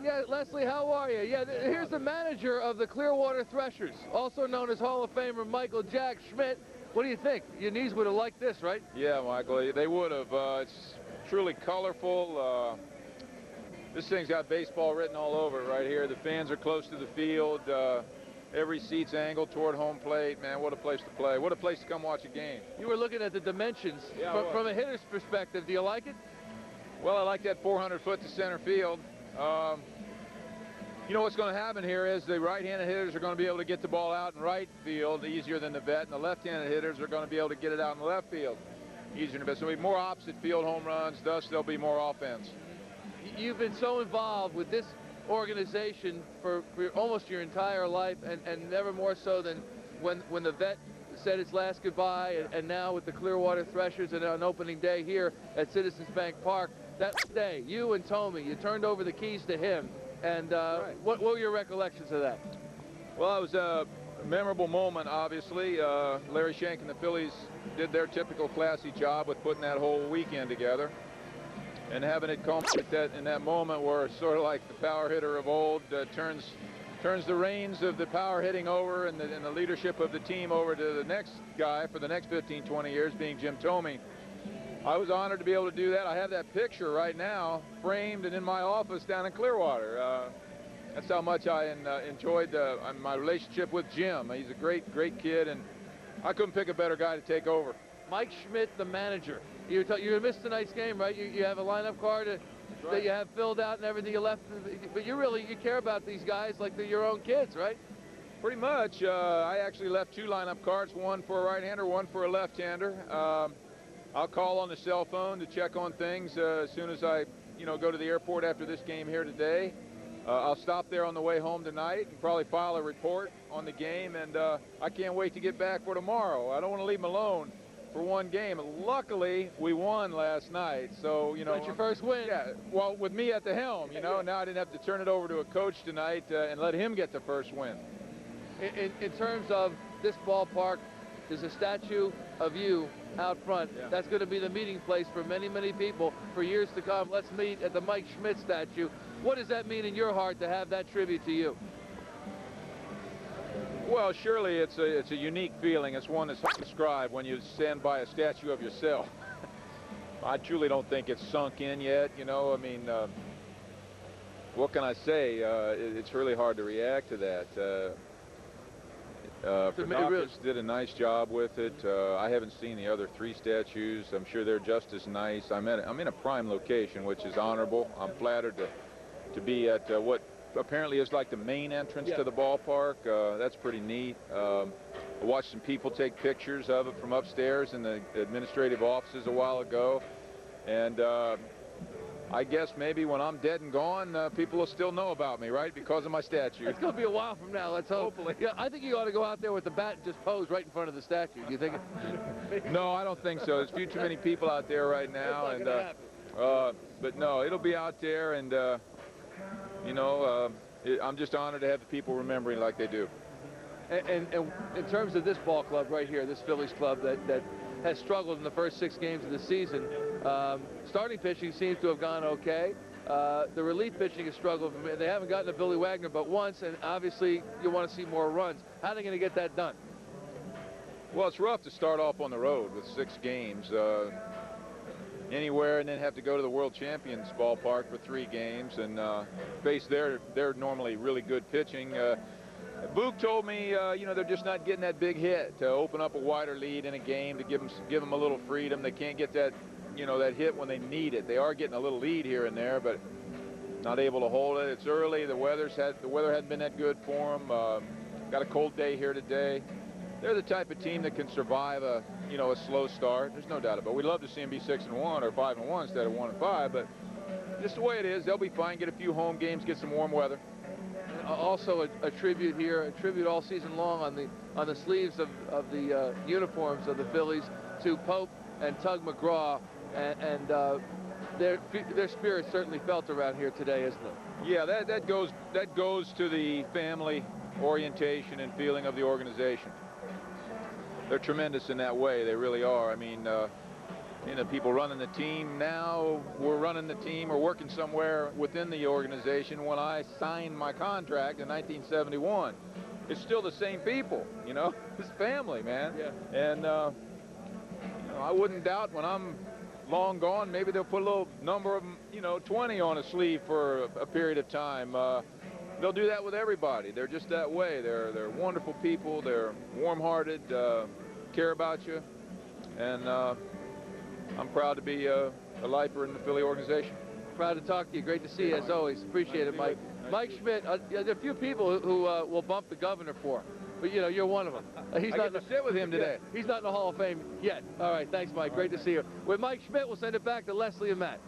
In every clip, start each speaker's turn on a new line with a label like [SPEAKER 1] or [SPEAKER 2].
[SPEAKER 1] Yeah, Leslie, how are you? Yeah, here's the manager of the Clearwater Threshers, also known as Hall of Famer Michael Jack Schmidt. What do you think? Your knees would have liked this, right?
[SPEAKER 2] Yeah, Michael, they would have. It's truly colorful. This thing's got baseball written all over it right here. The fans are close to the field. Every seat's angled toward home plate. Man, what a place to play. What a place to come watch a game.
[SPEAKER 1] You were looking at the dimensions.
[SPEAKER 2] Yeah,
[SPEAKER 1] from a hitter's perspective, do you like it?
[SPEAKER 2] Well, I like that 400-foot to center field. You know what's going to happen here is the right-handed hitters are going to be able to get the ball out in right field easier than the vet, and the left-handed hitters are going to be able to get it out in the left field easier than the vet. So there'll be more opposite field home runs, thus there'll be more offense.
[SPEAKER 1] You've been so involved with this organization for almost your entire life, and never more so than when the vet said its last goodbye, and now with the Clearwater Threshers and on opening day here at Citizens Bank Park. That day, you and Thome, you turned over the keys to him, and
[SPEAKER 2] right.
[SPEAKER 1] what were your recollections of that?
[SPEAKER 2] Well, it was a memorable moment, obviously. Larry Shank and the Phillies did their typical classy job with putting that whole weekend together. And having it culminate in that moment where sort of like the power hitter of old turns the reins of the power hitting over and the leadership of the team over to the next guy for the next 15, 20 years, being Jim Thome. I was honored to be able to do that. I have that picture right now framed and in my office down in Clearwater. That's how much I enjoyed my relationship with Jim. He's a great kid, and I couldn't pick a better guy to take over.
[SPEAKER 1] Mike Schmidt, the manager. You're going to miss tonight's game, right? You have a lineup card that you have filled out and everything you left, but you care about these guys like they're your own kids, right?
[SPEAKER 2] Pretty much. I actually left 2 lineup cards, one for a right-hander, one for a left-hander. I'll call on the cell phone to check on things as soon as I, go to the airport after this game here today. I'll stop there on the way home tonight and probably file a report on the game, and I can't wait to get back for tomorrow. I don't want to leave them alone for one game. Luckily, we won last night, so,
[SPEAKER 1] That's your first win.
[SPEAKER 2] Yeah, well, with me at the helm, now I didn't have to turn it over to a coach tonight and let him get the first win.
[SPEAKER 1] In terms of this ballpark, there's a statue of you out front. Yeah. That's going to be the meeting place for many, many people for years to come. Let's meet at the Mike Schmidt statue. What does that mean in your heart to have that tribute to you?
[SPEAKER 2] Well, surely it's a unique feeling. It's one that's hard to describe when you stand by a statue of yourself. I truly don't think it's sunk in yet, I mean, what can I say? It's really hard to react to that. Photographists did a nice job with it. I haven't seen the other 3 statues. I'm sure they're just as nice. I'm in a prime location, which is honorable. I'm flattered to be at what apparently is like the main entrance to the ballpark. That's pretty neat. I watched some people take pictures of it from upstairs in the administrative offices a while ago, and I guess maybe when I'm dead and gone, people will still know about me, right? Because of my statue.
[SPEAKER 1] It's going to be a while from now, let's hope.
[SPEAKER 2] Hopefully.
[SPEAKER 1] Yeah, I think you ought to go out there with the bat and just pose right in front of the statue. Do you think it?
[SPEAKER 2] No, I don't think so. There's too many people out there right now.
[SPEAKER 1] It's not gonna happen.
[SPEAKER 2] But no, it'll be out there, and I'm just honored to have the people remembering like they do.
[SPEAKER 1] And in terms of this ball club right here, this Phillies club that has struggled in the first 6 games of the season, starting pitching seems to have gone okay. The relief pitching has struggled. They haven't gotten to Billy Wagner but once, and obviously you want to see more runs. How are they going to get that done?
[SPEAKER 2] Well, it's rough to start off on the road with 6 games anywhere, and then have to go to the World Champions ballpark for 3 games and face their normally really good pitching. Boog told me, they're just not getting that big hit to open up a wider lead in a game, to give them a little freedom. They can't get that, that hit when they need it. They are getting a little lead here and there, but not able to hold it. It's early. The weather hadn't been that good for them. Got a cold day here today. They're the type of team that can survive a slow start. There's no doubt about it. We'd love to see them be 6-1 or 5-1 instead of 1-5, but just the way it is, they'll be fine. Get a few home games, get some warm weather.
[SPEAKER 1] Also a tribute here, a tribute all season long on the sleeves of the uniforms of the Phillies to Pope and Tug McGraw, and their spirit certainly felt around here today, isn't it?
[SPEAKER 2] Yeah, that goes to the family orientation and feeling of the organization. They're tremendous in that way. They really are. I mean, people running the team now were running the team or working somewhere within the organization when I signed my contract in 1971. It's still the same people, you know. It's family, man.
[SPEAKER 1] Yeah.
[SPEAKER 2] And you know, I wouldn't doubt when I'm long gone, maybe they'll put a little number of, you know, 20 on a sleeve for a period of time. They'll do that with everybody. They're just that way. They're wonderful people. They're warm-hearted, care about you, and I'm proud to be a lifer in the Philly organization.
[SPEAKER 1] Proud to talk to you. Great to see you as always. Appreciate it, Mike. Mike Schmidt, there are a few people who will bump the governor for, but you know, you're one of them. He's not
[SPEAKER 2] to sit with him today.
[SPEAKER 1] He's not in the Hall of Fame yet. All right, thanks, Mike. Great to see you. With Mike Schmidt, we'll send it back to Leslie and Matt.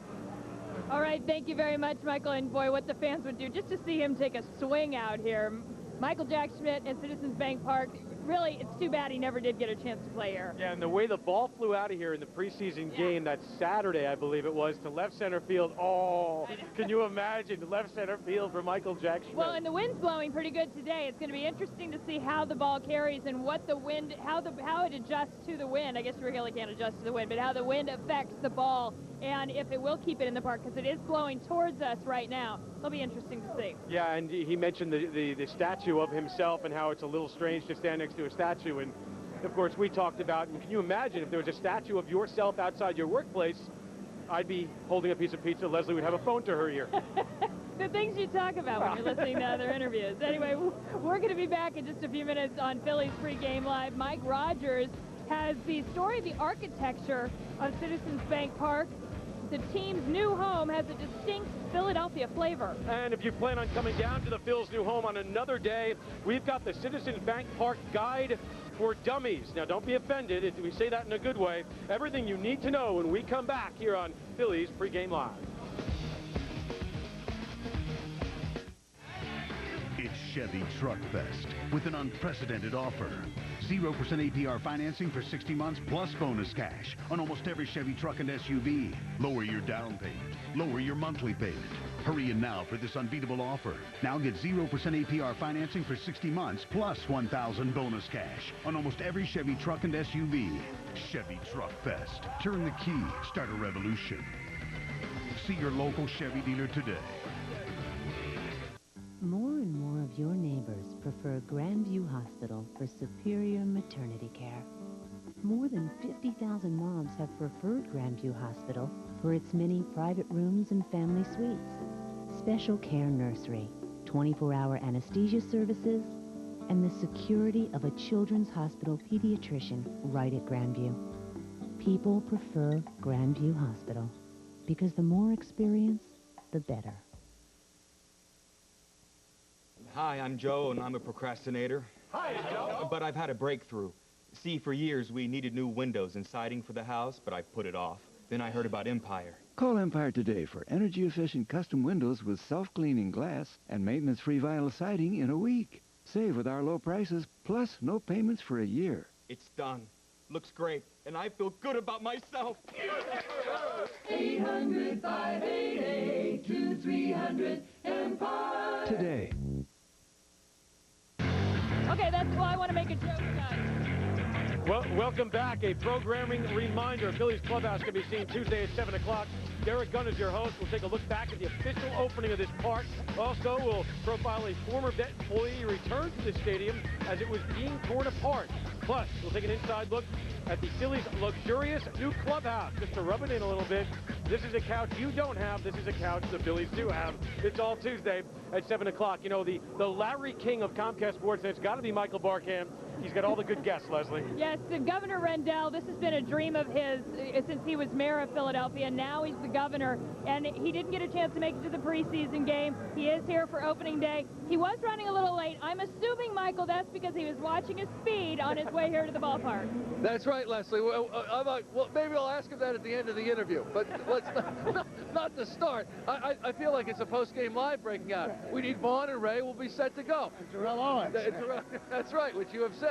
[SPEAKER 3] All right, thank you very much, Michael. And boy, what the fans would do just to see him take a swing out here. Michael Jack Schmidt at Citizens Bank Park. Really, it's too bad he never did get a chance to play here.
[SPEAKER 4] Yeah, and the way the ball flew out of here in the preseason game that Saturday, I believe it was, to left center field. Oh, can you imagine left center field for Michael Jack Schmidt?
[SPEAKER 3] Well, and the wind's blowing pretty good today. It's going to be interesting to see how the ball carries and what the wind, how it adjusts to the wind. I guess we really can't adjust to the wind, but how the wind affects the ball and if it will keep it in the park, because it is blowing towards us right now. It'll be interesting to see.
[SPEAKER 4] Yeah, and he mentioned the statue of himself and how it's a little strange to stand next to a statue. And, of course, we talked about, and can you imagine if there was a statue of yourself outside your workplace, I'd be holding a piece of pizza. Leslie would have a phone to her ear.
[SPEAKER 3] The things you talk about when you're listening to other interviews. Anyway, we're going to be back in just a few minutes on Phillies Pregame Live. Mike Rogers has the story of the architecture of Citizens Bank Park. The team's new home has a distinct Philadelphia flavor.
[SPEAKER 4] And if you plan on coming down to the Phil's new home on another day, we've got the Citizens Bank Park Guide for Dummies. Now, don't be offended if we say that in a good way. Everything you need to know when we come back here on Phillies Pregame Live.
[SPEAKER 5] It's Chevy Truck Fest with an unprecedented offer. 0% APR financing for 60 months plus bonus cash on almost every Chevy truck and SUV. Lower your down payment. Lower your monthly payment. Hurry in now for this unbeatable offer. Now get 0% APR financing for 60 months plus $1,000 bonus cash on almost every Chevy truck and SUV. Chevy Truck Fest. Turn the key. Start a revolution. See your local Chevy dealer today.
[SPEAKER 6] More and more of your neighbors prefer Grandview Hospital for superior maternity care. More than 50,000 moms have preferred Grandview Hospital for its many private rooms and family suites, special care nursery, 24-hour anesthesia services, and the security of a children's hospital pediatrician right at Grandview. People prefer Grandview Hospital because the more experience, the better.
[SPEAKER 7] Hi, I'm Joe, and I'm a procrastinator.
[SPEAKER 4] Hi, Joe.
[SPEAKER 7] But I've had a breakthrough. See, for years, we needed new windows and siding for the house, but I put it off. Then I heard about Empire.
[SPEAKER 8] Call Empire today for energy-efficient custom windows with self-cleaning glass and maintenance-free vinyl siding in a week. Save with our low prices, plus no payments for a year.
[SPEAKER 7] It's done. Looks great, and I feel good about myself.
[SPEAKER 9] 800-588-2300 Empire.
[SPEAKER 8] Today.
[SPEAKER 3] Okay, well, I want to make a joke, guys.
[SPEAKER 4] Well, welcome back. A programming reminder. Phillies Clubhouse can be seen Tuesday at 7 o'clock. Derek Gunn is your host. We'll take a look back at the official opening of this park. Also, we'll profile a former vet employee who returned to the stadium as it was being torn apart. Plus, we'll take an inside look at the Phillies' luxurious new clubhouse. Just to rub it in a little bit, this is a couch you don't have. This is a couch the Phillies do have. It's all Tuesday at 7 o'clock. You know, the Larry King of Comcast Sports, it's got to be Michael Barkham. He's got all the good guests, Leslie.
[SPEAKER 3] Yes, Governor Rendell, this has been a dream of his since he was mayor of Philadelphia. Now he's the governor, and he didn't get a chance to make it to the preseason game. He is here for opening day. He was running a little late. I'm assuming, Michael, that's because he was watching his speed on his way here to the ballpark.
[SPEAKER 1] That's right, Leslie. Well, maybe I'll ask him that at the end of the interview, but let's not to start. I feel like it's a post-game live breaking out. We need Vaughn and Ray. We'll be set to go.
[SPEAKER 10] Terrell Owens.
[SPEAKER 1] That's right, which you have said.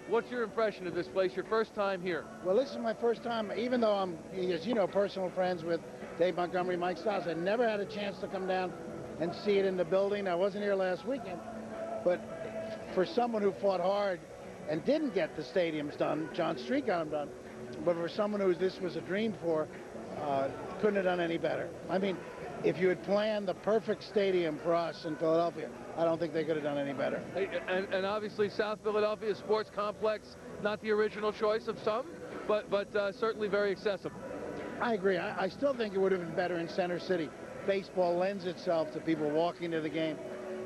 [SPEAKER 1] What's your impression of this place, your first time here?
[SPEAKER 10] Well, this is my first time, even though I'm, as you know, personal friends with Dave Montgomery, Mike Stiles. I never had a chance to come down and see it in the building. I wasn't here last weekend. But for someone who fought hard and didn't get the stadiums done, John Street got them done, but for someone who this was a dream for, couldn't have done any better. I mean, if you had planned the perfect stadium for us in Philadelphia, I don't think they could have done any better.
[SPEAKER 1] And obviously South Philadelphia Sports Complex, not the original choice of some, but certainly very accessible.
[SPEAKER 10] I agree. I still think it would have been better in Center City. Baseball lends itself to people walking to the game,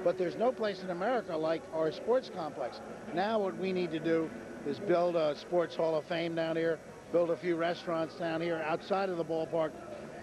[SPEAKER 10] but there's no place in America like our sports complex. Now what we need to do is build a Sports Hall of Fame down here, build a few restaurants down here outside of the ballpark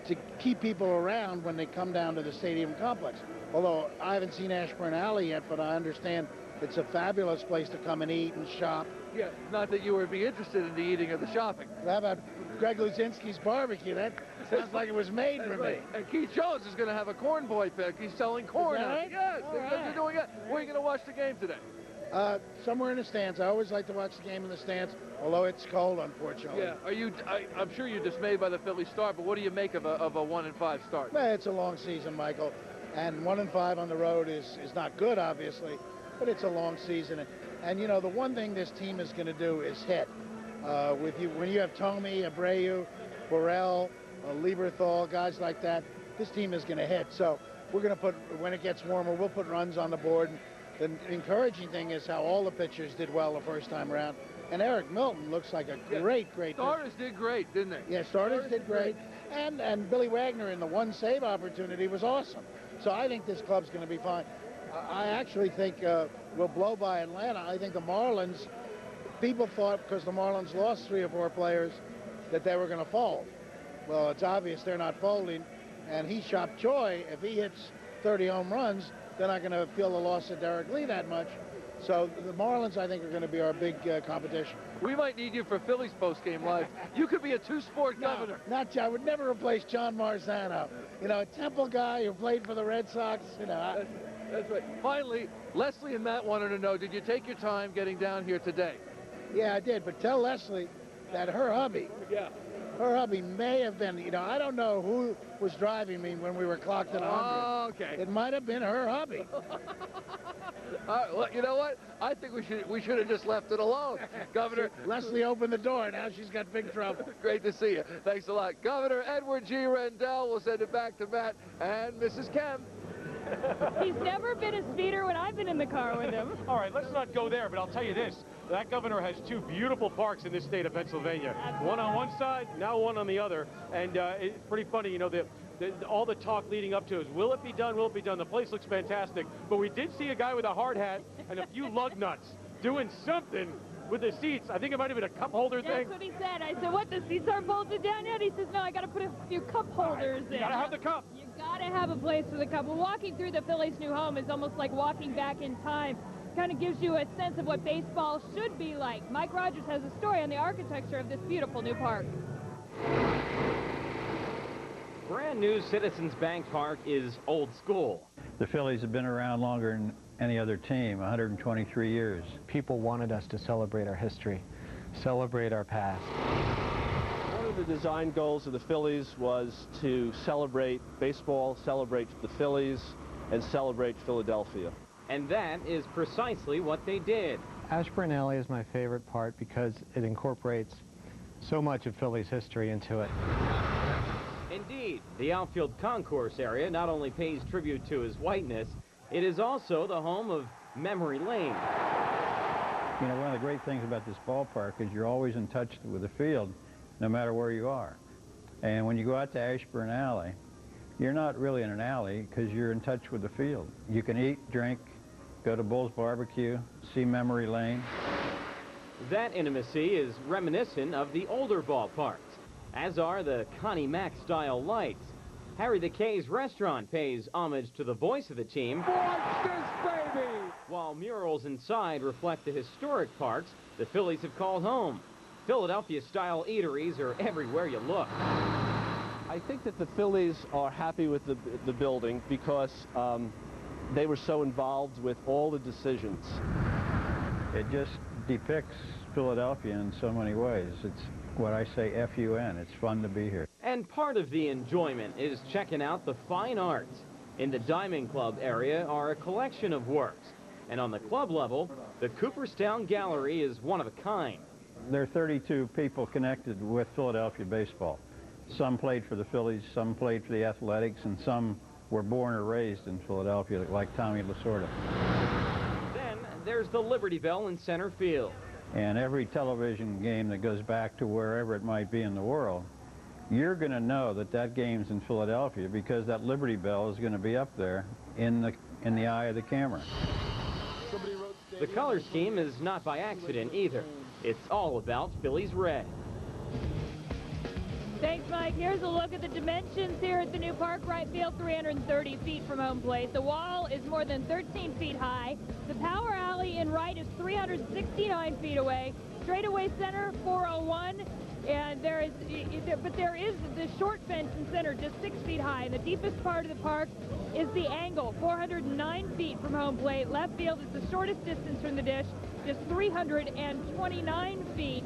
[SPEAKER 10] to keep people around when they come down to the stadium complex. Although I haven't seen Ashburn Alley yet, but I understand it's a fabulous place to come and eat and shop.
[SPEAKER 1] Yeah, not that you would be interested in the eating or the shopping.
[SPEAKER 10] How about Greg Luzinski's barbecue? That sounds like it was made for me.
[SPEAKER 1] And Keith Jones is going to have a corn boy pick. He's selling corn.
[SPEAKER 10] Right?
[SPEAKER 1] Yes, they're doing it. Where are you going to watch the game today?
[SPEAKER 10] Somewhere in the stands. I always like to watch the game in the stands, although it's cold, unfortunately.
[SPEAKER 1] Yeah. I'm sure you're dismayed by the Phillies start, but what do you make of a 1-5 start?
[SPEAKER 10] Well, it's a long season, Michael, and 1-5 on the road is not good, obviously, but it's a long season. And you know, the one thing this team is going to do is hit. When you have Thome, Abreu, Burrell, Lieberthal, guys like that, this team is going to hit. So we're going to put, when it gets warmer, we'll put runs on the board. The encouraging thing is how all the pitchers did well the first time around. And Eric Milton looks like a great
[SPEAKER 1] Starters
[SPEAKER 10] pitcher.
[SPEAKER 1] Did great, didn't they?
[SPEAKER 10] Yeah, starters did great. And Billy Wagner in the one save opportunity was awesome. So I think this club's going to be fine. I actually think we'll blow by Atlanta. I think the Marlins, people thought because the Marlins lost 3 or 4 players that they were going to fold. Well, it's obvious they're not folding. And he shot Choi. If he hits 30 home runs, they're not going to feel the loss of Derek Lee that much. So the Marlins, I think, are going to be our big competition.
[SPEAKER 1] We might need you for Phillies post-game live. You could be a 2-sport governor.
[SPEAKER 10] I would never replace John Marzano. You know, a Temple guy who played for the Red Sox. You know,
[SPEAKER 1] that's right. Finally, Leslie and Matt wanted to know, did you take your time getting down here today?
[SPEAKER 10] Yeah, I did. But tell Leslie that her hubby.
[SPEAKER 1] Yeah.
[SPEAKER 10] Her hubby may have been, you know, I don't know who was driving me when we were clocked at 100.
[SPEAKER 1] Oh, okay.
[SPEAKER 10] It might have been her hubby.
[SPEAKER 1] Well, you know what? I think we should have just left it alone, Governor.
[SPEAKER 10] Leslie opened the door. Now she's got big trouble.
[SPEAKER 1] Great to see you. Thanks a lot. Governor Edward G. Rendell will send it back to Matt and Mrs. Kemp.
[SPEAKER 3] He's never been a speeder when I've been in the car with him.
[SPEAKER 4] All right, let's not go there, but I'll tell you this. That governor has 2 beautiful parks in this state of Pennsylvania.
[SPEAKER 3] Absolutely.
[SPEAKER 4] One on one side, now one on the other. And it's pretty funny, you know, all the talk leading up to is, will it be done, will it be done? The place looks fantastic. But we did see a guy with a hard hat and a few lug nuts doing something with the seats. I think it might have been a cup holder thing.
[SPEAKER 3] That's what he said. I said, what, the seats aren't bolted down yet? He says, no, I got to put a few cup holders in.
[SPEAKER 4] You got to have the cup.
[SPEAKER 3] You got to have a place for the cup. Well, walking through the Phillies' new home is almost like walking back in time. Kind of gives you a sense of what baseball should be like. Mike Rogers has a story on the architecture of this beautiful new park.
[SPEAKER 11] Brand new Citizens Bank Park is old school.
[SPEAKER 12] The Phillies have been around longer than any other team, 123 years.
[SPEAKER 13] People wanted us to celebrate our history, celebrate our past.
[SPEAKER 14] One of the design goals of the Phillies was to celebrate baseball, celebrate the Phillies, and celebrate Philadelphia.
[SPEAKER 11] And that is precisely what they did.
[SPEAKER 13] Ashburn Alley is my favorite part because it incorporates so much of Phillies history into it.
[SPEAKER 11] Indeed, the outfield concourse area not only pays tribute to his whiteness, it is also the home of Memory Lane.
[SPEAKER 12] You know, one of the great things about this ballpark is you're always in touch with the field, no matter where you are. And when you go out to Ashburn Alley, you're not really in an alley because you're in touch with the field. You can eat, drink, go to Bull's Barbecue, see Memory Lane.
[SPEAKER 11] That intimacy is reminiscent of the older ballparks, as are the Connie Mack-style lights. Harry the K's restaurant pays homage to the voice of the team.
[SPEAKER 9] Watch this, baby!
[SPEAKER 11] While murals inside reflect the historic parks the Phillies have called home. Philadelphia-style eateries are everywhere you look.
[SPEAKER 14] I think that the Phillies are happy with the building because they were so involved with all the decisions.
[SPEAKER 12] It just depicts Philadelphia in so many ways. It's what I say F-U-N. It's fun to be here.
[SPEAKER 11] And part of the enjoyment is checking out the fine arts. In the Diamond Club area are a collection of works. And on the club level, the Cooperstown Gallery is one of a kind.
[SPEAKER 12] there are 32 people connected with Philadelphia baseball. Some played for the Phillies, some played for the Athletics, and some were born or raised in Philadelphia, like Tommy Lasorda.
[SPEAKER 11] Then there's the Liberty Bell in center field.
[SPEAKER 12] And every television game that goes back to wherever it might be in the world, you're going to know that that game's in Philadelphia because that Liberty Bell is going to be up there in the eye of the camera.
[SPEAKER 11] The color scheme is not by accident either. It's all about Phillies red.
[SPEAKER 3] Thanks, Mike. Here's a look at the dimensions here at the new park. Right field, 330 feet from home plate. The wall is more than 13 feet high. The power alley in right is 369 feet away. Straightaway center, 401. And there is the short fence in center, just 6 feet high. And the deepest part of the park is the angle, 409 feet from home plate. Left field is the shortest distance from the dish, just 329 feet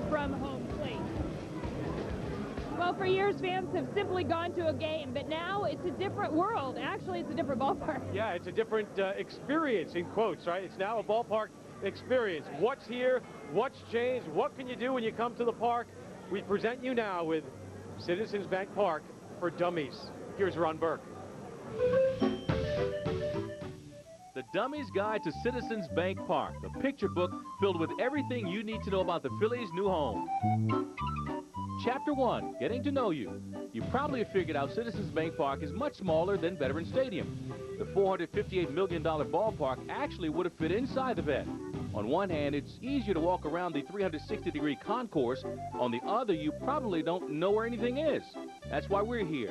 [SPEAKER 3] from home plate. Well, for years, fans have simply gone to a game, but now it's a different world. Actually, it's a different ballpark.
[SPEAKER 4] Yeah, it's a different experience, in quotes, right? It's now a ballpark experience. What's here? What's changed? What can you do when you come to the park? We present you now with Citizens Bank Park for Dummies. Here's Ron Burke.
[SPEAKER 15] The Dummies Guide to Citizens Bank Park, a picture book filled with everything you need to know about the Phillies' new home. Chapter 1, Getting to Know You. You probably have figured out Citizens Bank Park is much smaller than Veterans Stadium. The $458 million ballpark actually would have fit inside the vet. On one hand, it's easier to walk around the 360-degree concourse. On the other, you probably don't know where anything is. That's why we're here.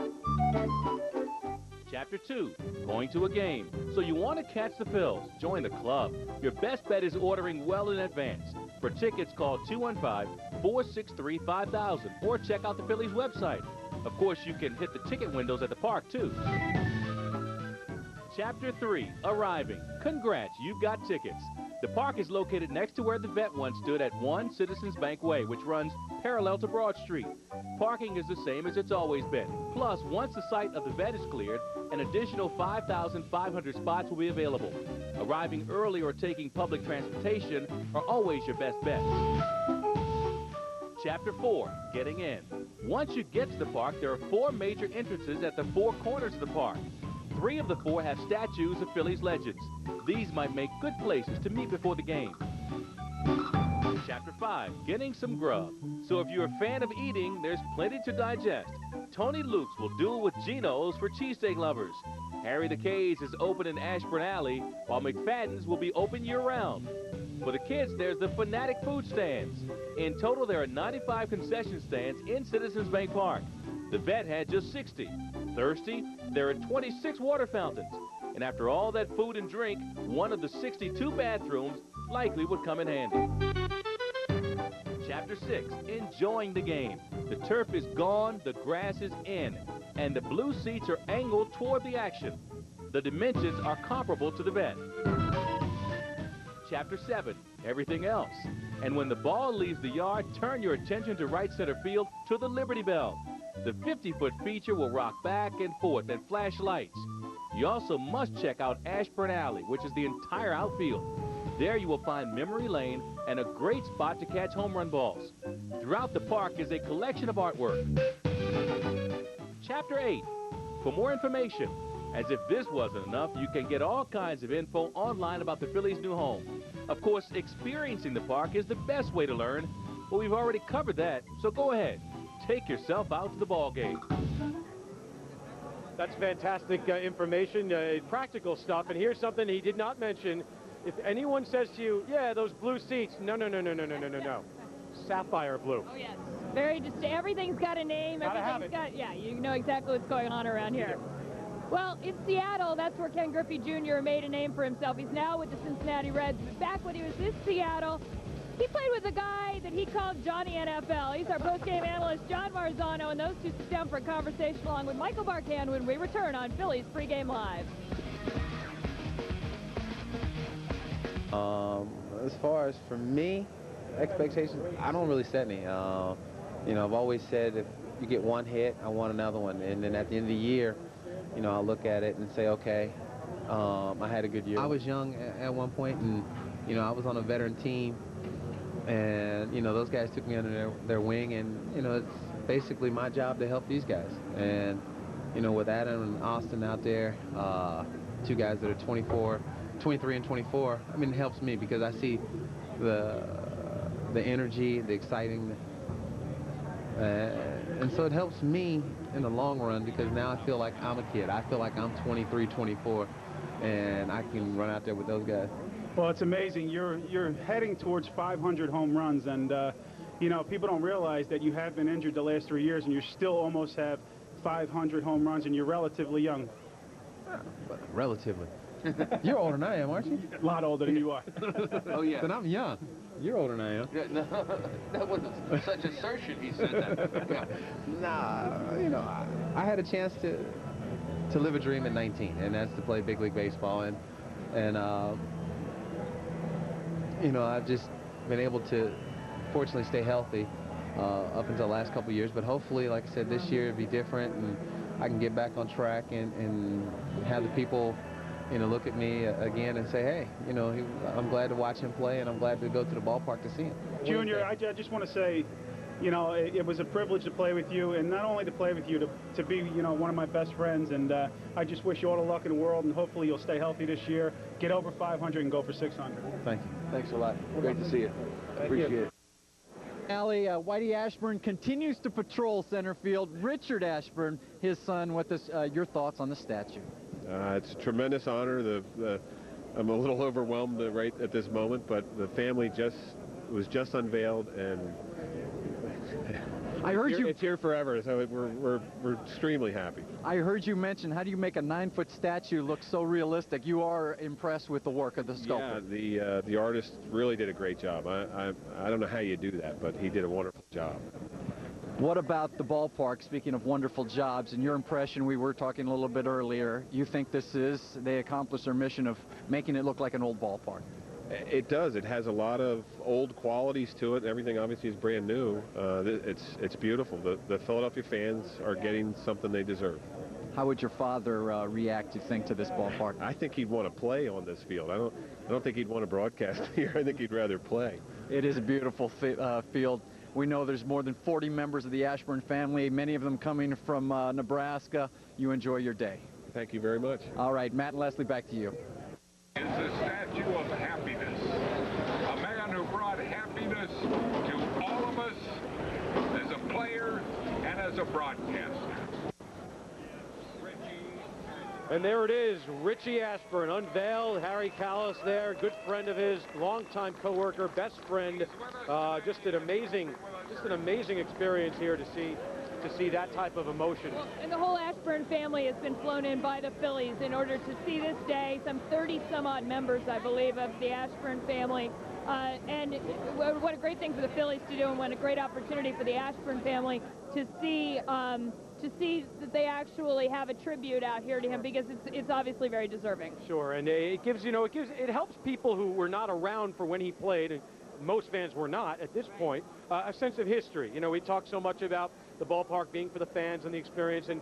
[SPEAKER 15] Chapter 2, Going to a Game. So you want to catch the Phils. Join the club. Your best bet is ordering well in advance. For tickets, call 215-463-5000 or check out the Phillies website. Of course, you can hit the ticket windows at the park, too. Chapter 3, Arriving. Congrats, you've got tickets. The park is located next to where the vet once stood at 1 Citizens Bank Way, which runs parallel to Broad Street. Parking is the same as it's always been. Plus, once the site of the vet is cleared, an additional 5,500 spots will be available. Arriving early or taking public transportation are always your best bet. Chapter 4, Getting In. Once you get to the park, there are 4 major entrances at the 4 corners of the park. 3 of the 4 have statues of Phillies legends. These might make good places to meet before the game. Chapter 5, Getting Some Grub. So if you're a fan of eating, there's plenty to digest. Tony Luke's will duel with Geno's for cheesesteak lovers. Harry the K's is open in Ashburn Alley, while McFadden's will be open year-round. For the kids, there's the Fanatic Food Stands. In total, there are 95 concession stands in Citizens Bank Park. The vet had just 60. Thirsty? There are 26 water fountains. And after all that food and drink, one of the 62 bathrooms likely would come in handy. Chapter 6, Enjoying the Game. The turf is gone, the grass is in, and the blue seats are angled toward the action. The dimensions are comparable to the vet. Chapter 7, Everything Else. And when the ball leaves the yard, turn your attention to right center field to the Liberty Bell. The 50-foot feature will rock back and forth and flash lights. You also must check out Ashburn Alley, which is the entire outfield. There you will find Memory Lane and a great spot to catch home run balls. Throughout the park is a collection of artwork. Chapter 8, for more information. As if this wasn't enough, you can get all kinds of info online about the Phillies' new home. Of course, experiencing the park is the best way to learn, but we've already covered that, so go ahead. Take yourself out to the ball game.
[SPEAKER 4] That's fantastic information, practical stuff. And here's something he did not mention. If anyone says to you, yeah, those blue seats, no. Sapphire blue.
[SPEAKER 3] Oh, yes. Very just everything's got a name. Everything's got, yeah, you know exactly what's going on around here. Well, in Seattle, that's where Ken Griffey Jr. made a name for himself. He's now with the Cincinnati Reds. But back when he was in Seattle, he played with a guy that he called Johnny NFL. He's our post-game analyst, John Marzano, and those two sit down for a conversation along with Michael Barkan when we return on Phillies Pregame Live.
[SPEAKER 16] As far as for me, expectations, I don't really set any. You know, I've always said if you get one hit, I want another one. And then at the end of the year, you know, I'll look at it and say, okay, I had a good year. I was young at one point, and, you know, I was on a veteran team. And, you know, those guys took me under their wing, and, you know, it's basically my job to help these guys. And, you know, with Adam and Austin out there, two guys that are 23 and 24, I mean, it helps me because I see the energy, the exciting, and so it helps me in the long run because now I feel like I'm a kid. I feel like I'm 23, 24, and I can run out there with those guys.
[SPEAKER 17] Well, it's amazing. You're heading towards 500 home runs, and you know, people don't realize that you have been injured the last 3 years, and you still almost have 500 home runs, and you're relatively young.
[SPEAKER 16] Relatively. You're older than I am, aren't you?
[SPEAKER 17] A lot older than you are.
[SPEAKER 1] Oh, yeah.
[SPEAKER 16] Then I'm young. You're older than I am.
[SPEAKER 1] Yeah, no, that wasn't such assertion, he said that. Yeah.
[SPEAKER 16] Nah, you know, I had a chance to live a dream at 19, and that's to play big league baseball, and you know, I've just been able to fortunately stay healthy up until the last couple of years, but hopefully, like I said, this year it'll be different, and I can get back on track and have the people, you know, look at me again and say, hey, you know, I'm glad to watch him play, and I'm glad to go to the ballpark to see him.
[SPEAKER 17] Junior, I just want to say, you know, it was a privilege to play with you, and not only to play with you, to be, you know, one of my best friends, and I just wish you all the luck in the world, and hopefully you'll stay healthy this year, get over 500, and go for 600.
[SPEAKER 16] Thank you.
[SPEAKER 1] Thanks a lot. Great to see you. Appreciate it.
[SPEAKER 18] Alley, Whitey Ashburn continues to patrol center field. Richard Ashburn, his son, with us. Your thoughts on the statue?
[SPEAKER 19] It's a tremendous honor. I'm a little overwhelmed right at this moment, but the family was just unveiled, and
[SPEAKER 18] I heard
[SPEAKER 19] it's here forever, so we're extremely happy.
[SPEAKER 18] I heard you mention, how do you make a 9-foot statue look so realistic? You are impressed with the work of the sculptor.
[SPEAKER 19] Yeah, the artist really did a great job. I don't know how you do that, but he did a wonderful job.
[SPEAKER 18] What about the ballpark? Speaking of wonderful jobs, in your impression, we were talking a little bit earlier, you think they accomplished their mission of making it look like an old ballpark?
[SPEAKER 19] It does. It has a lot of old qualities to it. Everything obviously is brand new. It's beautiful. The Philadelphia fans are getting something they deserve.
[SPEAKER 18] How would your father react, you think, to this ballpark?
[SPEAKER 19] I think he'd want to play on this field. I don't think he'd want to broadcast here. I think he'd rather play.
[SPEAKER 18] It is a beautiful field. We know there's more than 40 members of the Ashburn family, many of them coming from Nebraska. You enjoy your day.
[SPEAKER 19] Thank you very much.
[SPEAKER 18] All right, Matt and Leslie, back to you.
[SPEAKER 20] Is a statue of happiness. A man who brought happiness to all of us as a player and as a broadcaster.
[SPEAKER 4] And there it is, Richie Ashburn, unveiled. Harry Callis there, good friend of his, longtime co-worker, best friend. Just an amazing experience here to see that type of emotion.
[SPEAKER 3] Well, and the whole Ashburn family has been flown in by the Phillies in order to see this day. Some 30-some-odd members, I believe, of the Ashburn family. And what a great thing for the Phillies to do, and what a great opportunity for the Ashburn family to see that they actually have a tribute out here to him, because it's obviously very deserving.
[SPEAKER 4] Sure, and it helps people who were not around for when he played, and most fans were not at this point, a sense of history. You know, we talk so much about the ballpark being for the fans and the experience, and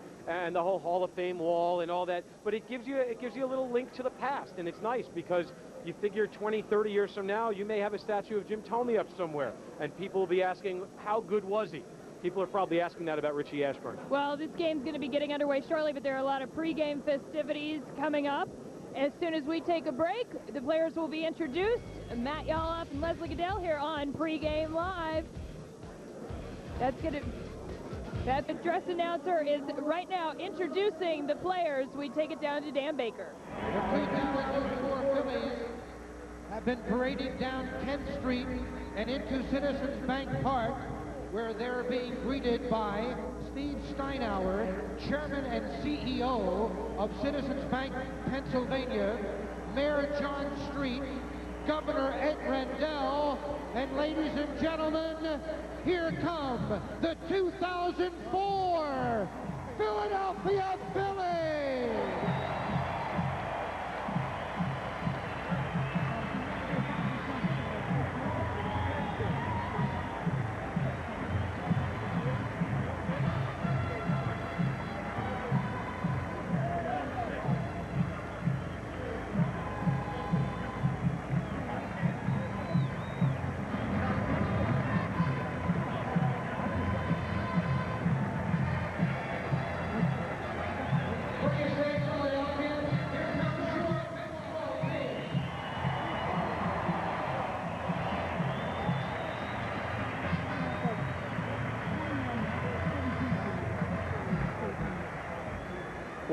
[SPEAKER 4] the whole Hall of Fame wall and all that, but it gives you a little link to the past, and it's nice because you figure 20, 30 years from now, you may have a statue of Jim Thome up somewhere, and people will be asking, how good was he? People are probably asking that about Richie Ashburn.
[SPEAKER 3] Well, this game's going to be getting underway shortly, but there are a lot of pregame festivities coming up. As soon as we take a break, the players will be introduced. Matt Yoloff and Leslie Goodell here on Pregame Live. That address announcer is right now introducing the players. We take it down to Dan Baker.
[SPEAKER 21] The 2004 Phillies have been parading down 10th Street and into Citizens Bank Park, where they're being greeted by Steve Steinauer, Chairman and CEO of Citizens Bank, Pennsylvania, Mayor John Street, Governor Ed Rendell, and ladies and gentlemen, here come the 2004 Philadelphia Phillies!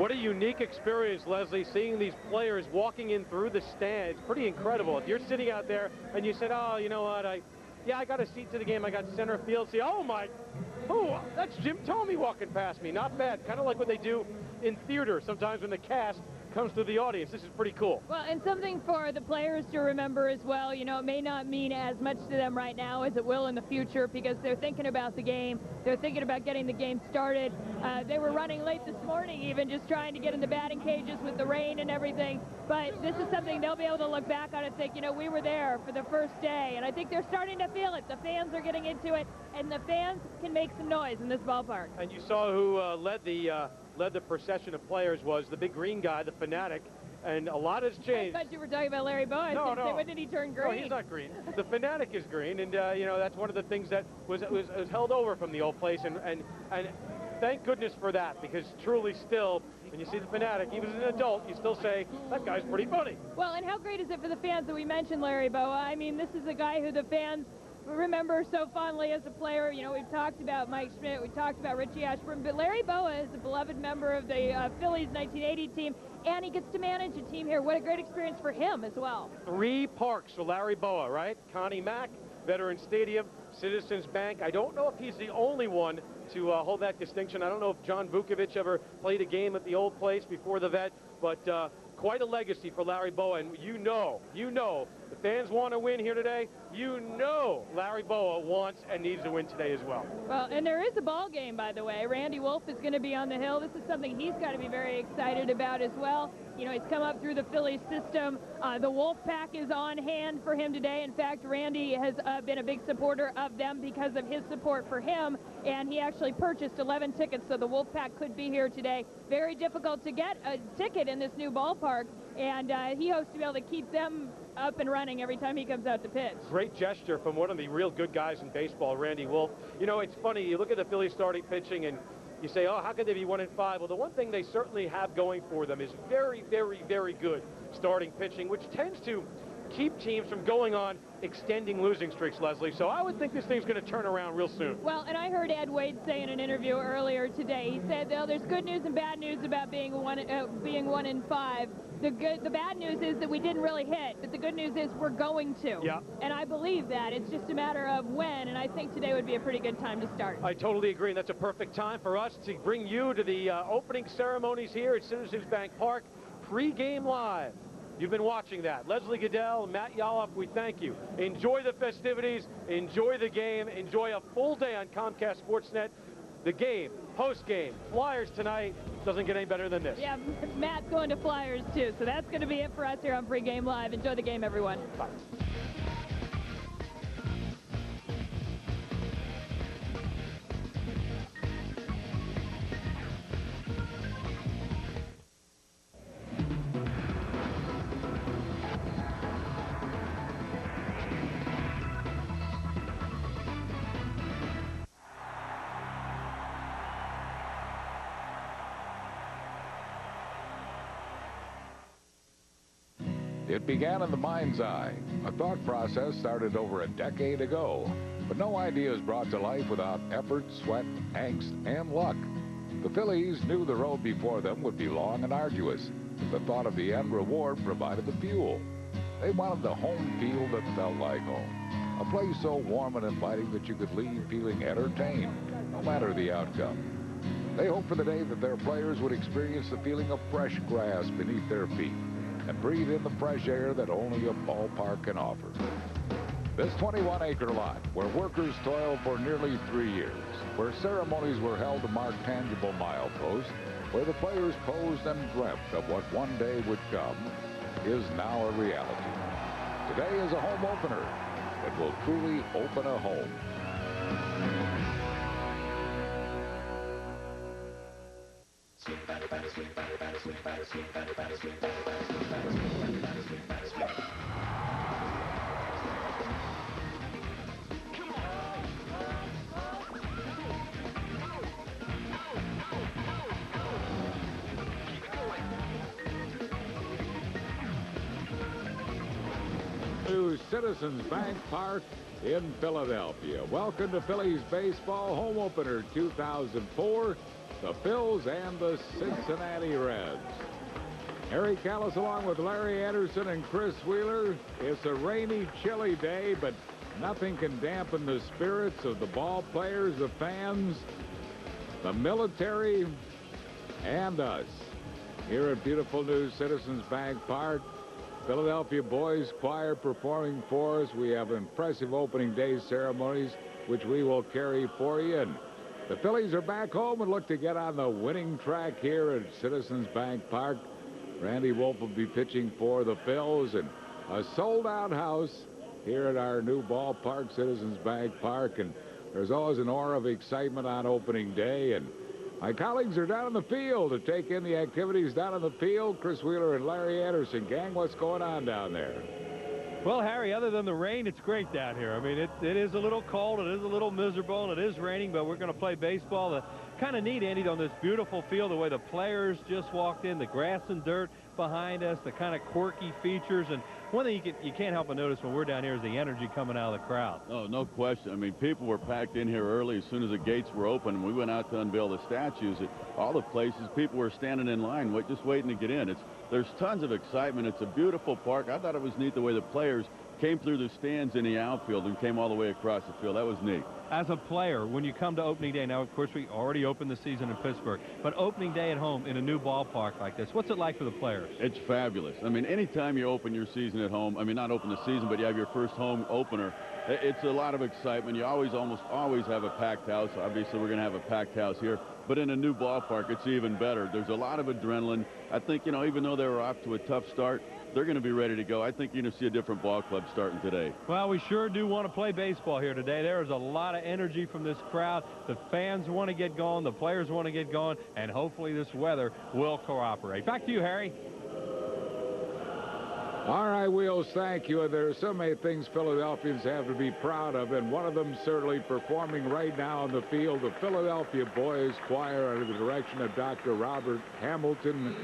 [SPEAKER 4] What a unique experience, Leslie, seeing these players walking in through the stands. Pretty incredible. If you're sitting out there and you said, oh, you know what, I got a seat to the game. I got center field. See, that's Jim Thome walking past me. Not bad. Kind of like what they do in theater sometimes when the cast comes to the audience. This is pretty cool.
[SPEAKER 3] Well, and something for the players to remember as well. You know, it may not mean as much to them right now as it will in the future because they're thinking about the game. They're thinking about getting the game started. They were running late this morning even just trying to get in the batting cages with the rain and everything. But this is something they'll be able to look back on and think, you know, we were there for the first day. And I think they're starting to feel it. The fans are getting into it, and the fans can make some noise in this ballpark.
[SPEAKER 4] And you saw who led the procession of players was the big green guy, the Fanatic, and a lot has changed.
[SPEAKER 3] I thought you were talking about Larry Bowa.
[SPEAKER 4] No.
[SPEAKER 3] When did he turn green?
[SPEAKER 4] No, he's not green. The Fanatic is green, and you know, that's one of the things that was held over from the old place, and thank goodness for that, because truly still, when you see the Fanatic, even as an adult, you still say, that guy's pretty funny.
[SPEAKER 3] Well, and how great is it for the fans that we mentioned Larry Bowa? I mean, this is a guy who the fans remember so fondly as a player. You know, we've talked about Mike Schmidt, we've talked about Richie Ashburn, but Larry Bowa is a beloved member of the Phillies 1980 team, and he gets to manage a team here. What a great experience for him as well.
[SPEAKER 4] 3 parks for Larry Bowa, right? Connie Mack, Veterans Stadium, Citizens Bank. I don't know if he's the only one to hold that distinction. I don't know if John Vukovic ever played a game at the old place before the vet, but quite a legacy for Larry Bowa. And you know, the fans want to win here today. You know Larry Bowa wants and needs to win today as well.
[SPEAKER 3] Well, and there is a ball game, by the way. Randy Wolf is going to be on the hill. This is something he's got to be very excited about as well. You know, he's come up through the Phillies system. The Wolf Pack is on hand for him today. In fact, Randy has been a big supporter of them because of his support for him, and he actually purchased 11 tickets, so the Wolf Pack could be here today. Very difficult to get a ticket in this new ballpark, and he hopes to be able to keep them up and running every time he comes out to pitch.
[SPEAKER 4] Great gesture from one of the real good guys in baseball, Randy Wolf. You know, it's funny, you look at the Phillies starting pitching and you say, oh, how could they be 1-5? Well, the one thing they certainly have going for them is very, very, very good starting pitching, which tends to keep teams from going on extending losing streaks, Leslie. So I would think this thing's going to turn around real soon.
[SPEAKER 3] Well, and I heard Ed Wade say in an interview earlier today, he said, well, there's good news and bad news about being 1-5. The bad news is that we didn't really hit, but the good news is we're going to.
[SPEAKER 4] Yeah.
[SPEAKER 3] And I believe that. It's just a matter of when, and I think today would be a pretty good time to start.
[SPEAKER 4] I totally agree, and that's a perfect time for us to bring you to the opening ceremonies here at Citizens Bank Park, pre-game live. You've been watching that. Leslie Goodell, Matt Yoloff, we thank you. Enjoy the festivities, enjoy the game, enjoy a full day on Comcast Sportsnet. The game, post-game, Flyers tonight, doesn't get any better than this.
[SPEAKER 3] Yeah, Matt's going to Flyers too, so that's going to be it for us here on Pre-Game Live. Enjoy the game, everyone.
[SPEAKER 4] Bye.
[SPEAKER 2] It began in the mind's eye. A thought process started over a decade ago. But no idea is brought to life without effort, sweat, angst, and luck. The Phillies knew the road before them would be long and arduous, but the thought of the end reward provided the fuel. They wanted the home field that felt like home. A place so warm and inviting that you could leave feeling entertained, no matter the outcome. They hoped for the day that their players would experience the feeling of fresh grass beneath their feet and breathe in the fresh air that only a ballpark can offer. This 21-acre lot, where workers toiled for nearly 3 years, where ceremonies were held to mark tangible mileposts, where the players posed and dreamt of what one day would come, is now a reality. Today is a home opener that will truly open a home. Sweet batter, batter, sweet batter, batter, sweet batter, sweet batter, batter, sweet batter, batter, sweet batter, sweet batter, sweet batter, sweet batter. To Citizens Bank Park in Philadelphia. Welcome to Phillies Baseball Home Opener 2004. the Phillies and the Cincinnati Reds. Harry Callis along with Larry Anderson and Chris Wheeler. It's a rainy, chilly day, but nothing can dampen the spirits of the ball players, the fans, the military, and us. Here at beautiful new Citizens Bank Park, Philadelphia Boys Choir performing for us. We have impressive opening day ceremonies, which we will carry for you. And the Phillies are back home and look to get on the winning track here at Citizens Bank Park. Randy Wolf will be pitching for the Phils, and a sold-out house here at our new ballpark, Citizens Bank Park. And there's always an aura of excitement on opening day. And my colleagues are down in the field to take in the activities down in the field. Chris Wheeler and Larry Anderson. Gang, what's going on down there?
[SPEAKER 4] Well, Harry, other than the rain, it's great down here. I mean, it is a little cold, it is a little miserable, and it is raining, but we're going to play baseball. The kind of neat, Andy, on this beautiful field, the way the players just walked in, the grass and dirt behind us, the kind of quirky features. And one thing you can't help but notice when we're down here is the energy coming out of the crowd.
[SPEAKER 5] Oh, no question. I mean, people were packed in here early as soon as the gates were open. We went out to unveil the statues. At all the places, people were standing in line, just waiting to get in. There's tons of excitement. It's a beautiful park. I thought it was neat the way the players came through the stands in the outfield and came all the way across the field. That was neat.
[SPEAKER 4] As a player, when you come to opening day, now, of course, we already opened the season in Pittsburgh, but opening day at home in a new ballpark like this, what's it like for the players?
[SPEAKER 5] It's fabulous. I mean, anytime you open your season at home, I mean, not open the season, but you have your first home opener, it's a lot of excitement. You almost always have a packed house. Obviously, we're going to have a packed house here, but in a new ballpark, it's even better. There's a lot of adrenaline. I think, even though they were off to a tough start, they're going to be ready to go. I think you're going to see a different ball club starting today.
[SPEAKER 4] Well, we sure do want to play baseball here today. There is a lot of energy from this crowd. The fans want to get going. The players want to get going. And hopefully this weather will cooperate. Back to you, Harry.
[SPEAKER 2] All right, Wheels, thank you. There are so many things Philadelphians have to be proud of, and one of them certainly performing right now on the field, the Philadelphia Boys Choir under the direction of Dr. Robert Hamilton,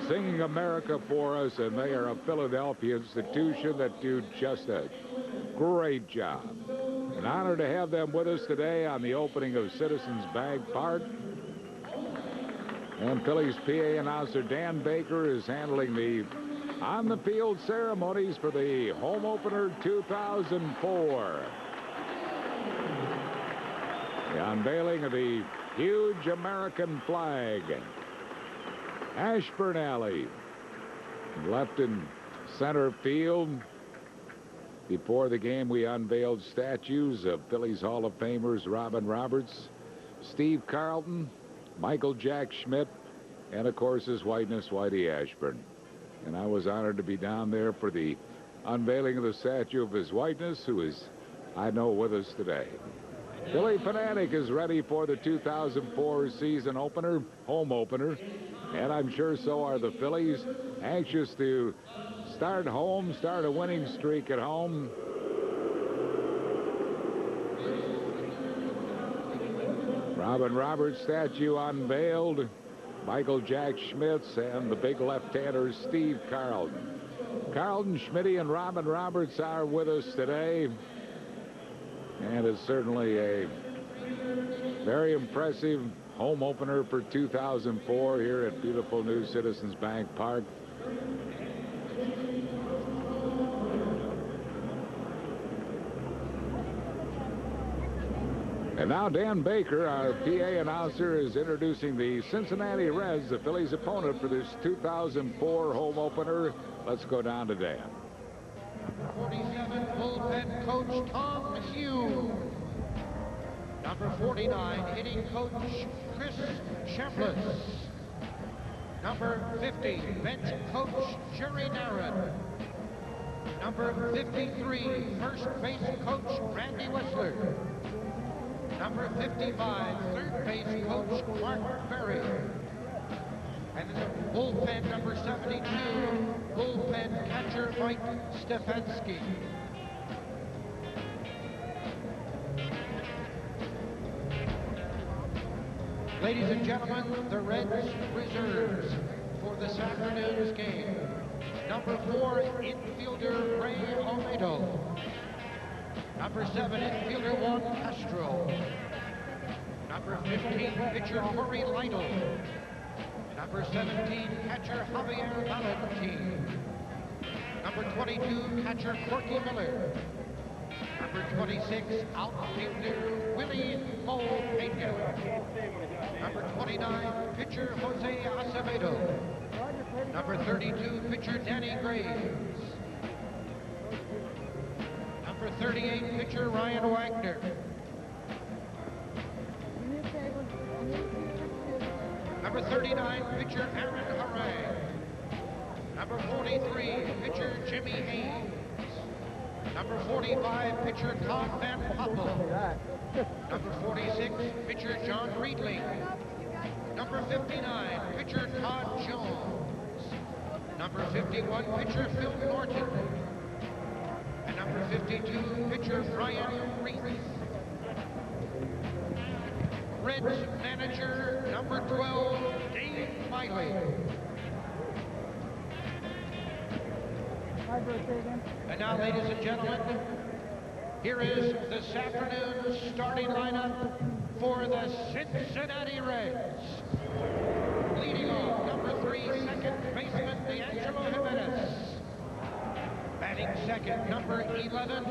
[SPEAKER 2] singing America for us, and they are a Philadelphia institution that do just a great job. An honor to have them with us today on the opening of Citizens Bank Park. And Phillies PA announcer Dan Baker is handling the on-the-field ceremonies for the home opener 2004. The unveiling of the huge American flag. Ashburn Alley, left in center field. Before the game, we unveiled statues of Phillies Hall of Famers Robin Roberts, Steve Carlton, Michael Jack Schmidt, and of course His Whiteness Whitey Ashburn. And I was honored to be down there for the unveiling of the statue of His Whiteness, who is, I know, with us today. Philly Fanatic is ready for the 2004 season opener, home opener, and I'm sure so are the Phillies, anxious to start home, start a winning streak at home. Robin Roberts statue unveiled. Michael Jack Schmitz and the big left-hander Steve Carlton. Carlton, Schmitty, and Robin Roberts are with us today. And it's certainly a very impressive home opener for 2004 here at beautiful new Citizens Bank Park. And now Dan Baker, our PA announcer, is introducing the Cincinnati Reds, the Phillies' opponent for this 2004 home opener. Let's go down to Dan.
[SPEAKER 21] 47, bullpen coach Tom Hughes. Number 49, hitting coach Chris Shempless. Number 50, bench coach Jerry Narron. Number 53, first base coach Randy Wessler. Number 55, third base coach Mark Berry. And in the bullpen, number 72, bullpen catcher Mike Stefanski. Ladies and gentlemen, the Reds reserves for this afternoon's game. Number 4, infielder Ray Olmedo. Number 7, infielder Juan Castro. Number 15, pitcher Corey Lytle. Number 17, catcher Javier Valentin. Number 22, catcher Corky Miller. Number 26, outfielder Willie Mo Pena. Number 29, pitcher Jose Acevedo. Number 32, pitcher Danny Graves. Number 38, pitcher Ryan Wagner. Number 39, pitcher Aaron Harang. Number 43, pitcher Jimmy Hayes. Number 45, pitcher Todd Van Poppel. Number 46, pitcher John Riedling. Number 59, pitcher Todd Jones. Number 51, pitcher Phil Norton. And number 52, pitcher Brian Reese. Reds manager, number 12, Dave Miley. And now, ladies and gentlemen, here is this afternoon's starting lineup for the Cincinnati Reds. Leading off, number 3, second baseman, D'Angelo Jimenez. Batting second, number 11,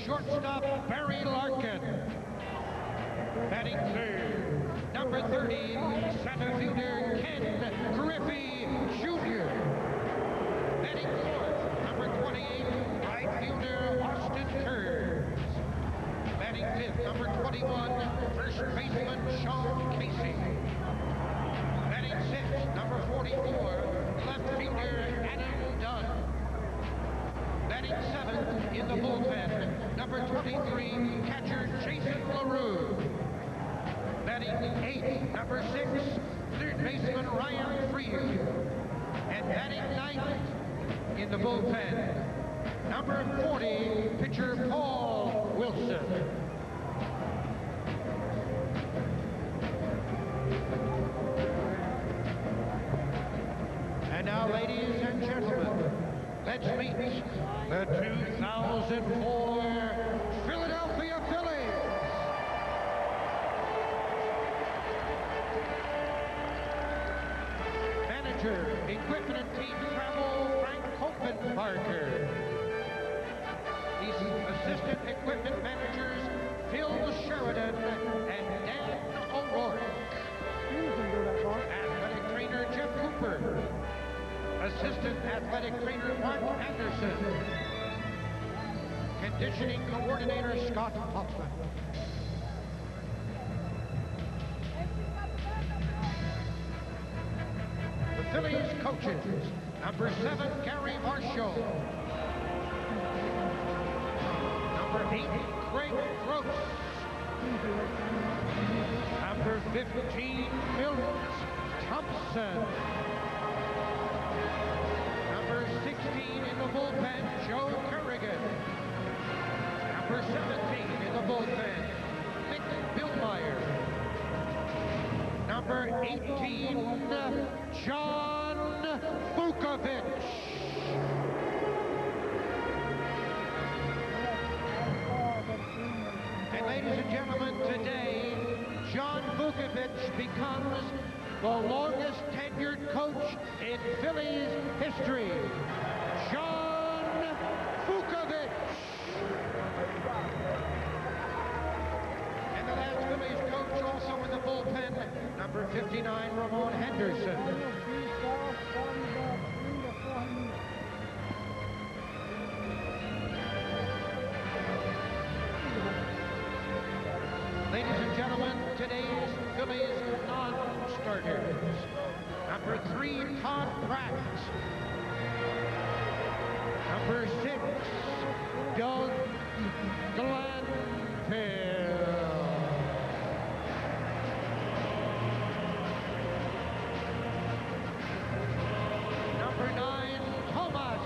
[SPEAKER 21] shortstop, Barry Larkin. Batting third, number 30, center fielder, Ken Griffey Jr. Batting fourth, number 28, right fielder, Austin Kurz. Batting fifth, number 21, first baseman, Sean Casey. Batting sixth, number 44, left fielder, Adam Dunn. Batting seventh in the bullpen, number 23, catcher Jason LaRue. Batting eighth, number 6, third baseman Ryan Freed. And batting ninth in the bullpen, number 40, pitcher Paul Wilson. And now, ladies and gentlemen, let's meet the 2004 Philadelphia Phillies. Manager, equipment and team travel, Frank Kopenbarger. These assistant equipment managers, Phil Sheridan and Dan O'Rourke. Athletic trainer, Jeff Cooper. Assistant athletic trainer, Mark Anderson. Conditioning coordinator, Scott Hoffman. The Phillies coaches, number 7, Gary Marshall. Number 8, Greg Gross. Number 15, Milt Thompson. Number 16 in the bullpen, Joe Kerrigan. Number 17 in the bullpen, Nick Billmeyer. Number 18, John Vukovich. And ladies and gentlemen, today, John Vukovich becomes the longest tenured coach in Phillies history. John Vukovich. And the last Phillies coach also in the bullpen, number 59, Ramon Henderson. Ladies and gentlemen, today's Phillies non-starters. Number 3, Todd Pratt. Number 6, Doug Glanville. Number 9, Thomas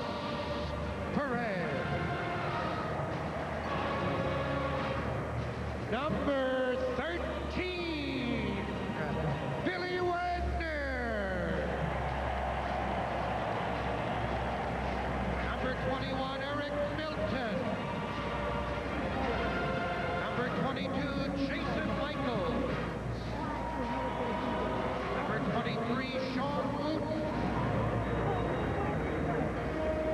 [SPEAKER 21] Perez. Number 13, Billy Wagner. Number 21, Eric Milton. Number 22, Jason Michaels. Number 23, Sean Wooten.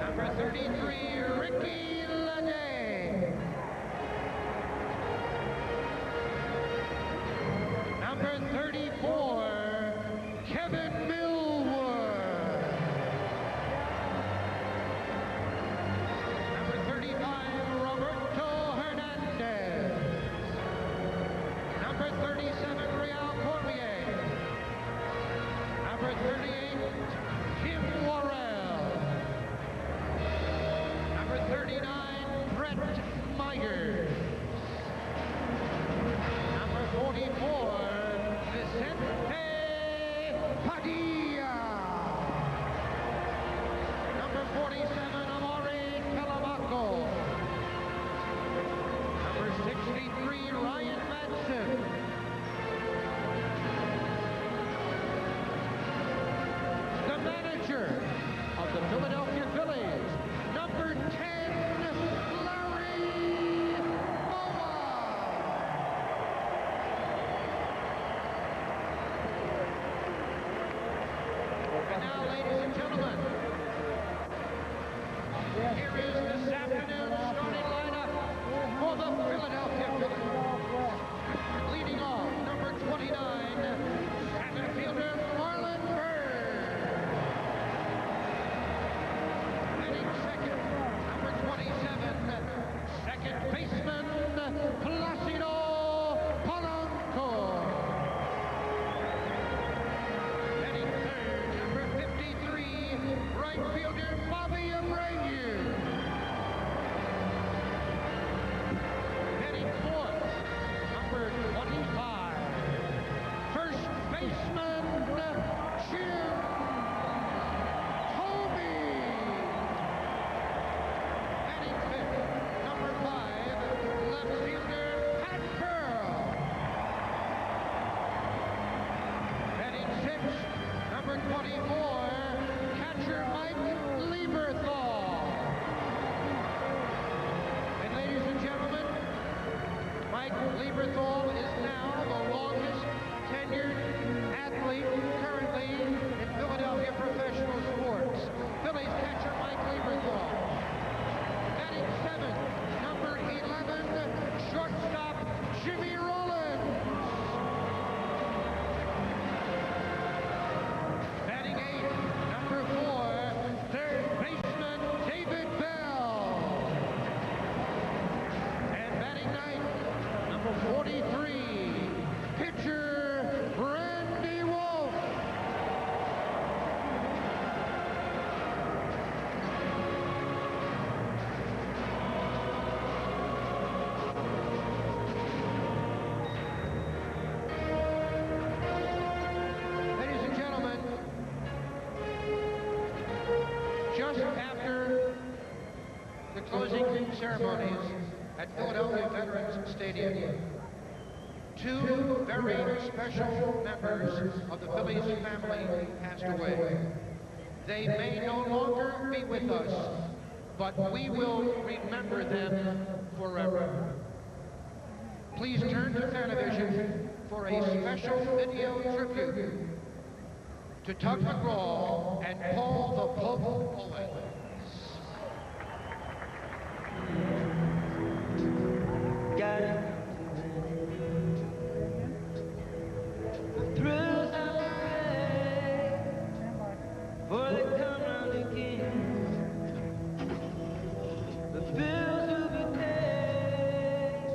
[SPEAKER 21] Number 33, Ricky Lede. Number 34, Kevin Millward. Number 35, Roberto Hernandez. Number 37, Real Cormier. Number 38, Tim Worrell. Number 39, Brett Myers. Number 44, Vicente Padilla. Number 47, Amore Calamaco. Number 63, Ryan Madsen. The manager of the Philadelphia Phillies, number 10, Larry Bowa. And now, ladies and gentlemen, here is this afternoon's starting lineup for the Philadelphia Phillies. Leading off, number 29, center fielder Marlon Byrd. Batting second, number 27, second baseman Placido Polanco. Batting third, number 53, right fielder Bobby Abreu. Batting fourth, number 25, first baseman Jim Thome. Batting fifth, number 5, left fielder Pat Burrell. Batting sixth, number 24, catcher Mike Lieberthal. And ladies and gentlemen, Mike Lieberthal is now the longest tenured athlete currently in Philadelphia professional sports. Phillies catcher Mike Lieberthal. Batting seventh, number 11, shortstop Jimmy Rollins. Batting eighth, number 4, third baseman David Bell. And batting ninth, number 43, pitcher Randy Wolf. Ladies and gentlemen, just after the closing ceremonies at Philadelphia Veterans Stadium, two very special members of the Phillies family passed away. They may no longer be with us, but we will remember them forever. Please turn to Fanavision for a special video tribute to Tug McGraw and Paul the Pope Owens.
[SPEAKER 6] Got it. The thrills of the race, for they come round again. The bills will be paid,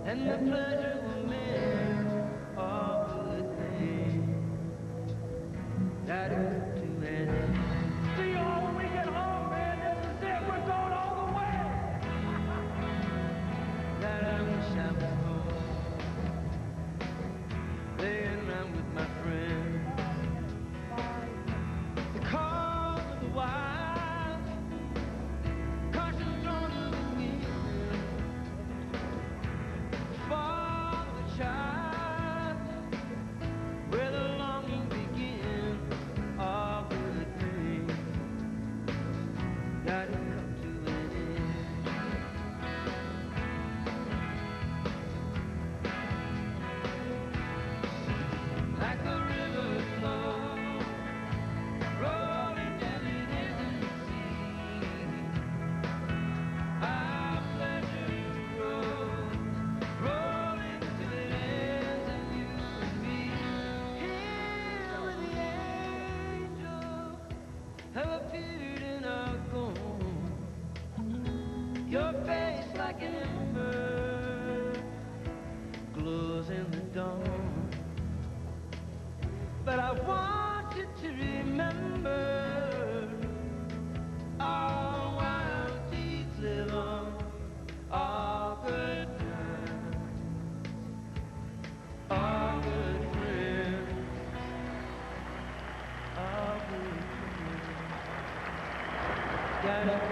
[SPEAKER 6] and the pleasure will make all the things that are to end. See y'all when we get home, man. This is it. We're going all the way. That I wish I was home, playing around with my friends. The call of the wild, caution thrown to the wind. Far Your face like an ember glows in the dawn. But I want you to remember our wild deeds live on, all good times, all good friends, all good friends.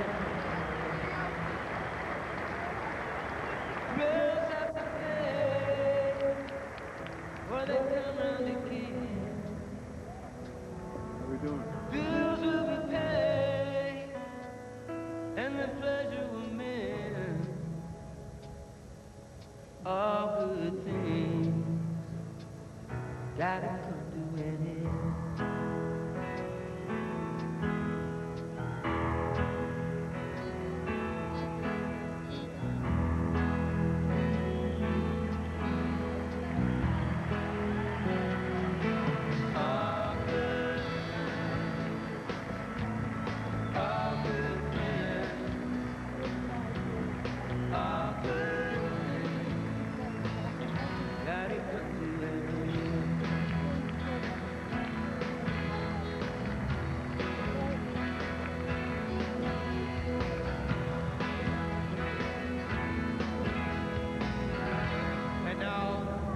[SPEAKER 6] Bills have to pay, or they come round again.
[SPEAKER 5] How we doing?
[SPEAKER 6] Bills will be paid, and the pleasure will mend. All good things gotta come to an end.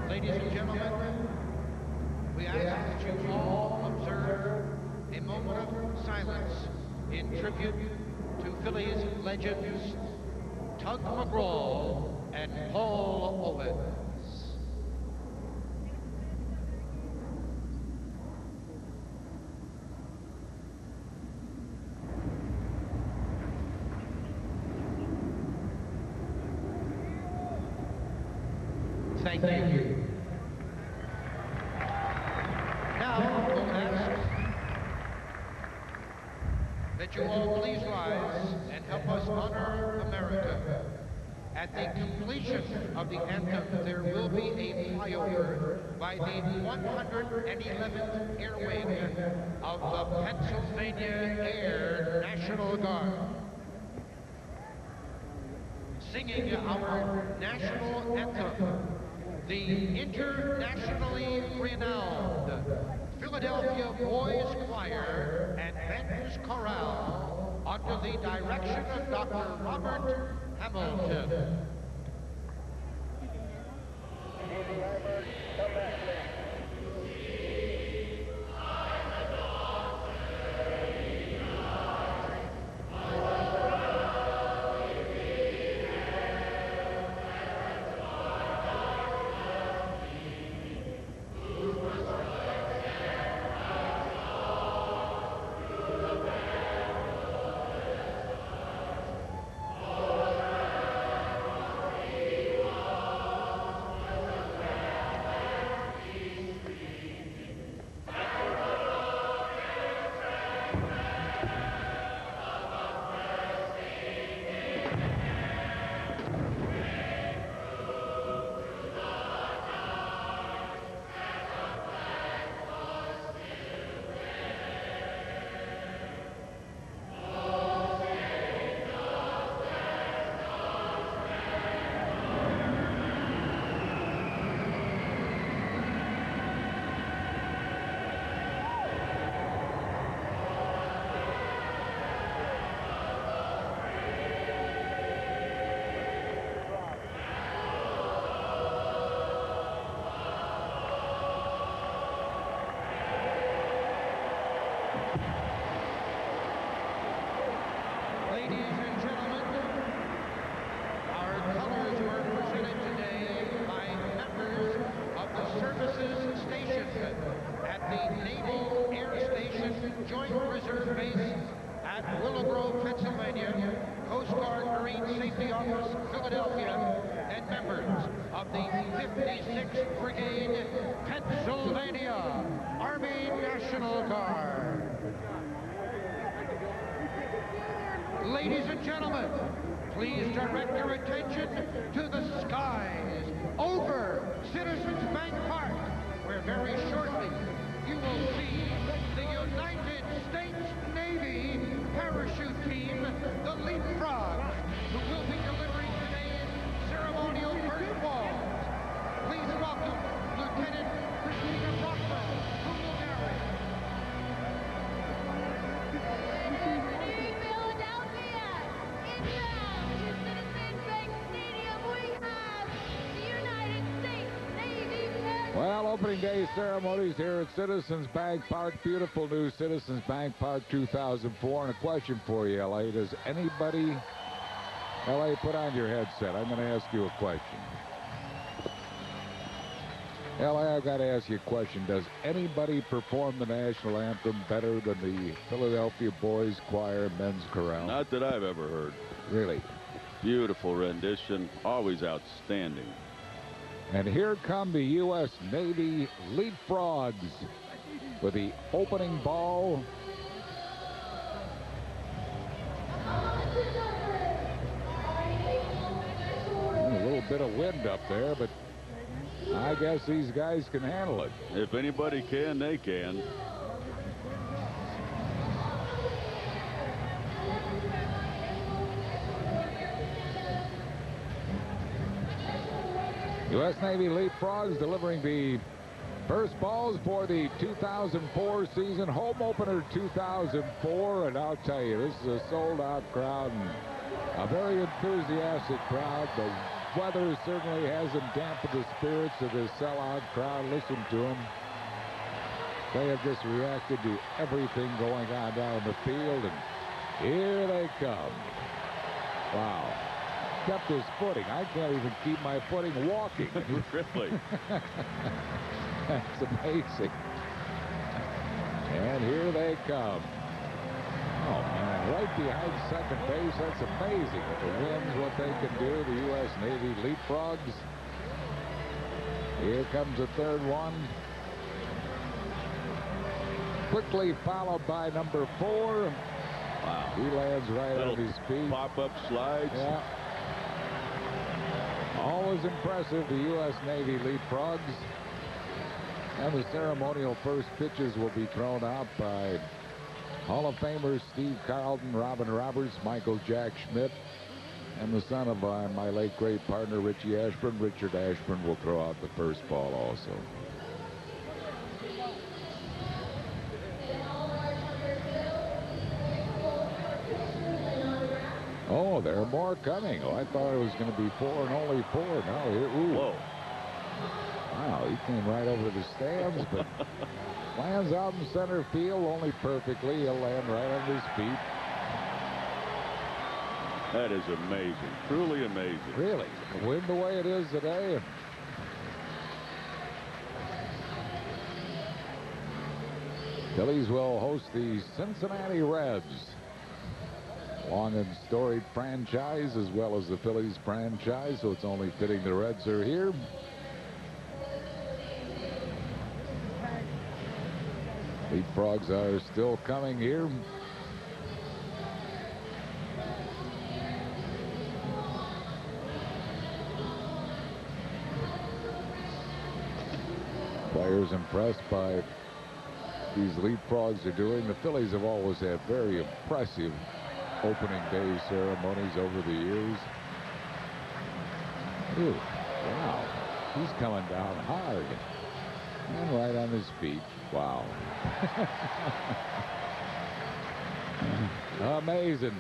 [SPEAKER 6] Ladies and gentlemen, we ask that you all observe a moment of silence in tribute to Phillies legends Tug McGraw and Paul Owens. Thank you. Now, we'll ask that you all please rise and help us honor America. At the completion of the anthem, there will be a flyover by the 111th Air Wing of the Pennsylvania Air National Guard, singing our national anthem, the internationally renowned Philadelphia Boys Choir and Men's Chorale under the direction of Dr. Robert Hamilton. Philadelphia, and members of the 56th Brigade, Pennsylvania Army National Guard. Ladies and gentlemen, please direct your attention to the skies over Citizens Bank Park, where very shortly you will see the United States Navy parachute team, the Leapfrogs, who will be
[SPEAKER 2] Well, opening day ceremonies here at Citizens Bank Park. Beautiful new Citizens Bank Park 2004. And a question for you, L.A. Does anybody... L.A., put on your headset. I'm going to ask you a question. L.A., I've got to ask you a question. Does anybody perform the national anthem better than the Philadelphia Boys Choir Men's Chorale?
[SPEAKER 5] Not that I've ever heard.
[SPEAKER 2] Really?
[SPEAKER 5] Beautiful rendition. Always outstanding.
[SPEAKER 2] And here come the U.S. Navy Leapfrogs with the opening ball. A little bit of wind up there, but I guess these guys can handle it.
[SPEAKER 5] If anybody can, they can.
[SPEAKER 2] U.S. Navy Leapfrogs delivering the first balls for the 2004 season, home opener 2004. And I'll tell you, this is a sold-out crowd and a very enthusiastic crowd. The weather certainly hasn't dampened the spirits of this sellout crowd. Listen to them. They have just reacted to everything going on down the field, and here they come. Wow. Kept his footing. I can't even keep my footing walking.
[SPEAKER 5] Really?
[SPEAKER 2] That's amazing. And here they come. Oh, man, right behind second base. That's amazing. With the winds, what they can do, the U.S. Navy Leapfrogs. Here comes the third one. Quickly followed by number 4.
[SPEAKER 5] Wow.
[SPEAKER 2] He lands right on his feet.
[SPEAKER 5] Pop-up slides.
[SPEAKER 2] Yeah. Always impressive, the U.S. Navy Leapfrogs. And the ceremonial first pitches will be thrown out by Hall of Famers Steve Carlton, Robin Roberts, Michael Jack Schmidt, and the son of my late great partner, Richie Ashburn. Richard Ashburn will throw out the first ball also. Oh, there are more coming. Oh, I thought it was going to be 4 and only 4. No, here, ooh.
[SPEAKER 5] Whoa.
[SPEAKER 2] Wow, he came right over the stands, but lands out in center field only perfectly. He'll land right on his feet.
[SPEAKER 5] That is amazing. Truly amazing.
[SPEAKER 2] Really. The wind the way it is today. Phillies will host the Cincinnati Reds. Long and storied franchise as well as the Phillies franchise, so it's only fitting the Reds are here. Leapfrogs are still coming here. Players impressed by these Leapfrogs are doing. The Phillies have always had very impressive opening day ceremonies over the years. Ooh, wow. He's coming down hard. And right on his feet. Wow. Amazing.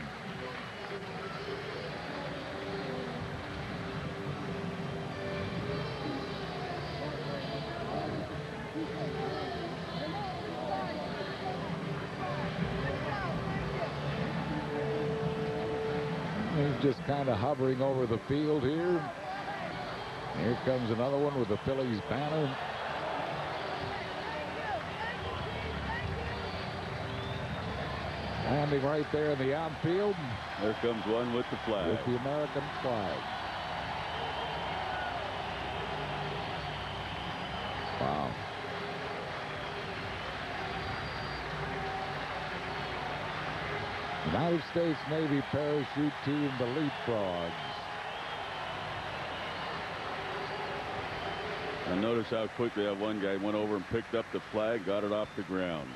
[SPEAKER 2] He's just kind of hovering over the field here. Here comes another one with the Phillies banner. Landing right there in the outfield.
[SPEAKER 5] There comes one with the flag.
[SPEAKER 2] With the American flag. Wow. United States Navy parachute team, the Leapfrogs.
[SPEAKER 5] And notice how quickly that one guy went over and picked up the flag, got it off the ground.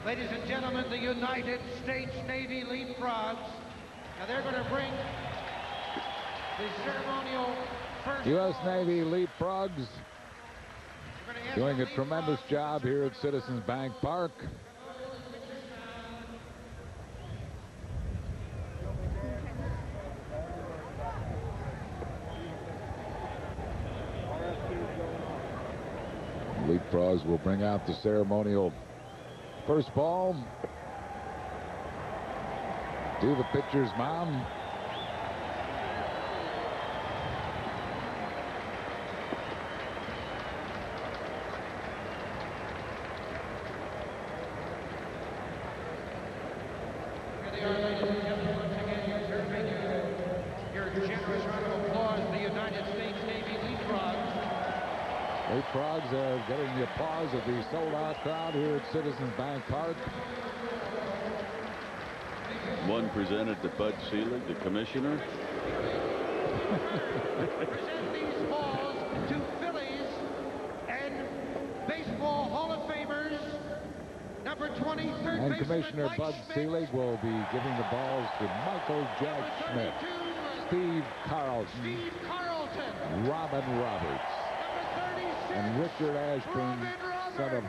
[SPEAKER 21] Ladies and gentlemen, the United States Navy Leapfrogs. Now they're going to bring the ceremonial first.
[SPEAKER 2] U.S. Navy Leapfrogs doing a tremendous job here at Citizens Bank Park. applause will bring out the ceremonial first ball to the pitcher's mound. Frogs are getting the applause of the sold-out crowd here at Citizens Bank Park.
[SPEAKER 5] One presented to Bud Selig, the commissioner.
[SPEAKER 21] Present these balls to Phillies and Baseball Hall of Famers, number 20, third
[SPEAKER 2] And
[SPEAKER 21] baseman
[SPEAKER 2] Commissioner
[SPEAKER 21] Mike
[SPEAKER 2] Bud
[SPEAKER 21] Schmidt.
[SPEAKER 2] Selig will be giving the balls to Michael Jack Schmidt, Steve Carlton, Robin Roberts, and Richard Ashburn, son of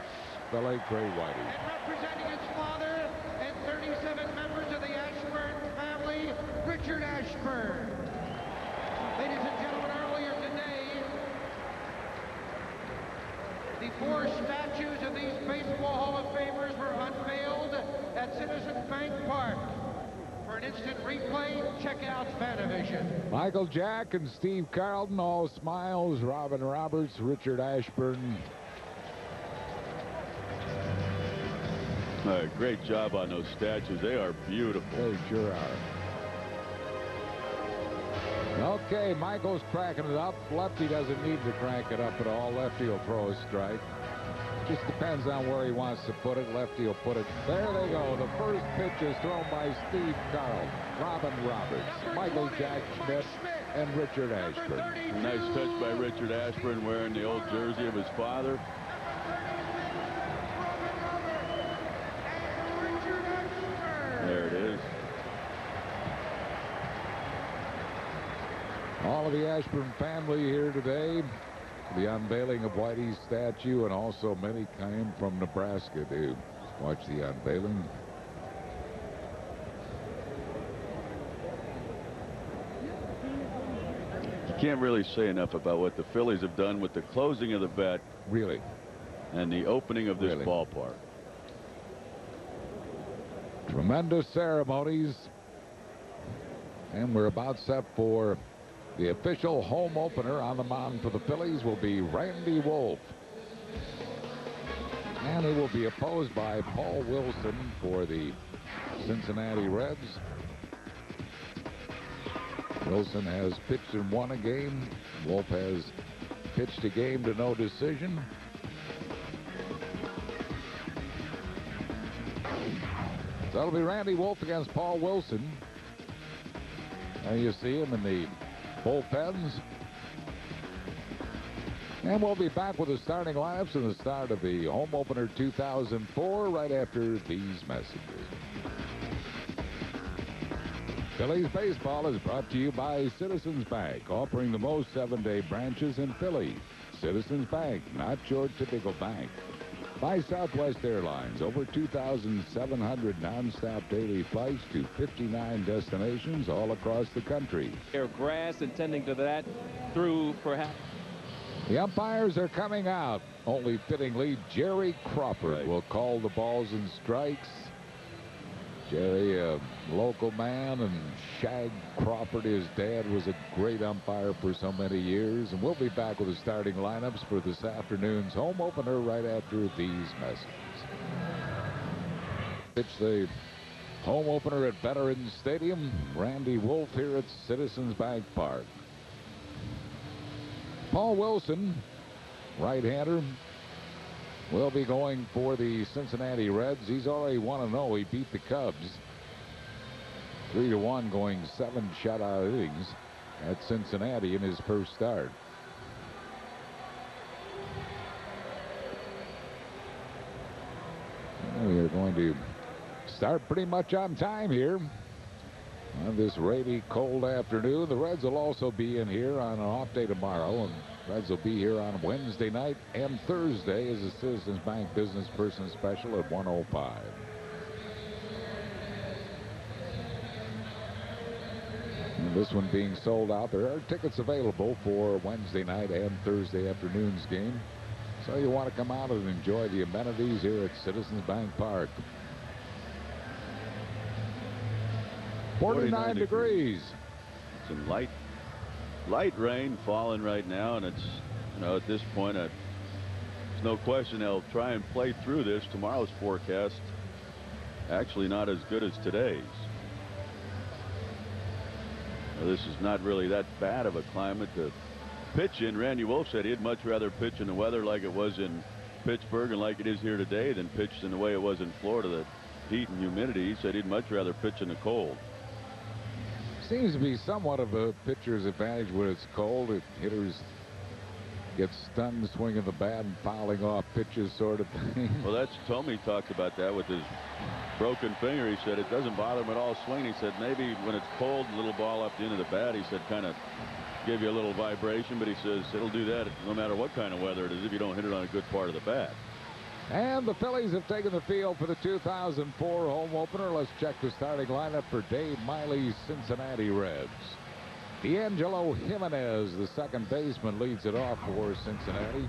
[SPEAKER 2] the late Gray Whitey.
[SPEAKER 21] And representing his father and 37 members of the Ashburn family, Richard Ashburn. Ladies and gentlemen, earlier today, the 4 statues of these Baseball Hall of Famers were unveiled at Citizens Bank Park. For an instant replay, check out Fanavision.
[SPEAKER 2] Michael Jack and Steve Carlton, all smiles. Robin Roberts, Richard Ashburn.
[SPEAKER 5] Great job on those statues. They are beautiful.
[SPEAKER 2] They sure are. Okay, Michael's cracking it up. Lefty doesn't need to crank it up at all. Lefty will throw a strike. Just depends on where he wants to put it. Lefty will put it. There they go. The first pitch is thrown by Steve Carl, Robin Roberts, Michael Jack Schmidt, and Richard Ashburn.
[SPEAKER 5] Nice touch by Richard Ashburn wearing the old jersey of his father. There it is.
[SPEAKER 2] All of the Ashburn family here today. The unveiling of Whitey's statue, and also many came from Nebraska to watch the unveiling.
[SPEAKER 5] You can't really say enough about what the Phillies have done with the closing of the vet.
[SPEAKER 2] Really.
[SPEAKER 5] And the opening of this ballpark.
[SPEAKER 2] Tremendous ceremonies. And we're about set for the official home opener. On the mound for the Phillies will be Randy Wolf. And he will be opposed by Paul Wilson for the Cincinnati Reds. Wilson has pitched and won a game. Wolf has pitched a game to no decision. So that'll be Randy Wolf against Paul Wilson. There you see him in the bullpens. And we'll be back with the starting lineups and the start of the home opener 2004 right after these messages. Phillies baseball is brought to you by Citizens Bank, offering the most 7-day branches in Philly. Citizens Bank, not your typical bank. By Southwest Airlines, over 2,700 nonstop daily flights to 59 destinations all across the country.
[SPEAKER 15] Air grass and tending to that through perhaps.
[SPEAKER 2] The umpires are coming out. Only fittingly, Jerry Crawford will call the balls and strikes. Jerry, a local man, and Shag Crawford, his dad, was a great umpire for so many years. And we'll be back with the starting lineups for this afternoon's home opener right after these messages. It's the home opener at Veterans Stadium. Randy Wolf here at Citizens Bank Park. Paul Wilson, right-hander, will be going for the Cincinnati Reds. He's already 1-0. He beat the Cubs 3-1, going 7 shutout innings at Cincinnati in his first start. We are going to start pretty much on time here on this rainy, cold afternoon. The Reds will also be in here on an off day tomorrow, and Reds will be here on Wednesday night and Thursday as a Citizens Bank Business Person Special at 1:05. And this one being sold out. There are tickets available for Wednesday night and Thursday afternoon's game. So you want to come out and enjoy the amenities here at Citizens Bank Park. 49 degrees.
[SPEAKER 5] Some light rain falling right now, and it's, at this point, there's no question they'll try and play through this. Tomorrow's forecast actually not as good as today's. Now, this is not really that bad of a climate to pitch in. Randy Wolf said he'd much rather pitch in the weather like it was in Pittsburgh and like it is here today than pitch in the way it was in Florida, the heat and humidity. He said he'd much rather pitch in the cold.
[SPEAKER 2] Seems to be somewhat of a pitcher's advantage when it's cold. Hitters get stunned swinging the bat and fouling off pitches, sort of thing.
[SPEAKER 5] Well, that's Thome talked about that with his broken finger. He said it doesn't bother him at all swinging. He said maybe when it's cold, a little ball up the end of the bat, he said kind of give you a little vibration, but he says it'll do that no matter what kind of weather it is if you don't hit it on a good part of the bat.
[SPEAKER 2] And the Phillies have taken the field for the 2004 home opener. Let's check the starting lineup for Dave Miley's Cincinnati Reds. D'Angelo Jimenez, the second baseman, leads it off for Cincinnati.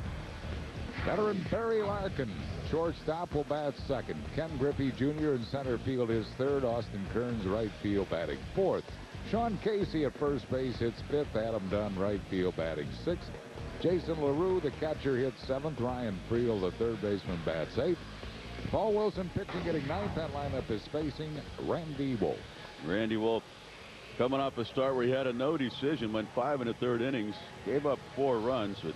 [SPEAKER 2] Veteran Barry Larkin, shortstop, will bat second. Ken Griffey Jr. in center field is third. Austin Kearns, right field, batting fourth. Sean Casey at first base hits fifth. Adam Dunn, right field, batting sixth. Jason LaRue, the catcher, hits seventh. Ryan Friel, the third baseman, bats eighth. Paul Wilson pitching, getting ninth. That lineup is facing Randy Wolf.
[SPEAKER 5] Randy Wolf coming off a start where he had a no decision, went 5 1/3 innings, gave up 4 runs with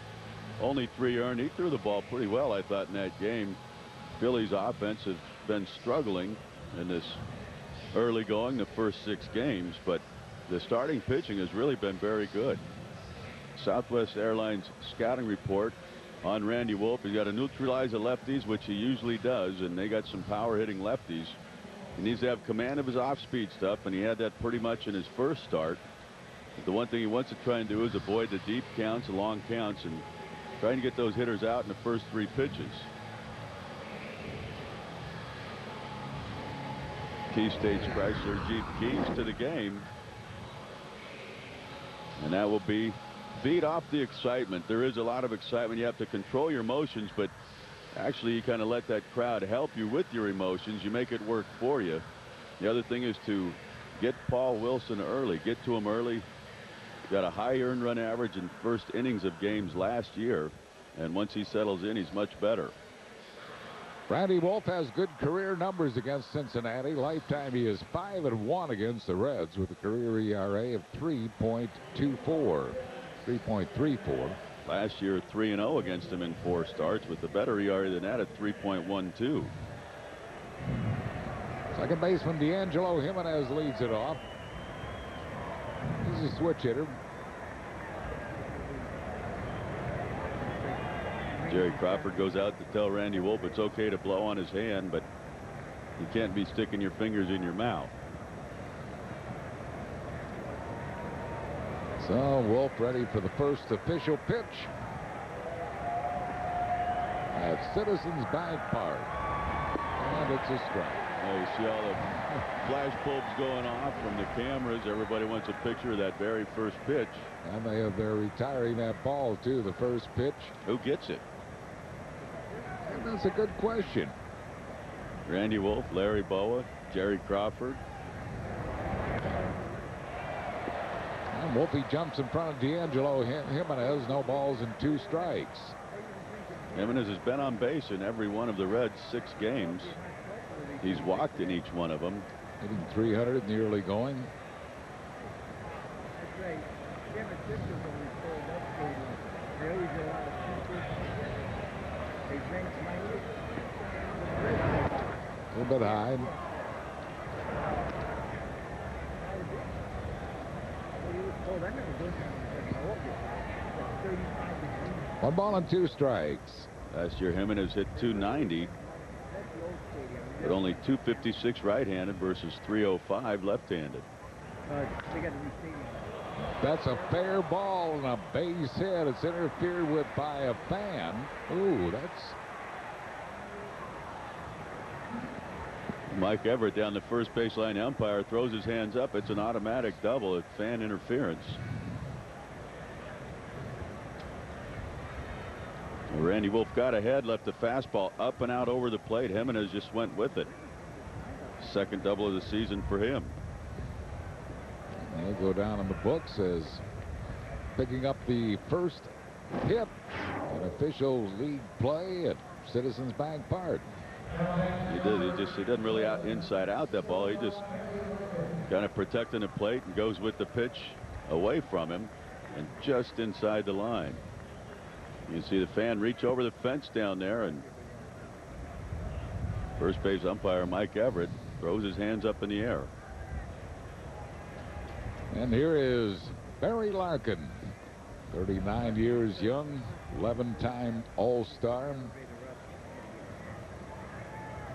[SPEAKER 5] only 3 earned. He threw the ball pretty well, I thought, in that game. Phillies offense has been struggling in this early going, the first 6 games, but the starting pitching has really been very good. Southwest Airlines scouting report on Randy Wolf. He's got to neutralize the lefties, which he usually does, and they got some power hitting lefties. He needs to have command of his off-speed stuff, and he had that pretty much in his first start. But the one thing he wants to try and do is avoid the deep counts, the long counts, and trying to get those hitters out in the first 3 pitches. Key States Chrysler Jeep keys to the game, and that will be feed off the excitement. There is a lot of excitement. You have to control your emotions, but actually you kind of let that crowd help you with your emotions. You make it work for you. The other thing is to get Paul Wilson early, get to him early. Got a high earned run average in first innings of games last year, and once he settles in, he's much better.
[SPEAKER 2] Randy Wolf has good career numbers against Cincinnati. Lifetime, he is 5-1 against the Reds with a career ERA of 3.34. 3.34.
[SPEAKER 5] Last year, 3-0 against him in 4 starts, with the better ERA than that at 3.12.
[SPEAKER 2] Second baseman D'Angelo Jimenez leads it off. He's a switch hitter.
[SPEAKER 5] Jerry Crawford goes out to tell Randy Wolf it's okay to blow on his hand, but you can't be sticking your fingers in your mouth.
[SPEAKER 2] So Wolf ready for the first official pitch at Citizens Bank Park, and it's a strike.
[SPEAKER 5] You see all the flash bulbs going off from the cameras. Everybody wants a picture of that very first pitch.
[SPEAKER 2] And they're retiring that ball too, the first pitch.
[SPEAKER 5] Who gets it?
[SPEAKER 2] And that's a good question.
[SPEAKER 5] Randy Wolf, Larry Boa, Jerry Crawford.
[SPEAKER 2] And Wolfie jumps in front of D'Angelo Jimenez. No balls and 2 strikes.
[SPEAKER 5] Jimenez has been on base in every one of the Reds' 6 games. He's walked in each one of them.
[SPEAKER 2] Hitting 300 in the early going. A little bit high. One ball and 2 strikes.
[SPEAKER 5] Last year, Jimenez hit 290, but only 256 right-handed versus 305 left-handed.
[SPEAKER 2] That's a fair ball and a base hit. It's interfered with by a fan. Ooh, that's...
[SPEAKER 5] Mike Everett down the first baseline umpire throws his hands up. It's an automatic double. It's fan interference. Randy Wolf got ahead, left the fastball up and out over the plate. Jimenez just went with it. Second double of the season for him.
[SPEAKER 2] He'll go down in the books as picking up the first hit in official league play at Citizens Bank Park.
[SPEAKER 5] He did. He doesn't really inside out that ball. He just kind of protecting the plate and goes with the pitch away from him and just inside the line. You can see the fan reach over the fence down there, and first base umpire Mike Everett throws his hands up in the air.
[SPEAKER 2] And here is Barry Larkin, 39 years young, 11-time All-Star.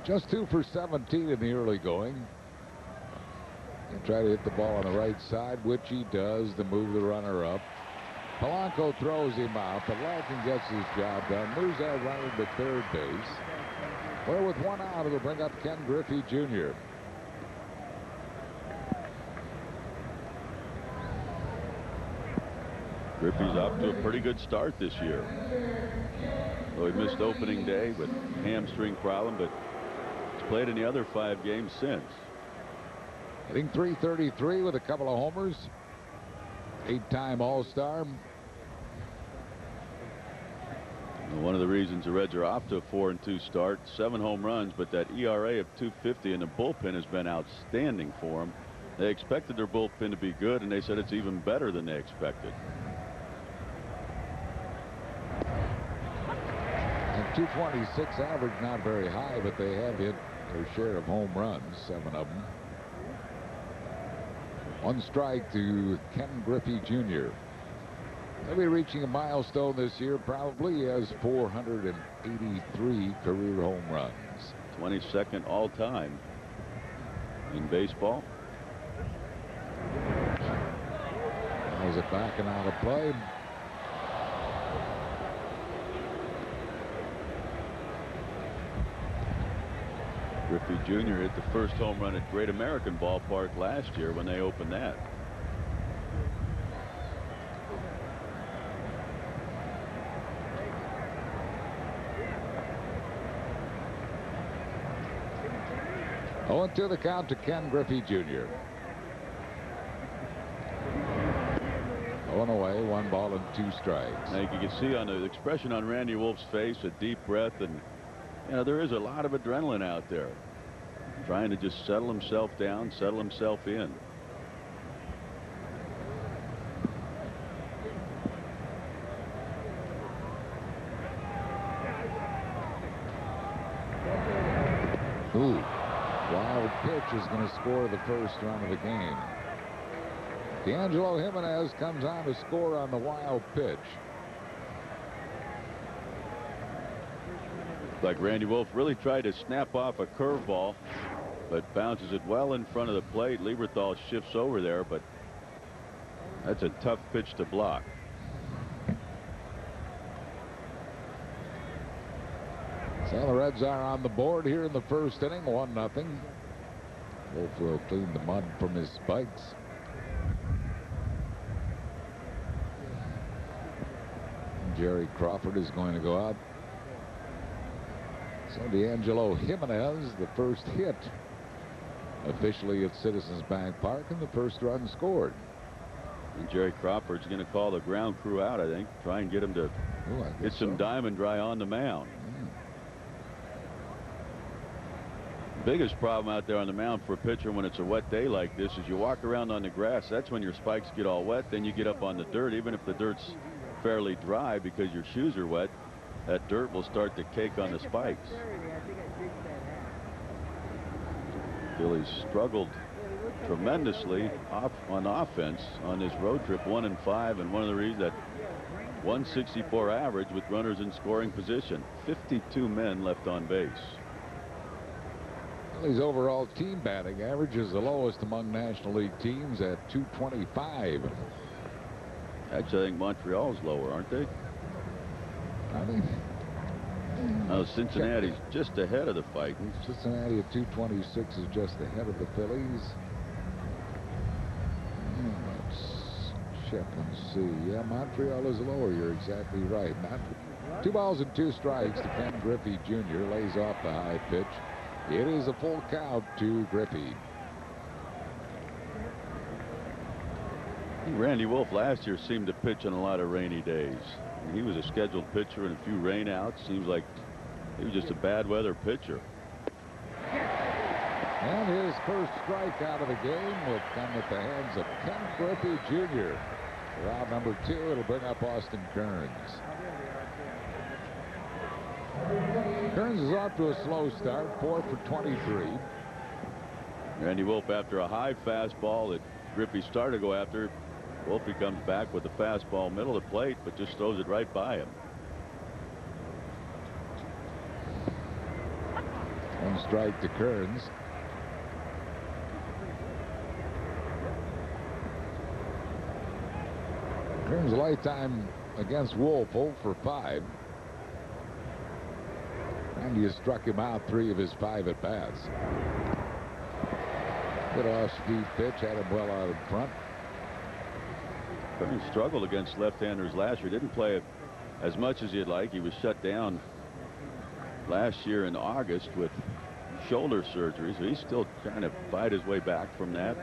[SPEAKER 2] Just 2 for 17 in the early going. He'll try to hit the ball on the right side, which he does to move the runner up. Polanco throws him out, but Larkin gets his job done. Moves that runner to third base. Well, with 1 out, it'll bring up Ken Griffey Jr.
[SPEAKER 5] Griffey's off to a pretty good start this year. Though he missed opening day with hamstring problem, but he's played in the other 5 games since.
[SPEAKER 2] Hitting .333 with a couple of homers. 8-time All-Star.
[SPEAKER 5] One of the reasons the Reds are off to a 4-2 start, 7 home runs, but that ERA of .250 and the bullpen has been outstanding for them. They expected their bullpen to be good, and they said it's even better than they expected.
[SPEAKER 2] And 226 average, not very high, but they have hit their share of home runs, 7 of them. 1 strike to Ken Griffey Jr. He'll be reaching a milestone this year. Probably he has 483 career home runs.
[SPEAKER 5] 22nd all time in baseball.
[SPEAKER 2] How's it backing out of play?
[SPEAKER 5] Griffey Jr. hit the first home run at Great American Ballpark last year when they opened that.
[SPEAKER 2] Oh, and to the count to Ken Griffey Jr. 0 away, 1 ball and 2 strikes.
[SPEAKER 5] Now you can see on the expression on Randy Wolf's face, a deep breath, and you know, there is a lot of adrenaline out there. Trying to just settle himself down, settle himself in.
[SPEAKER 2] Ooh, wild pitch is going to score the first run of the game. D'Angelo Jimenez comes on to score on the wild pitch.
[SPEAKER 5] Like Randy Wolf really tried to snap off a curveball, but bounces it well in front of the plate. Lieberthal shifts over there, but that's a tough pitch to block.
[SPEAKER 2] So the Reds are on the board here in the first inning, 1-0. Wolf will clean the mud from his spikes. Jerry Crawford is going to go out. So D'Angelo Jimenez, the first hit officially at Citizens Bank Park, and the first run scored.
[SPEAKER 5] And Jerry Crawford's going to call the ground crew out, I think. Try and get him to get some diamond dry on the mound. Biggest problem out there on the mound for a pitcher when it's a wet day like this is you walk around on the grass. That's when your spikes get all wet. Then you get up on the dirt. Even if the dirt's fairly dry because your shoes are wet, that dirt will start to cake on the spikes. Phillies struggled tremendously on offense on this road trip, 1-5, and one of the reasons that 164 average with runners in scoring position. 52 men left on base.
[SPEAKER 2] Phillies overall team batting average is the lowest among National League teams at .225.
[SPEAKER 5] Actually, I think Montreal's lower, aren't they?
[SPEAKER 2] I mean,
[SPEAKER 5] no, Cincinnati's just ahead of the Vikings.
[SPEAKER 2] Cincinnati at .226 is just ahead of the Phillies. Let's check and see. Yeah, Montreal is lower. You're exactly right. 2 balls and 2 strikes to Ken Griffey Jr. Lays off the high pitch. It is a full count to Griffey.
[SPEAKER 5] Randy Wolf last year seemed to pitch on a lot of rainy days. He was a scheduled pitcher in a few rainouts. Seems like he was just a bad weather pitcher.
[SPEAKER 2] And his first strikeout of the game will come at the hands of Ken Griffey Jr. For out number 2, it'll bring up Austin Kearns. Kearns is off to a slow start, 4 for 23.
[SPEAKER 5] Randy Wolf, after a high fastball that Griffey started to go after, Wolfie comes back with the fastball middle of the plate, but just throws it right by him.
[SPEAKER 2] 1 strike to Kearns. Kearns' lifetime against Wolf, 0 for 5. And he has struck him out 3 of his 5 at-bats. Good off-speed pitch, had him well out in front.
[SPEAKER 5] Kearns struggled against left-handers last year. Didn't play it as much as he'd like. He was shut down last year in August with shoulder surgery, so he's still trying to fight his way back from that.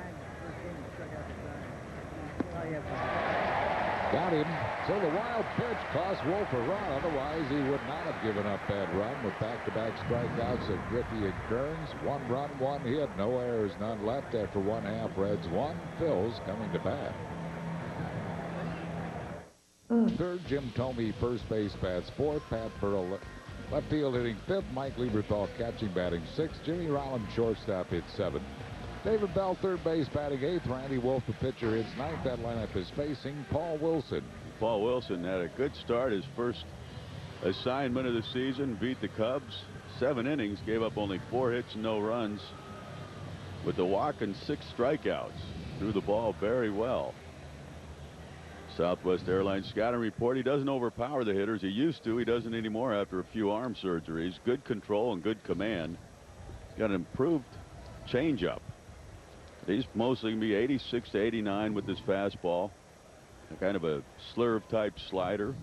[SPEAKER 2] Got him. So the wild pitch cost Wolf a run. Otherwise, he would not have given up that run with back-to-back strikeouts of Griffey and Kearns. 1 run, 1 hit. No errors, none left after 1/2. Reds 1. Phil's coming to bat. Third, Jim Thome, first base, bats 4th. Pat Burrell, left field, hitting 5th. Mike Lieberthal catching, batting 6th. Jimmy Rollins, shortstop, hit 7th. David Bell, third base, batting 8th. Randy Wolf, the pitcher, hits 9th. That lineup is facing Paul Wilson.
[SPEAKER 5] Paul Wilson had a good start. His first assignment of the season, beat the Cubs. 7 innings, gave up only 4 hits and no runs. With the walk and 6 strikeouts. Threw the ball very well. Southwest Airlines scouting report, he doesn't overpower the hitters. He used to. He doesn't anymore after a few arm surgeries. Good control and good command. He's got an improved changeup. He's mostly going to be 86 to 89 with this fastball. A kind of a slurve type slider.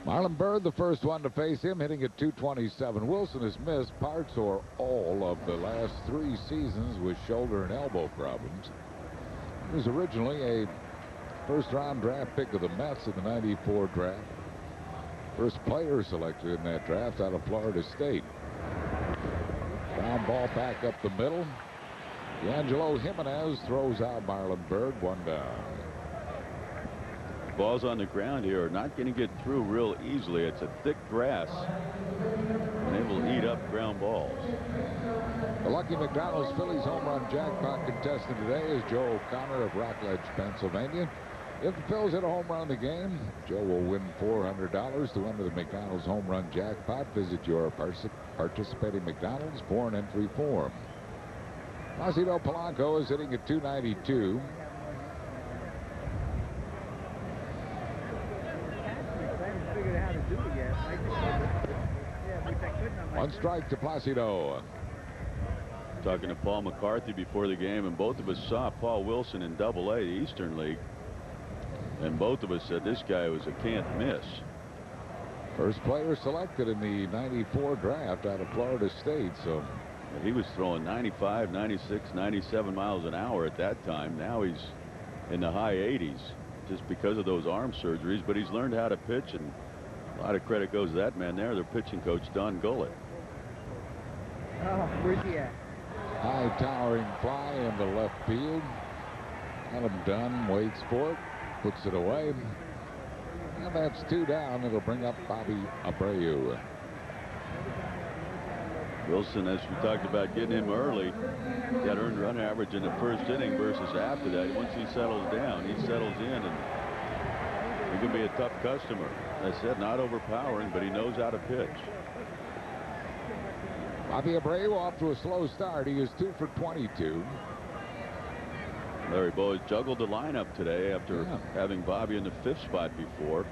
[SPEAKER 2] Marlon Byrd, the first one to face him, hitting at 227. Wilson has missed parts or all of the last 3 seasons with shoulder and elbow problems. He was originally a first-round draft pick of the Mets in the '94 draft. First player selected in that draft out of Florida State. Ground ball back up the middle. D'Angelo Jimenez throws out Marlon Byrd, 1 down.
[SPEAKER 5] Balls on the ground here are not going to get through real easily. It's a thick grass, and they will eat up ground balls.
[SPEAKER 2] The Lucky McDonald's Phillies home run jackpot contestant today is Joe O'Connor of Rockledge, Pennsylvania. If the Phils hit a home run in the game, Joe will win $400 to enter the McDonald's home run jackpot. Visit your participating McDonald's for an entry form. Placido Polanco is hitting at 292. One strike to Placido.
[SPEAKER 5] Talking to Paul McCarthy before the game, and both of us saw Paul Wilson in Double-A, the Eastern League, and both of us said this guy was a can't miss.
[SPEAKER 2] First player selected in the '94 draft out of Florida State, so
[SPEAKER 5] he was throwing 95, 96, 97 miles an hour at that time. Now he's in the high 80s just because of those arm surgeries, but he's learned how to pitch, and a lot of credit goes to that man there, their pitching coach, Don Gullett.
[SPEAKER 21] Oh, where's he at?
[SPEAKER 2] High towering fly into left field. Adam Dunn waits for it, puts it away, and that's 2 down. It'll bring up Bobby Abreu.
[SPEAKER 5] Wilson, as we talked about, getting him early, got earned run average in the first inning versus after that. Once he settles down, he settles in, and he can be a tough customer. As I said, not overpowering, but he knows how to pitch.
[SPEAKER 2] Bobby Abreu off to a slow start. He is 2 for 22.
[SPEAKER 5] Larry Bowie juggled the lineup today after having Bobby in the 5th spot before.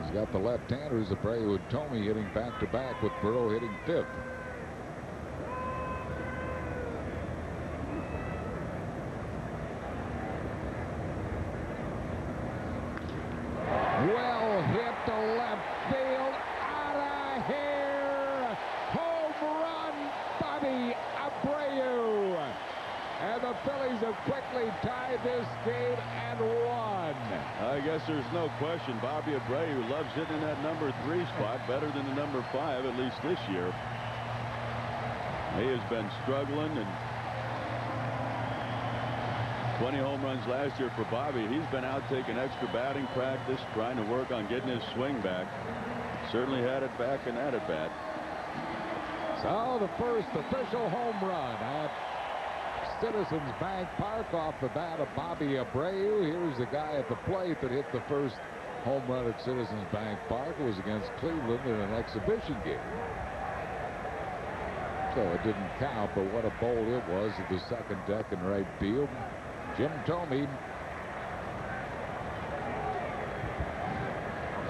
[SPEAKER 2] He's got the left-handers, Abreu and Thome hitting back-to-back with Burrow hitting 5th. this game and won.
[SPEAKER 5] I guess there's no question. Bobby Abreu loves hitting in that number 3 spot better than the number 5, at least this year. He has been struggling, and 20 home runs last year for Bobby. He's been out taking extra batting practice, trying to work on getting his swing back. Certainly had it back in that at bat.
[SPEAKER 2] So the first official home run at Citizens Bank Park off the bat of Bobby Abreu. Here's the guy at the plate that hit the first home run at Citizens Bank Park. It was against Cleveland in an exhibition game. So it didn't count, but what a bowl it was at the second deck in right field. Jim Thome.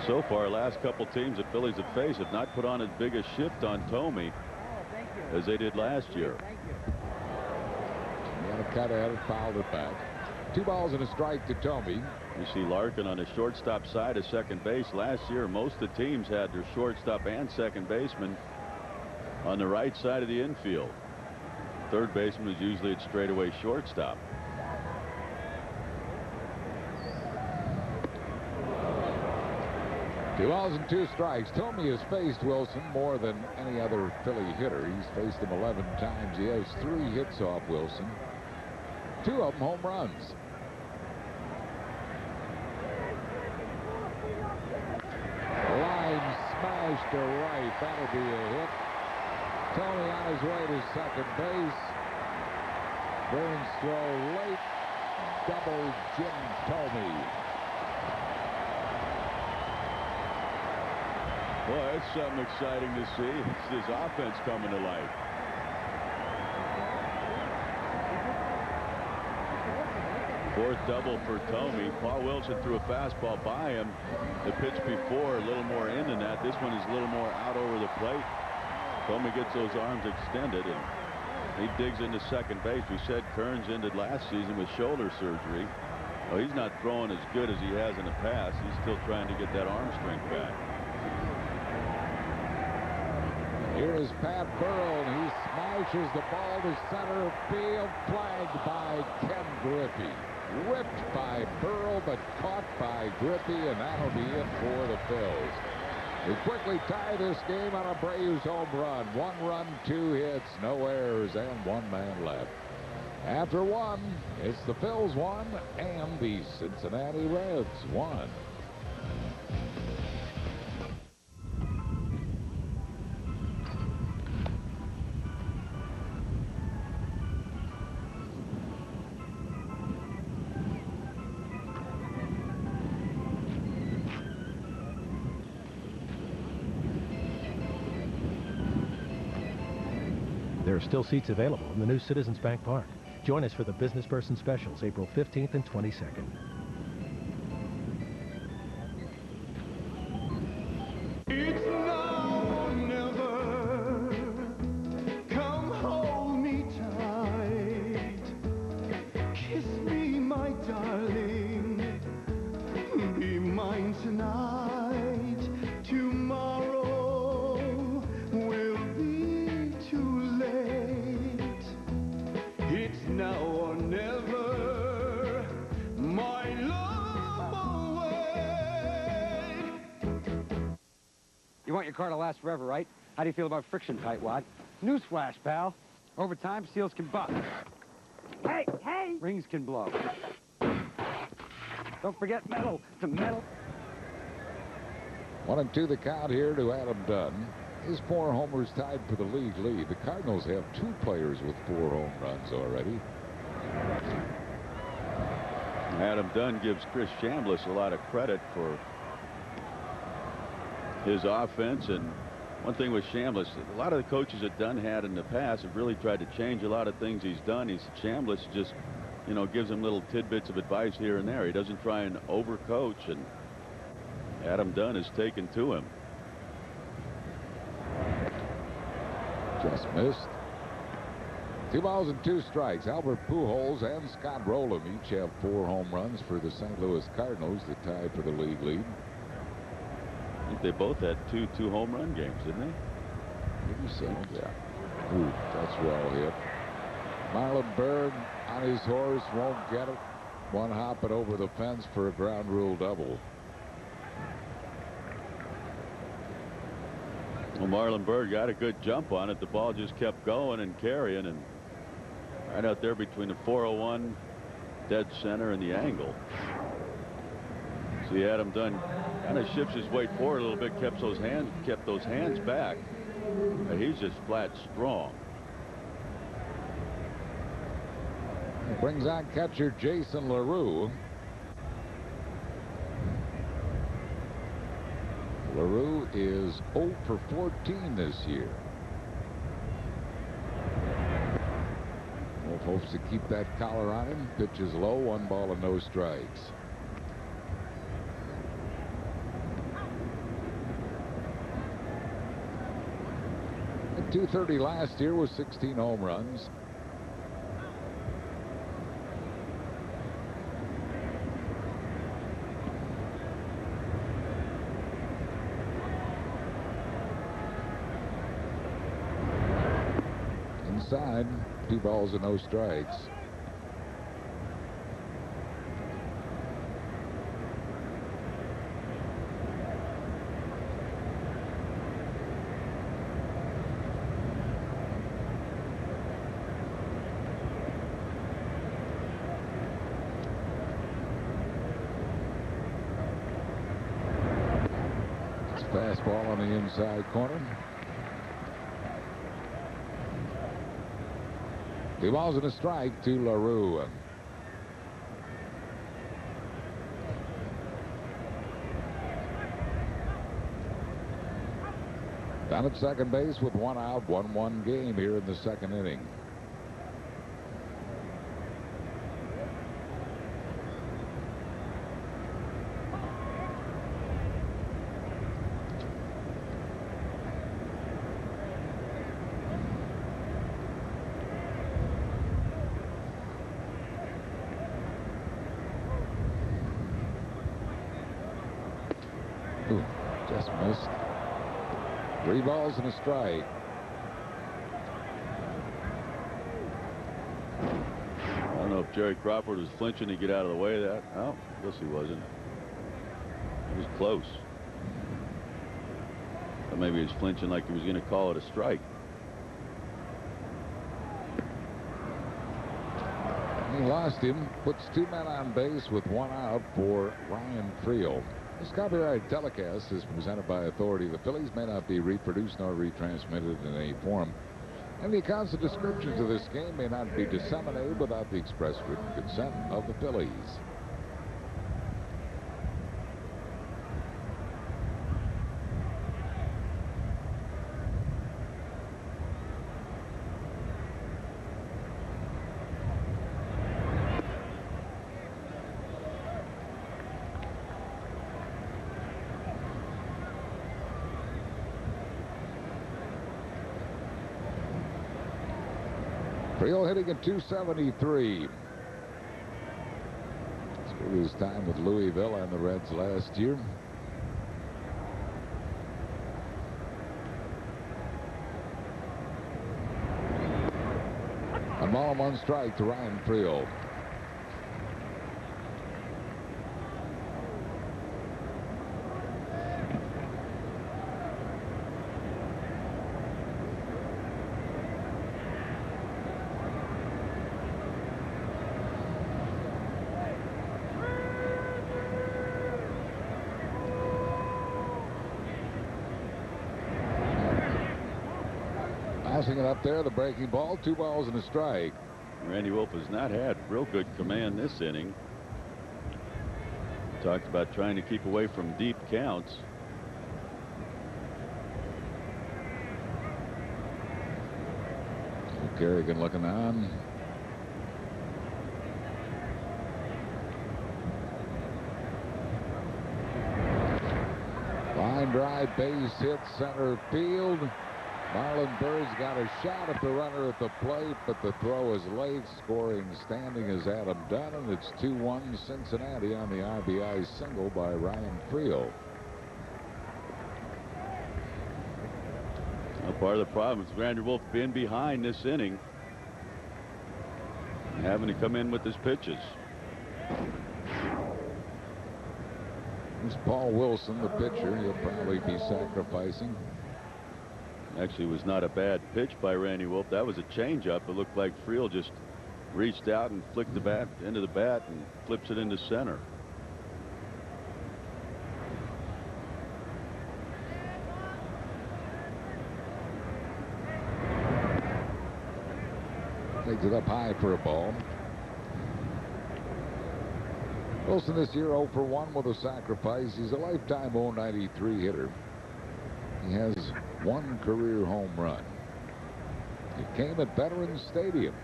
[SPEAKER 5] So far, last couple teams the Phillies have faced have not put on as big a shift on Thome as they did last year.
[SPEAKER 2] Cut at it, fouled it back. 2 balls and a strike to Thome.
[SPEAKER 5] You see Larkin on the shortstop side of second base. Last year, most of the teams had their shortstop and second baseman on the right side of the infield. Third baseman was usually at straightaway shortstop.
[SPEAKER 2] Two balls and 2 strikes. Thome has faced Wilson more than any other Philly hitter. He's faced him 11 times. He has 3 hits off Wilson. 2 of them home runs. Line smashed to right. That'll be a hit. Thome on his way to second base. Burns throw late. Double Jim Thome.
[SPEAKER 5] Boy, it's something exciting to see. It's this offense coming to life. Fourth double for Thome. Paul Wilson threw a fastball by him. The pitch before, a little more in than that. This one is a little more out over the plate. Thome gets those arms extended, and he digs into second base. We said Kearns ended last season with shoulder surgery. Well, he's not throwing as good as he has in the past. He's still trying to get that arm strength back.
[SPEAKER 2] Here is Pat Burrell, and he smashes the ball to center field, flagged by Ken Griffey. Ripped by Burrell, but caught by Griffey, and that'll be it for the Phils. We quickly tie this game on Abreu's home run. 1 run, 2 hits, no errors, and 1 man left. After 1, it's the Phils 1 and the Cincinnati Reds 1.
[SPEAKER 7] There are still seats available in the new Citizens Bank Park. Join us for the Business Person Specials, April 15th and 22nd.
[SPEAKER 6] It's now or never. Come hold me tight. Kiss me, my darling. Be mine tonight. Tomorrow will be too late. It's now or never. My love away.
[SPEAKER 22] You want your car to last forever, right? How do you feel about friction, tightwad? Newsflash, pal. Over time, seals can buck. Hey, hey! Rings can blow. Don't forget metal to metal.
[SPEAKER 2] 1-2 the count here to Adam Dunn. His 4 homers tied for the league lead. The Cardinals have 2 players with 4 home runs already.
[SPEAKER 5] Adam Dunn gives Chris Chambliss a lot of credit for his offense. And one thing with Chambliss, a lot of the coaches that Dunn had in the past have really tried to change a lot of things he's done. Chambliss just, you know, gives him little tidbits of advice here and there. He doesn't try and overcoach, and Adam Dunn has taken to him.
[SPEAKER 2] Just missed. 2 balls and 2 strikes. Albert Pujols and Scott Rowland each have 4 home runs for the St. Louis Cardinals to tie for the league lead.
[SPEAKER 5] I think they both had two home run games, didn't they?
[SPEAKER 2] Maybe so. Yeah. Ooh, that's well hit. Marlon Berg on his horse, won't get it. one hopping over the fence for a ground rule double.
[SPEAKER 5] Well, Marlon Byrd got a good jump on it. The ball just kept going and carrying, and right out there between the 401 dead center and the angle. See Adam Dunn kind of shifts his weight forward a little bit, kept those hands back. And he's just flat strong.
[SPEAKER 2] Brings on catcher Jason LaRue. LaRue is 0 for 14 this year. Wolf hopes to keep that collar on him. Pitches low, 1 ball and no strikes. At .230 last year with 16 home runs. Inside, 2 balls and no strikes. It's a fastball on the inside corner. 2 balls and a strike to LaRue. Down at second base with 1 out, 1-1 game here in the second inning. Just missed. 3 balls and a strike.
[SPEAKER 5] I don't know if Jerry Crawford was flinching to get out of the way of that. Oh, I guess he wasn't. He was close. But maybe he was flinching like he was going to call it a strike.
[SPEAKER 2] He lost him. Puts 2 men on base with 1 out for Ryan Friel. This copyright telecast is presented by authority. The Phillies may not be reproduced nor retransmitted in any form. And the accounts and descriptions of this game may not be disseminated without the express written consent of the Phillies. Friel hitting at .273. Spent his time with Louisville and the Reds last year. A ball and 1 strike to Ryan Friel. Passing it up there, the breaking ball, 2 balls and a strike.
[SPEAKER 5] Randy Wolf has not had real good command this inning. Talked about trying to keep away from deep counts.
[SPEAKER 2] Kerrigan looking on. Line drive, base hit, center field. Marlon Byrd's got a shot at the runner at the plate, but the throw is late. Scoring standing is Adam Dunn, and it's 2-1 Cincinnati on the RBI single by Ryan Friel.
[SPEAKER 5] Well, part of the problem is Randy Wolf being behind this inning, having to come in with his pitches.
[SPEAKER 2] Here's Paul Wilson, the pitcher. He'll probably be sacrificing.
[SPEAKER 5] Actually, it was not a bad pitch by Randy Wolf. That was a changeup. It looked like Friel just reached out and flicked the bat into the bat and flips it into center.
[SPEAKER 2] Takes it up high for a ball. Wilson this year 0 for 1 with a sacrifice. He's a lifetime 093 hitter. He has 1 career home run. It came at Veterans Stadium.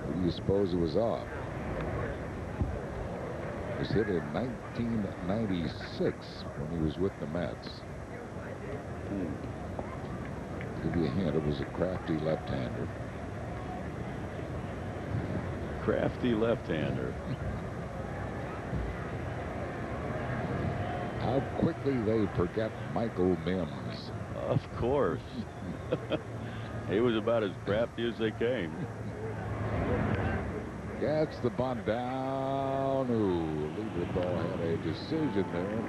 [SPEAKER 2] Who do you suppose it was off? It was hit in 1996 when he was with the Mets. Give you a hint, it was a crafty left-hander.
[SPEAKER 5] Crafty left-hander.
[SPEAKER 2] How quickly they forget Michael Mims.
[SPEAKER 5] Of course. He was about as crafty as they came.
[SPEAKER 2] Gets the bunt down. Ooh, Lieberthal had a decision there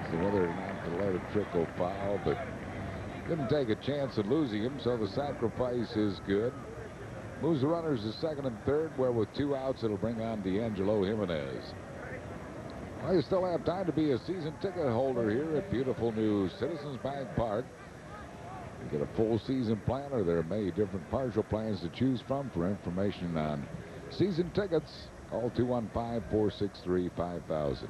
[SPEAKER 2] as to whether or not to let it trickle foul, but didn't take a chance of losing him, so the sacrifice is good. Moves the runners to second and third, where with 2 outs, it'll bring on D'Angelo Jimenez. Well, you still have time to be a season ticket holder here at beautiful new Citizens Bank Park. You get a full season plan, or there are many different partial plans to choose from. For information on season tickets, call 215-463-5000.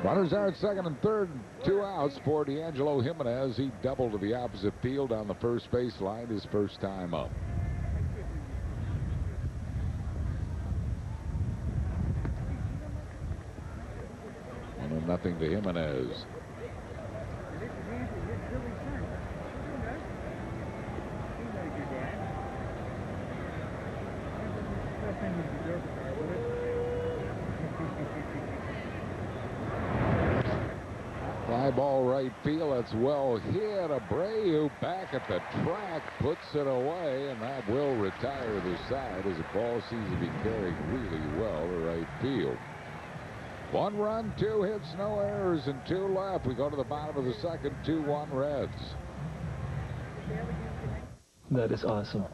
[SPEAKER 2] Runners are at second and third, 2 outs for D'Angelo Jimenez. He doubled to the opposite field on the first base line his first time up. 1-0 to Jimenez. Fly ball right field. That's well hit. Abreu back at the track puts it away, and that will retire the side as the ball seems to be carried really well to right field. 1 run, 2 hits, no errors, and 2 left. We go to the bottom of the second. 2-1 Reds.
[SPEAKER 8] That is awesome.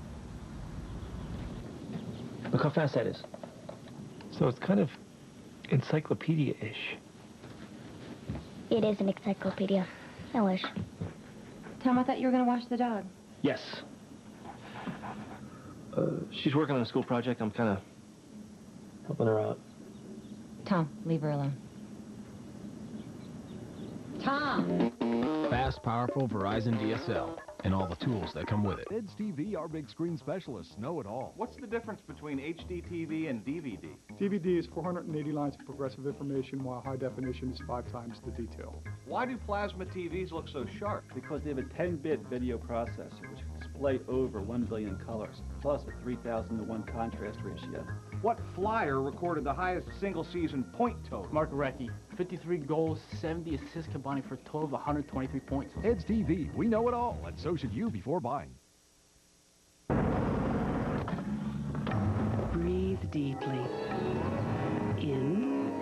[SPEAKER 8] Look how fast that is. So it's kind of encyclopedia-ish.
[SPEAKER 10] It is an encyclopedia. I wish.
[SPEAKER 23] Tom, I thought you were going to wash the dog.
[SPEAKER 8] Yes. She's working on a school project. I'm kind of helping her out.
[SPEAKER 23] Tom, leave her alone. Tom!
[SPEAKER 7] Fast, powerful Verizon DSL and all the tools that come with it.
[SPEAKER 24] Ed's TV, our big screen specialists, know it all.
[SPEAKER 25] What's the difference between HD TV and DVD?
[SPEAKER 17] DVD is 480 lines of progressive information, while high definition is 5 times the detail.
[SPEAKER 25] Why do plasma TVs look so sharp?
[SPEAKER 26] Because they have a 10-bit video processor, which can display over 1 billion colors, plus a 3,000 to 1 contrast ratio.
[SPEAKER 25] What flyer recorded the highest single-season point total?
[SPEAKER 8] Mark Recchi, 53 goals, 70 assists, combining for a total of 123 points.
[SPEAKER 24] Ed's TV, we know it all, and so should you before buying.
[SPEAKER 27] Breathe deeply. In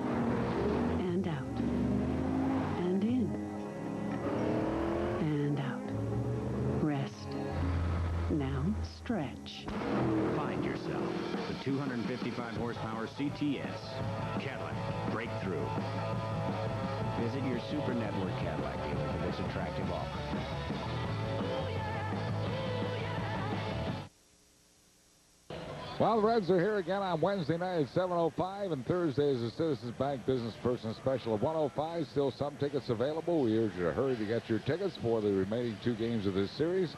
[SPEAKER 27] and out. And in and out. Rest. Now stretch.
[SPEAKER 28] Find yourself. The 255 horsepower CTS Cadillac Breakthrough. Visit your Super Network Cadillac dealer for this attractive offer.
[SPEAKER 2] Well, the Reds are here again on Wednesday night at 7:05, and Thursday is the Citizens Bank Business Person Special at 1:05. Still some tickets available. We urge you to hurry to get your tickets for the remaining 2 games of this series.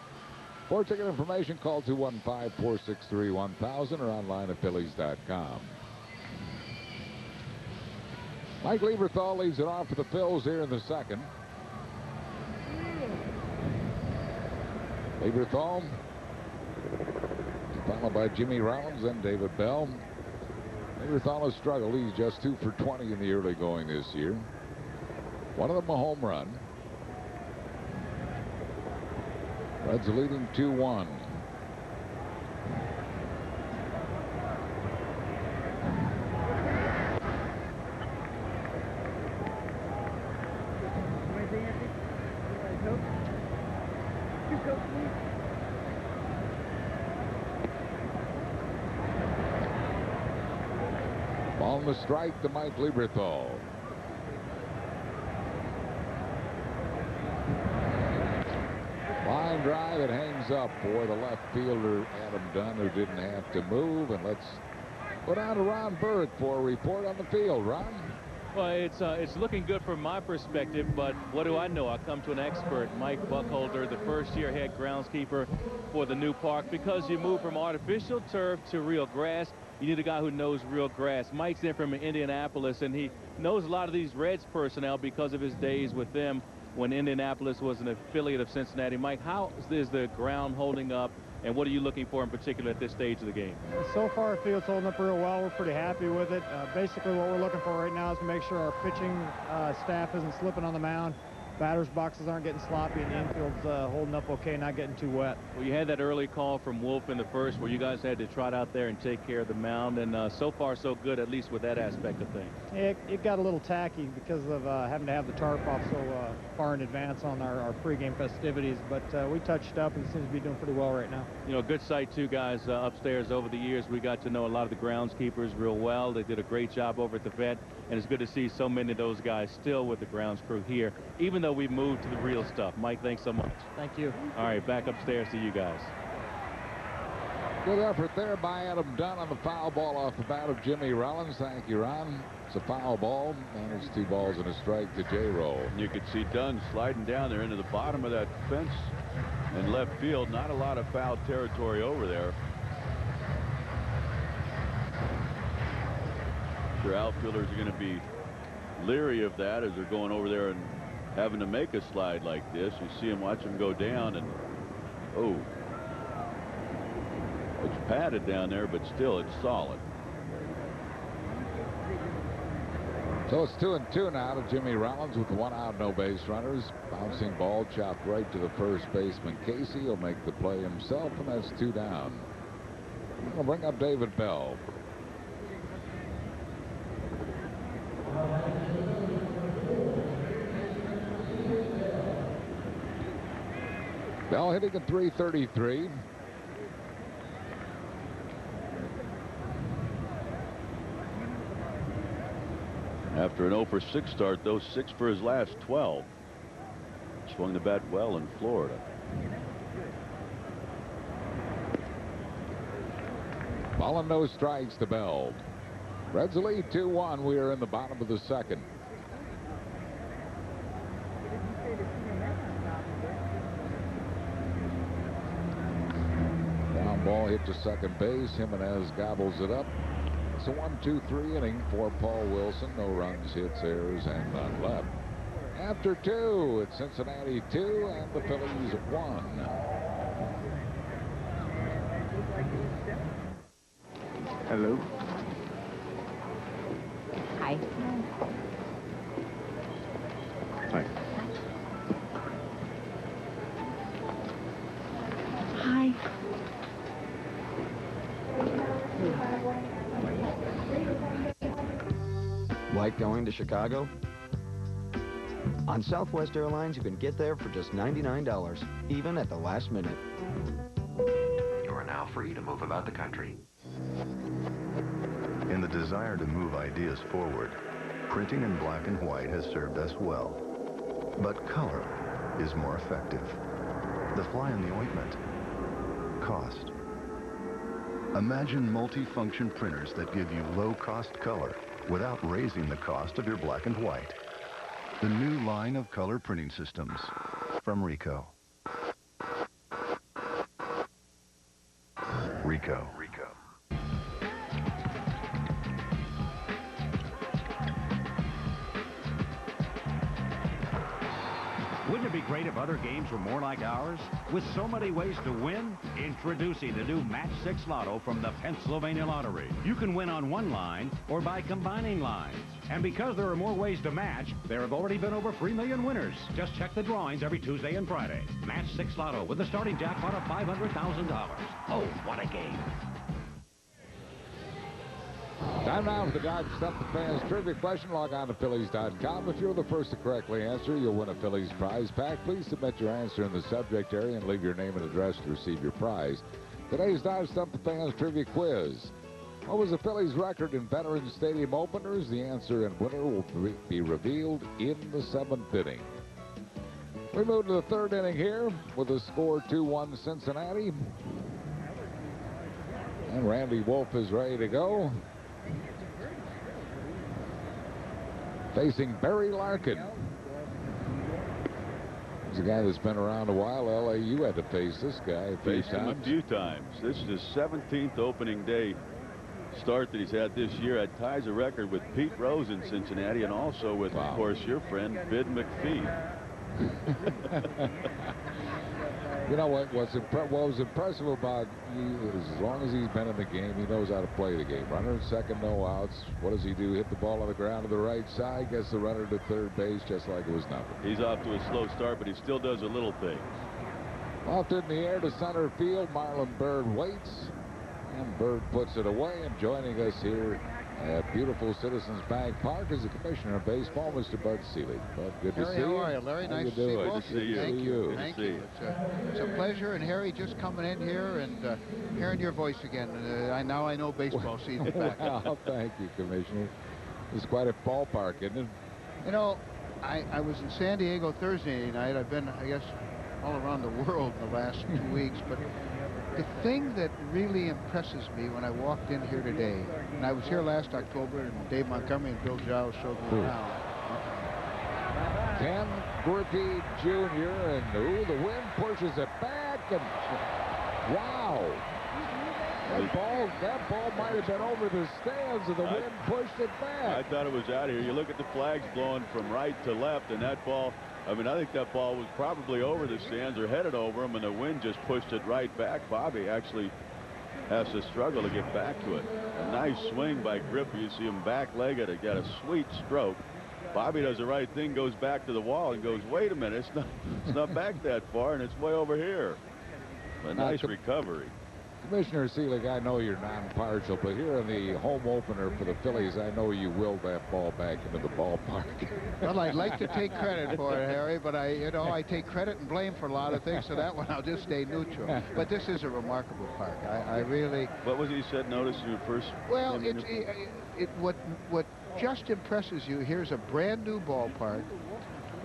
[SPEAKER 2] For ticket information, call 215-463-1000 or online at Phillies.com. Mike Lieberthal leads it off for the Phils here in the second. Lieberthal, followed by Jimmy Rollins and David Bell. Lieberthal has struggled. He's just 2 for 20 in the early going this year. One of them a home run. Reds are leading 2-1. On the strike to Mike Lieberthal. Line drive, it hangs up for the left fielder, Adam Dunn, who didn't have to move. And let's go down to Ron Burke for a report on the field. Ron?
[SPEAKER 15] Well, it's looking good from my perspective, but what do I know? I come to an expert, Mike Buckholder, the first-year head groundskeeper for the new park. Because you move from artificial turf to real grass, you need a guy who knows real grass. Mike's in from Indianapolis, and he knows a lot of these Reds personnel because of his days with them when Indianapolis was an affiliate of Cincinnati. Mike, how is the ground holding up, and what are you looking for in particular at this stage of the game?
[SPEAKER 1] So far, the field's holding up real well. We're pretty happy with it. Basically, what we're looking for right now is to make sure our pitching staff isn't slipping on the mound. Batters' boxes aren't getting sloppy, and the infield's holding up okay, not getting too wet.
[SPEAKER 15] Well, you had that early call from Wolf in the first where you guys had to trot out there and take care of the mound, and so far so good, at least with that aspect of things.
[SPEAKER 1] It got a little tacky because of having to have the tarp off so far in advance on our pregame festivities, but we touched up and seems to be doing pretty well right now.
[SPEAKER 15] You know, good sight too, guys, upstairs. Over the years, we got to know a lot of the groundskeepers real well. They did a great job over at the vet, and it's good to see so many of those guys still with the grounds crew here, even though we've moved to the real stuff. Mike, thanks so much.
[SPEAKER 1] Thank you.
[SPEAKER 15] All right, back upstairs to you guys.
[SPEAKER 2] Good effort there by Adam Dunn on the foul ball off the bat of Jimmy Rollins. Thank you, Ron. It's a foul ball, and it's 2 balls and a strike to J-Roll.
[SPEAKER 5] You could see Dunn sliding down there into the bottom of that fence in left field. Not a lot of foul territory over there. Sure, outfielders are going to be leery of that as they're going over there and having to make a slide like this. You see him, watch him go down, and oh, it's padded down there, but still it's solid.
[SPEAKER 2] So it's 2-2 now to Jimmy Rollins with 1 out, no base runners. Bouncing ball chopped right to the first baseman Casey. He'll make the play himself, and that's 2 down. We'll bring up David Bell. Bell hitting at .333.
[SPEAKER 5] After an 0-for-6 start, though, 6 for his last 12. Swung the bat well in Florida.
[SPEAKER 2] Ball and no strikes to Bell. Reds lead 2-1. We are in the bottom of the second. Ground ball hit to second base. Jimenez gobbles it up. It's a 1-2-3 inning for Paul Wilson. No runs, hits, errors, and none left. After 2, it's Cincinnati 2 and the Phillies 1.
[SPEAKER 9] Hello.
[SPEAKER 23] Hi.
[SPEAKER 9] Hi.
[SPEAKER 27] Hi.
[SPEAKER 11] Like going to Chicago? On Southwest Airlines, you can get there for just $99, even at the last minute.
[SPEAKER 12] You are now free to move about the country.
[SPEAKER 13] In the desire to move ideas forward, printing in black and white has served us well. But color is more effective. The fly in the ointment. Cost. Imagine multi-function printers that give you low-cost color without raising the cost of your black and white. The new line of color printing systems from Ricoh. Ricoh.
[SPEAKER 14] Wouldn't it be great if other games were more like ours? With so many ways to win, introducing the new Match 6 Lotto from the Pennsylvania Lottery. You can win on one line or by combining lines. And because there are more ways to match, there have already been over 3 million winners. Just check the drawings every Tuesday and Friday. Match 6 Lotto with a starting jackpot of $500,000. Oh, what a game.
[SPEAKER 2] Time now for the Dodge Stump the Fans trivia question. Log on to Phillies.com. If you're the first to correctly answer, you'll win a Phillies prize pack. Please submit your answer in the subject area and leave your name and address to receive your prize. Today's Dodge Stump the Fans trivia quiz. What was the Phillies' record in Veterans Stadium openers? The answer and winner will be revealed in the 7th inning. We move to the 3rd inning here with a score 2-1 Cincinnati. And Randy Wolf is ready to go. Facing Barry Larkin. He's a guy that's been around a while. LAU had to face this guy a few times.
[SPEAKER 5] A few times. This is his 17th opening day start that he's had this year. Ties a record with Pete Rose in Cincinnati and also with, of course, your friend Bid McPhee.
[SPEAKER 2] You know what was impressive about you is as long as he's been in the game, he knows how to play the game. Runner at second, no outs. What does he do? Hit the ball on the ground to the right side, gets the runner to third base just like it was nothing.
[SPEAKER 5] He's off to a slow start, but he still does a little thing.
[SPEAKER 2] Off in the air to center field, Marlon Byrd waits, and Byrd puts it away. And joining us here at beautiful Citizens Bank Park is the Commissioner of Baseball, Mr. Bud Seelig. Bud, good to see you.
[SPEAKER 3] Harry, how are you, Larry? Nice to see you.
[SPEAKER 5] Good to see you.
[SPEAKER 3] Thank you.
[SPEAKER 5] Thank
[SPEAKER 3] you. It's a pleasure. And Harry, just coming in here and hearing your voice again. Now I know baseball season's back.
[SPEAKER 2] Well, thank you, Commissioner. It's quite a ballpark, isn't it?
[SPEAKER 3] You know, I was in San Diego Thursday night. I've been, I guess, all around the world in the last 2 weeks, but the thing that really impresses me when I walked in here today, and I was here last October, and Dave Montgomery and Bill Giles showed me around.
[SPEAKER 2] Ken Griffey Jr. and the wind pushes it back, and wow. That ball might have been over the stands, and the wind pushed it back.
[SPEAKER 5] I thought it was out of here. You look at the flags blowing from right to left, and that ball, I mean, I think that ball was probably over the stands or headed over them, and the wind just pushed it right back. Bobby actually has to struggle to get back to it. A nice swing by Griffey. You see him back-legged. He got a sweet stroke. Bobby does the right thing, goes back to the wall and goes, wait a minute, it's not back that far, and it's way over here. A nice recovery.
[SPEAKER 2] Commissioner Seelig, I know you're non-partial, but here in the home opener for the Phillies, I know you willed that ball back into the ballpark.
[SPEAKER 3] Well, I'd like to take credit for it, Harry, but I take credit and blame for a lot of things, so that one I'll just stay neutral. But this is a remarkable park. I really.
[SPEAKER 5] What was he said? Notice your first.
[SPEAKER 3] Well, what just impresses you. Here's a brand new ballpark,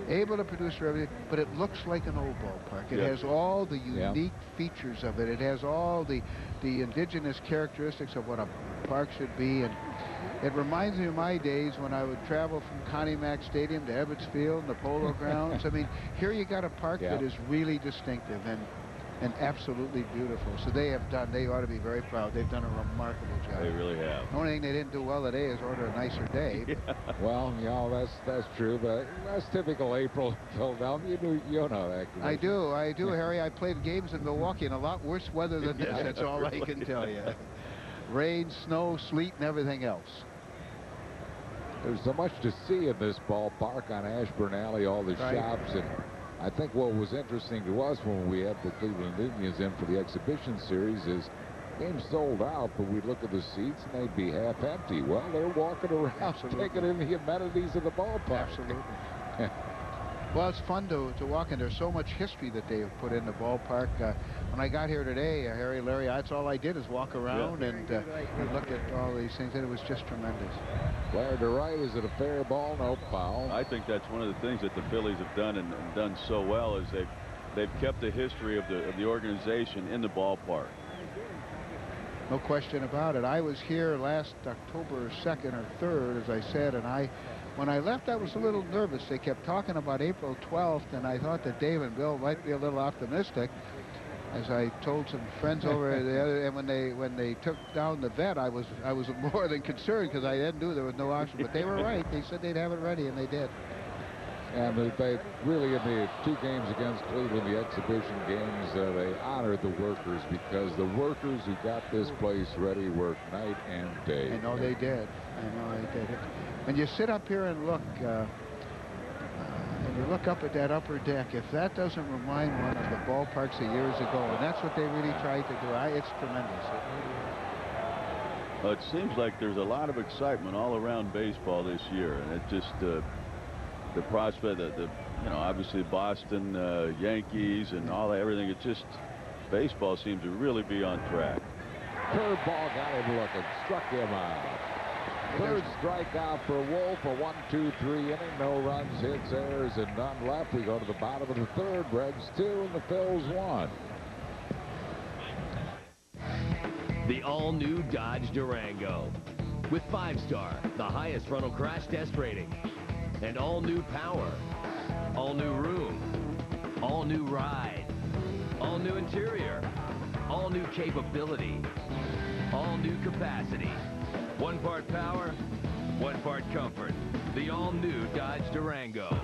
[SPEAKER 3] able to produce revenue, but it looks like an old ballpark. It has all the unique features of it. It has all the indigenous characteristics of what a park should be, and it reminds me of my days when I would travel from Connie Mack Stadium to Ebbets Field and the Polo Grounds. I mean, here you got a park that is really distinctive and absolutely beautiful. So they ought to be very proud. They've done a remarkable job.
[SPEAKER 5] They really have.
[SPEAKER 3] The only thing they didn't do well today is order a nicer day.
[SPEAKER 2] Well, you know, that's true, but that's typical April Philadelphia. You know that.
[SPEAKER 3] I do, Harry. I played games in Milwaukee in a lot worse weather than this. That's all I can tell you. Rain, snow, sleet, and everything else.
[SPEAKER 2] There's so much to see in this ballpark on Ashburn Alley, all the shops, and I think what was interesting to us when we had the Cleveland Indians in for the exhibition series is games sold out, but we'd look at the seats and they'd be half empty. Well, they're walking around taking in the amenities of the ballpark.
[SPEAKER 3] Absolutely. Well, it's fun to walk in. There's so much history that they've put in the ballpark. When I got here today, Harry, Larry, that's all I did is walk around and look at all these things, and it was just tremendous.
[SPEAKER 2] Flare to right. Is it a fair ball? No foul.
[SPEAKER 5] I think that's one of the things that the Phillies have done and done so well is they've kept the history of the organization in the ballpark.
[SPEAKER 3] No question about it. I was here last October 2nd or 3rd, as I said, and when I left, I was a little nervous. They kept talking about April 12th, and I thought that Dave and Bill might be a little optimistic. As I told some friends over there, and when they took down the vet, I was more than concerned because I didn't there was no option. But they were right. They said they'd have it ready, and they did.
[SPEAKER 2] And they really, in the 2 games against Cleveland, the exhibition games, they honored the workers because the workers who got this place ready worked night and day.
[SPEAKER 3] I know they did. When you sit up here and look, and you look up at that upper deck, if that doesn't remind one of the ballparks of years ago, and that's what they really tried to do, it's tremendous.
[SPEAKER 5] It seems like there's a lot of excitement all around baseball this year, and it just the prospect that you know, obviously Boston Yankees and all that, everything. It just baseball seems to really be on track.
[SPEAKER 2] Curveball got him looking, struck him out. Third strikeout for Wolf, a 1-2-3 inning, no runs, hits, errors, and none left. We go to the bottom of the third. Reds 2 and the Phils 1.
[SPEAKER 4] The all-new Dodge Durango with 5-star, the highest frontal crash test rating, and all-new power, all-new room, all-new ride, all-new interior, all-new capability, all-new capacity. 1 part power, 1 part comfort. The all-new Dodge Durango.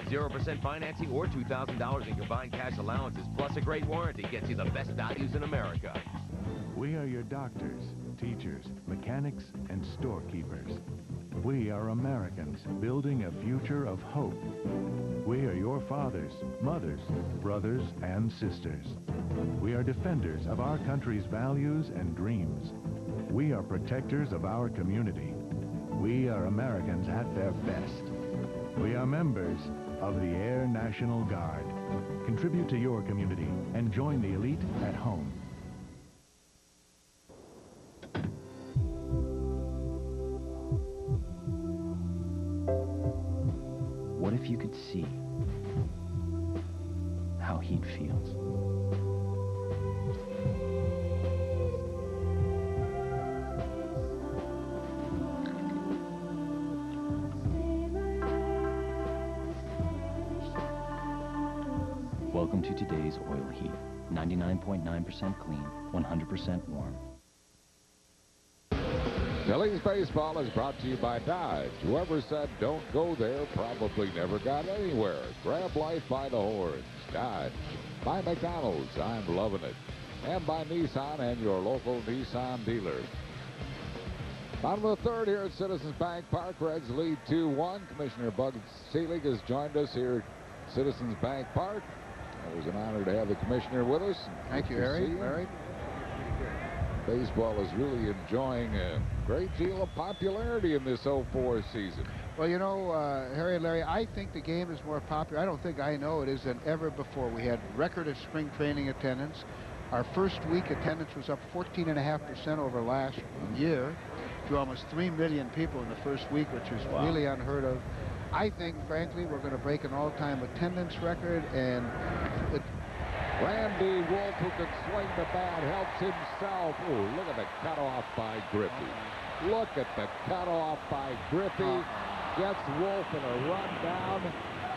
[SPEAKER 4] 0% financing or $2,000 in combined cash allowances, plus a great warranty gets you the best values in America.
[SPEAKER 13] We are your doctors, teachers, mechanics, and storekeepers. We are Americans building a future of hope. We are your fathers, mothers, brothers, and sisters. We are defenders of our country's values and dreams. We are protectors of our community. We are Americans at their best. We are members of the Air National Guard. Contribute to your community and join the elite at home.
[SPEAKER 6] What if you could see how heat feels? Welcome to today's oil heat. 99.9% clean, 100% warm.
[SPEAKER 2] Phillies baseball is brought to you by Dodge. Whoever said don't go there probably never got anywhere. Grab life by the horns. Dodge. By McDonald's. I'm loving it. And by Nissan and your local Nissan dealer. Bottom of the third here at Citizens Bank Park. Reds lead 2-1. Commissioner Bug Selig has joined us here at Citizens Bank Park. It was an honor to have the commissioner with us.
[SPEAKER 3] Thank you, Harry.
[SPEAKER 2] Baseball is really enjoying a great deal of popularity in this 04 season.
[SPEAKER 3] Well, you know, Harry and Larry, I think the game is more popular. I don't think I know it is than ever before. We had record of spring training attendance. Our first week attendance was up 14.5% over last year to almost 3 million people in the first week, which is really unheard of. I think, frankly, we're going to break an all-time attendance record, and
[SPEAKER 2] Randy Wolf, who can swing the bat, helps himself. Oh, look at the cutoff by Griffey. Look at the cutoff by Griffey. Gets Wolf in a run down.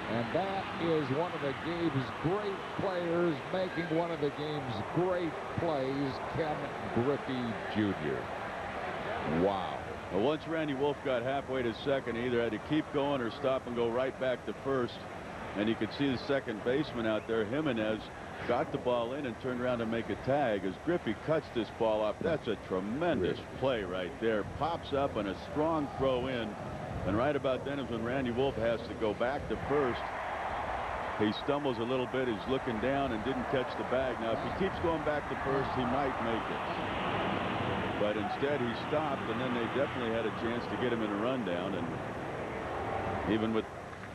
[SPEAKER 2] And that is one of the game's great players making one of the game's great plays, Ken Griffey Jr. Wow.
[SPEAKER 5] Well, once Randy Wolf got halfway to second, he either had to keep going or stop and go right back to first. And you could see the second baseman out there, Jimenez, got the ball in and turned around to make a tag as Griffey cuts this ball off. That's a tremendous play right there. Pops up and a strong throw in. And right about then is when Randy Wolf has to go back to first. He stumbles a little bit. He's looking down and didn't catch the bag. Now, if he keeps going back to first, he might make it. But instead, he stopped, and then they definitely had a chance to get him in a rundown. And even with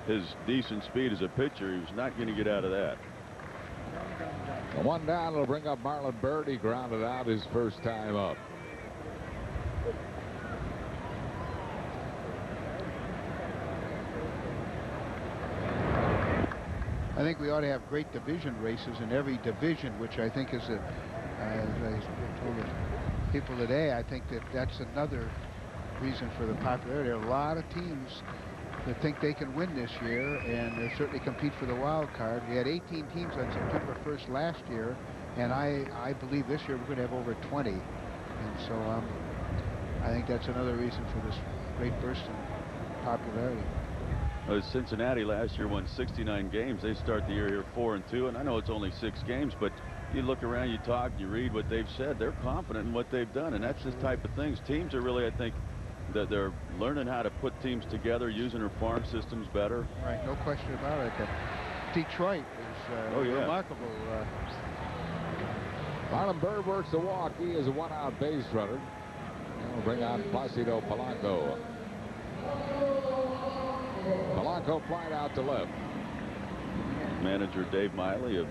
[SPEAKER 5] his decent speed as a pitcher, he was not going to get out of that.
[SPEAKER 2] The one down will bring up Marlon Byrd. He grounded out his first time up.
[SPEAKER 3] I think we ought to have great division races in every division, which I think is, as I told the people today, I think that's another reason for the popularity. There are a lot of teams that think they can win this year, and they certainly compete for the wild card. We had 18 teams on September 1st last year, and I believe this year we're going to have over 20. And so I think that's another reason for this great burst in popularity.
[SPEAKER 5] Cincinnati last year won 69 games. They start the year here 4-2, and I know it's only 6 games, but you look around, you talk, you read what they've said. They're confident in what they've done, and that's the type of things. Teams are really, I think, that they're learning how to put teams together, using their farm systems better.
[SPEAKER 3] Right, no question about it. Detroit is remarkable.
[SPEAKER 2] Marlon Byrd works the walk. He is a one-out base runner. We'll bring on Placido Polanco. Polanco flied out to left.
[SPEAKER 5] Manager Dave Miley of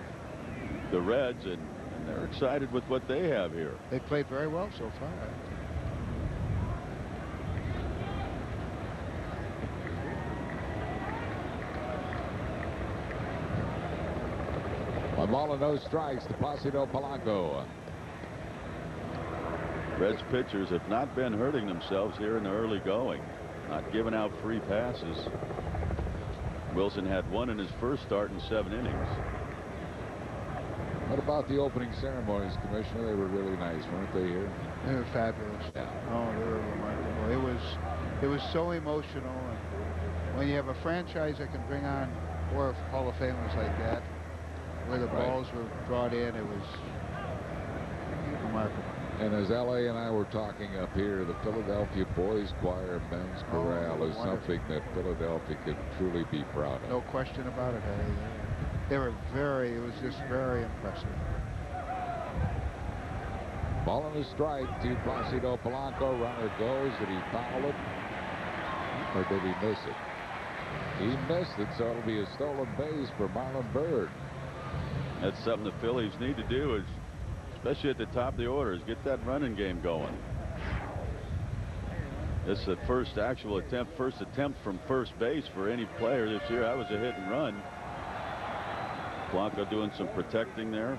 [SPEAKER 5] the Reds, and they're excited with what they have here.
[SPEAKER 3] They played very well so far.
[SPEAKER 2] 1 ball and no strikes to Placido Polanco.
[SPEAKER 5] Reds pitchers have not been hurting themselves here in the early going, not giving out free passes. Wilson had one in his first start in 7 innings.
[SPEAKER 2] What about the opening ceremonies, Commissioner? They were really nice, weren't they here?
[SPEAKER 3] They were fabulous.
[SPEAKER 2] Yeah.
[SPEAKER 3] Oh, they were remarkable. It was so emotional. And when you have a franchise that can bring on 4 Hall of Famers like that, where the balls were brought in, it was remarkable.
[SPEAKER 2] And as L.A. and I were talking up here, the Philadelphia Boys Choir Men's Chorale is something that Philadelphia could truly be proud of.
[SPEAKER 3] No question about it, Harry. They were it was just very impressive.
[SPEAKER 2] Ball and a strike to Placido Polanco. Runner goes. Did he foul it? Or did he miss it? He missed it, so it'll be a stolen base for Marlon Byrd.
[SPEAKER 5] That's something the Phillies need to do, is especially at the top of the order, is get that running game going. This is the first attempt from first base for any player this year. That was a hit and run. Polanco doing some protecting there.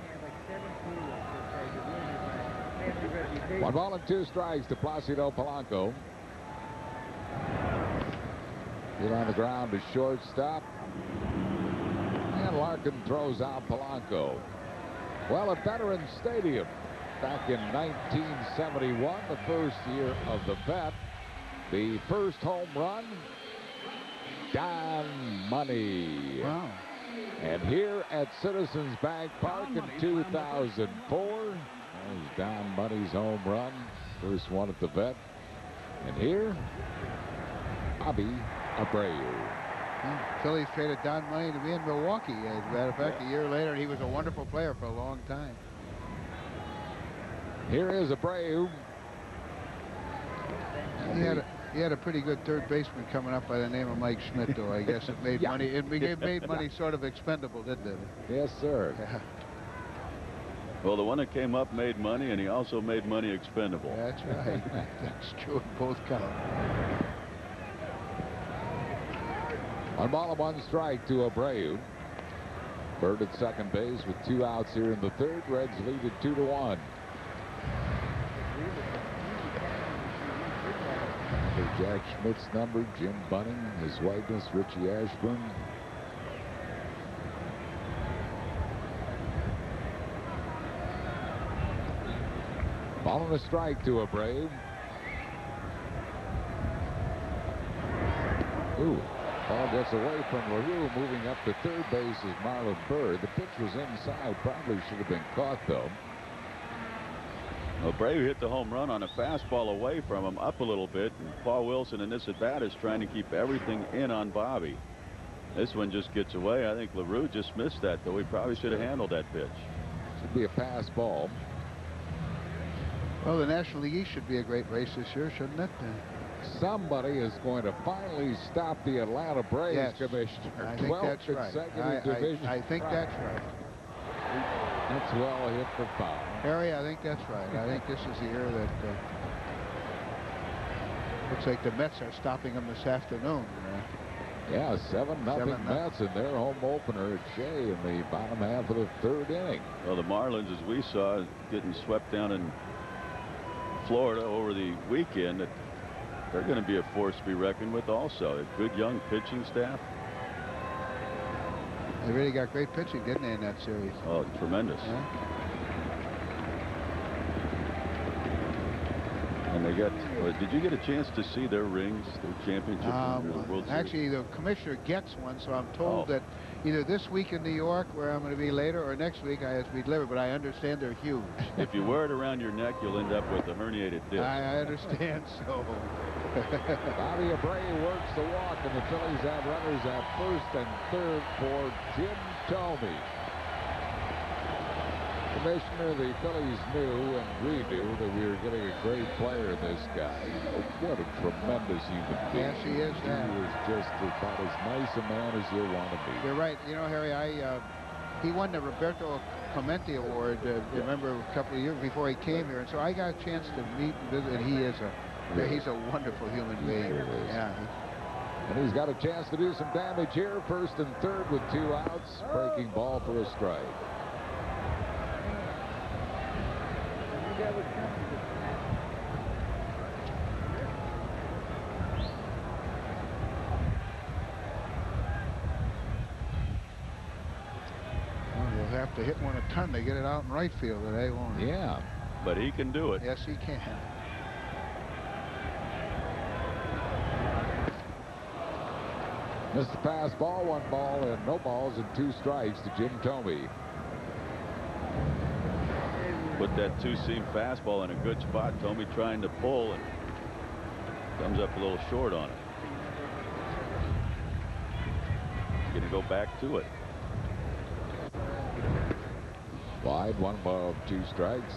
[SPEAKER 2] 1 ball and 2 strikes to Placido Polanco. Hit on the ground to shortstop. And Larkin throws out Polanco. Well, at Veterans Stadium back in 1971, the first year of the vet, the first home run, Don Money.
[SPEAKER 3] Wow.
[SPEAKER 2] And here at Citizens Bank Park in 2004, was Don Money's home run, first one at the vet. And here, Bobby Abreu.
[SPEAKER 3] Phillies traded Don Money to be in Milwaukee. As a matter of fact, a year later, he was a wonderful player for a long time.
[SPEAKER 2] Here is Abreu.
[SPEAKER 3] He had a pretty good third baseman coming up by the name of Mike Schmidt, though. I guess it made money. It made money sort of expendable, didn't it?
[SPEAKER 2] Yes, sir.
[SPEAKER 3] Yeah.
[SPEAKER 5] Well, the one that came up made money, and he also made money expendable.
[SPEAKER 3] That's right. That's true. Both count.
[SPEAKER 2] 1 ball and 1 strike to Abreu. Bird at second base with 2 outs here in the third. Reds lead it 2-1. Jack Schmidt's number, Jim Bunning, his whiteness, Richie Ashburn. Ball and a strike to Abreu. Ooh. Ball gets away from LaRue, moving up to third base is Marlon Byrd. The pitch was inside, probably should have been caught, though.
[SPEAKER 5] Abreu hit the home run on a fastball away from him, up a little bit. And Paul Wilson in this at-bat is trying to keep everything in on Bobby. This one just gets away. I think LaRue just missed that, though. He probably should have handled that pitch.
[SPEAKER 2] Should be a pass ball.
[SPEAKER 3] Well, the National League East should be a great race this year, shouldn't it?
[SPEAKER 2] Somebody is going to finally stop the Atlanta Braves,
[SPEAKER 3] yes,
[SPEAKER 2] Commissioner.
[SPEAKER 3] I think that's right.
[SPEAKER 2] Division.
[SPEAKER 3] I think that's right.
[SPEAKER 2] That's well hit for foul.
[SPEAKER 3] Harry, I think that's right. I think this is the year that looks like the Mets are stopping them this afternoon.
[SPEAKER 2] Yeah, 7-0 Mets in their home opener at Shea in the bottom half of the third inning.
[SPEAKER 5] Well, the Marlins, as we saw, getting swept down in Florida over the weekend, that they're going to be a force to be reckoned with also. A good young pitching staff.
[SPEAKER 3] They really got great pitching, didn't they, in that series?
[SPEAKER 5] Oh, tremendous.
[SPEAKER 3] Yeah.
[SPEAKER 5] And they got, did you get a chance to see their rings, their championship World Series?
[SPEAKER 3] Actually, the commissioner gets one, so I'm told that either this week in New York, where I'm going to be later, or next week I have to be delivered, but I understand they're huge.
[SPEAKER 5] If you wear it around your neck, you'll end up with a herniated disc.
[SPEAKER 3] I understand so.
[SPEAKER 2] Bobby Abreu works the walk, and the Phillies have runners at first and third for Jim Thome. Commissioner, the Phillies knew, and we knew, that we were getting a great player in this guy. What a tremendous human being.
[SPEAKER 3] Yes, he is.
[SPEAKER 2] He is just about as nice a man as you'll want to be.
[SPEAKER 3] You're right. You know, Harry, he won the Roberto Clemente Award, remember, a couple of years before he came here, and so I got a chance to meet and visit, and he's a wonderful human being.
[SPEAKER 2] Sure is.
[SPEAKER 3] Yeah.
[SPEAKER 2] And he's got a chance to do some damage here. First and third with 2 outs. Breaking ball for a strike.
[SPEAKER 3] We'll have to hit one a ton to get it out in right field today, won't he?
[SPEAKER 5] Yeah, but he can do it.
[SPEAKER 3] Yes, he can.
[SPEAKER 2] Missed the pass ball, 1 ball, and no balls and 2 strikes to Jim Thome.
[SPEAKER 5] Put that 2-seam fastball in a good spot. Thome trying to pull and comes up a little short on it. Going to go back to it.
[SPEAKER 2] Wide, 1 ball, 2 strikes.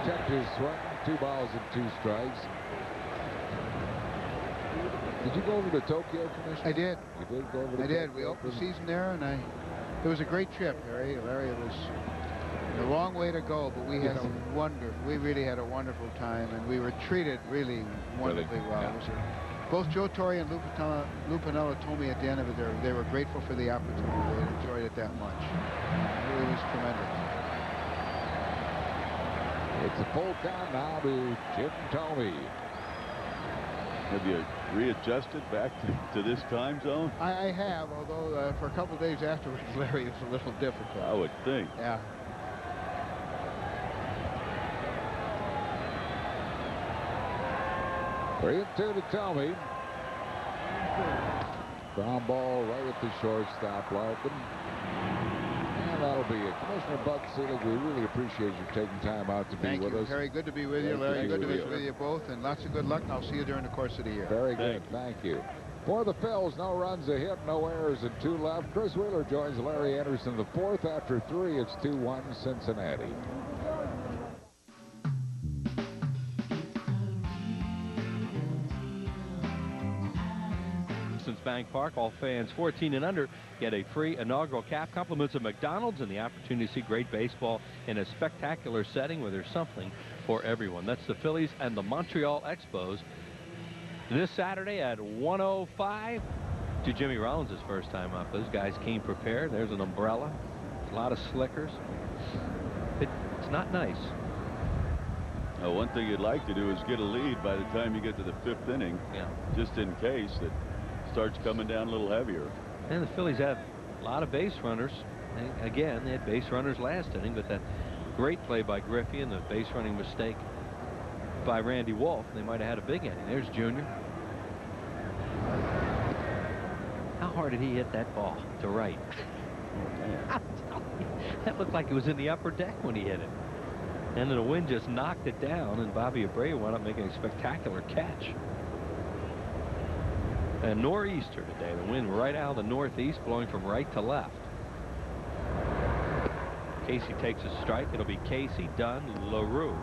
[SPEAKER 2] Checked his swing, 2 balls and 2 strikes. Did you go over to Tokyo, Commissioner?
[SPEAKER 3] I did.
[SPEAKER 2] You did go over to
[SPEAKER 3] I
[SPEAKER 2] Tokyo?
[SPEAKER 3] did. We opened the season there, and it was a great trip, Larry. It was a long way to go, but we had we really had a wonderful time, and we were treated really wonderfully well.
[SPEAKER 2] Yeah.
[SPEAKER 3] It was both Joe Torre and Lupinella told me at the end of it they were grateful for the opportunity. They enjoyed it that much. It really was tremendous.
[SPEAKER 2] It's a full count now to Jim Thome.
[SPEAKER 5] Have you readjusted back to this time zone?
[SPEAKER 3] I have, although for a couple of days afterwards, Larry, it was a little difficult.
[SPEAKER 5] I would think.
[SPEAKER 3] Yeah.
[SPEAKER 2] 3-2 to Thome. Ground ball right at the shortstop, Larkin. And that'll be it. Commissioner Bud Selig, we really appreciate you taking time out to be with us.
[SPEAKER 3] Harry. Good to be with you, Larry. Good to visit with you both, and lots of good luck. I'll see you during the course of the year.
[SPEAKER 2] Very good. Thank you. For the Phils, no runs, a hit, no errors, and 2 left. Chris Wheeler joins Larry Anderson the 4th. After 3, it's 2-1 Cincinnati.
[SPEAKER 7] Bank Park. All fans 14 and under get a free inaugural cap, compliments of McDonald's, and the opportunity to see great baseball in a spectacular setting where there's something for everyone. That's the Phillies and the Montreal Expos this Saturday at 1:05. To Jimmy Rollins' first time up. Those guys came prepared. There's an umbrella, a lot of slickers. It's not nice.
[SPEAKER 5] One thing you'd like to do is get a lead by the time you get to the 5th inning, just in case it starts coming down a little heavier.
[SPEAKER 7] And the Phillies have a lot of base runners. And again, they had base runners last inning, but that great play by Griffey and the base running mistake by Randy Wolf, they might have had a big inning. There's Junior. How hard did he hit that ball to right? That looked like it was in the upper deck when he hit it. And then the wind just knocked it down, and Bobby Abreu wound up making a spectacular catch. A nor'easter today. The wind right out of the northeast, blowing from right to left. Casey takes a strike. It'll be Casey, Dunn, LaRue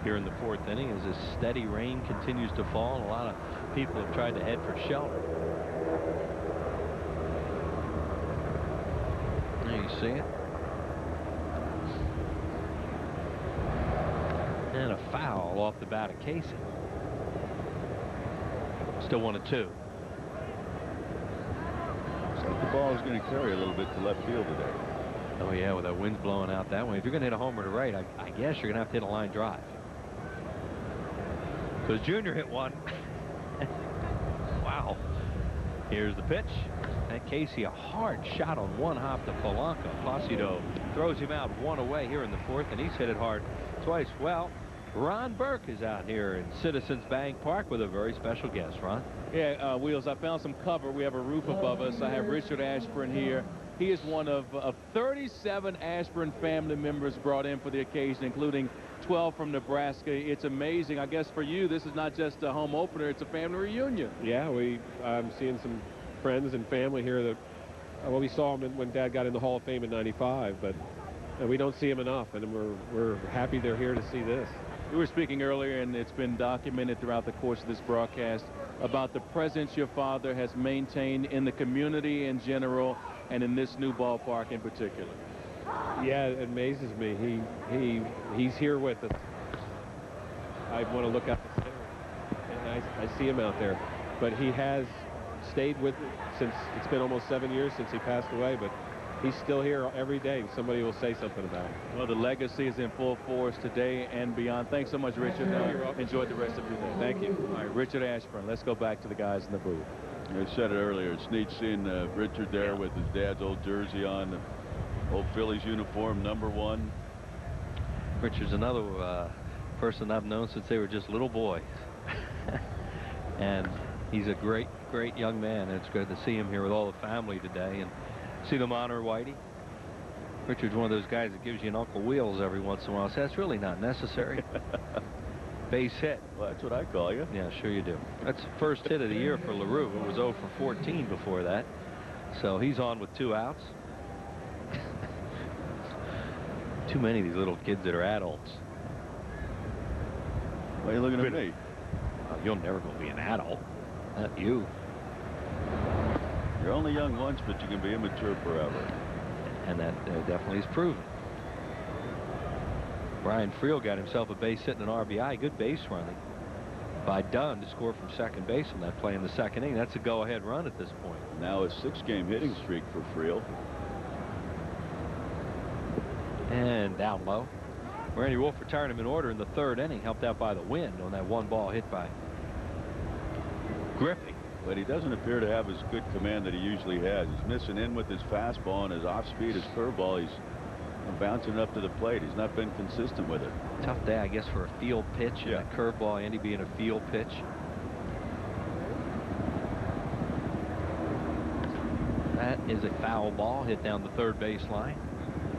[SPEAKER 7] here in the 4th inning as this steady rain continues to fall, and a lot of people have tried to head for shelter. There you see it. And a foul off the bat of Casey. Still 1-2.
[SPEAKER 5] The ball is going to carry a little bit to left field today.
[SPEAKER 7] Oh, yeah, with that wind blowing out that way. If you're going to hit a homer to right, I guess you're going to have to hit a line drive. Because Junior hit one. Wow. Here's the pitch. And Casey, a hard shot on one hop to Polanco. Placido throws him out 1 away here in the 4th, and he's hit it hard twice. Well, Ron Burke is out here in Citizens Bank Park with a very special guest. Ron?
[SPEAKER 15] Yeah, Wheels, I found some cover. We have a roof above us. I have Richard Ashburn here. He is one of 37 Ashburn family members brought in for the occasion, including 12 from Nebraska. It's amazing. I guess for you, this is not just a home opener, it's a family reunion.
[SPEAKER 10] Yeah, I'm seeing some friends and family here that, well, we saw him when Dad got in the Hall of Fame in '95, but we don't see him enough, and we're happy they're here to see this.
[SPEAKER 15] We were speaking earlier, and it's been documented throughout the course of this broadcast about the presence your father has maintained in the community in general and in this new ballpark in particular.
[SPEAKER 10] Yeah, it amazes me. He's here with us. I want to look out the center, and I see him out there. But he has stayed with since it's been almost 7 years since he passed away, but he's still here every day. Somebody will say something about him.
[SPEAKER 15] Well, the legacy is in full force today and beyond. Thanks so much, Richard. Enjoy the rest of your day.
[SPEAKER 10] Thank you.
[SPEAKER 15] All right, Richard Ashburn. Let's go back to the guys in the booth.
[SPEAKER 5] I said it earlier. It's neat seeing Richard there with his dad's old jersey on, the old Phillies uniform, #1.
[SPEAKER 7] Richard's another person I've known since they were just little boys. And he's a great, great young man. And it's good to see him here with all the family today and see them honor Whitey. Richard's one of those guys that gives you an Uncle Wheels every once in a while. So that's really not necessary. Base hit.
[SPEAKER 5] Well, that's what I call you.
[SPEAKER 7] Yeah, sure you do. That's the first hit of the year for LaRue. It was 0 for 14 before that. So he's on with 2 outs. Too many of these little kids that are adults.
[SPEAKER 5] Why are you looking at me?
[SPEAKER 7] You're never going to be an adult. Not you.
[SPEAKER 5] You're only young once, but you can be immature forever.
[SPEAKER 7] And that definitely is proven. Brian Friel got himself a base hit and an RBI. Good base running by Dunn to score from second base on that play in the second inning. That's a go-ahead run at this point.
[SPEAKER 5] Now a 6-game hitting streak for Friel.
[SPEAKER 7] And down low. Randy Wolf retired him in order in the 3rd inning, helped out by the wind on that 1 ball hit by Griffey.
[SPEAKER 5] But he doesn't appear to have as good command that he usually has. He's missing in with his fastball and his off-speed, his curveball. He's bouncing up to the plate. He's not been consistent with it.
[SPEAKER 7] Tough day, I guess, for a field pitch.
[SPEAKER 5] Yeah.
[SPEAKER 7] And a curveball, Andy, being a field pitch. That is a foul ball hit down the 3rd base line.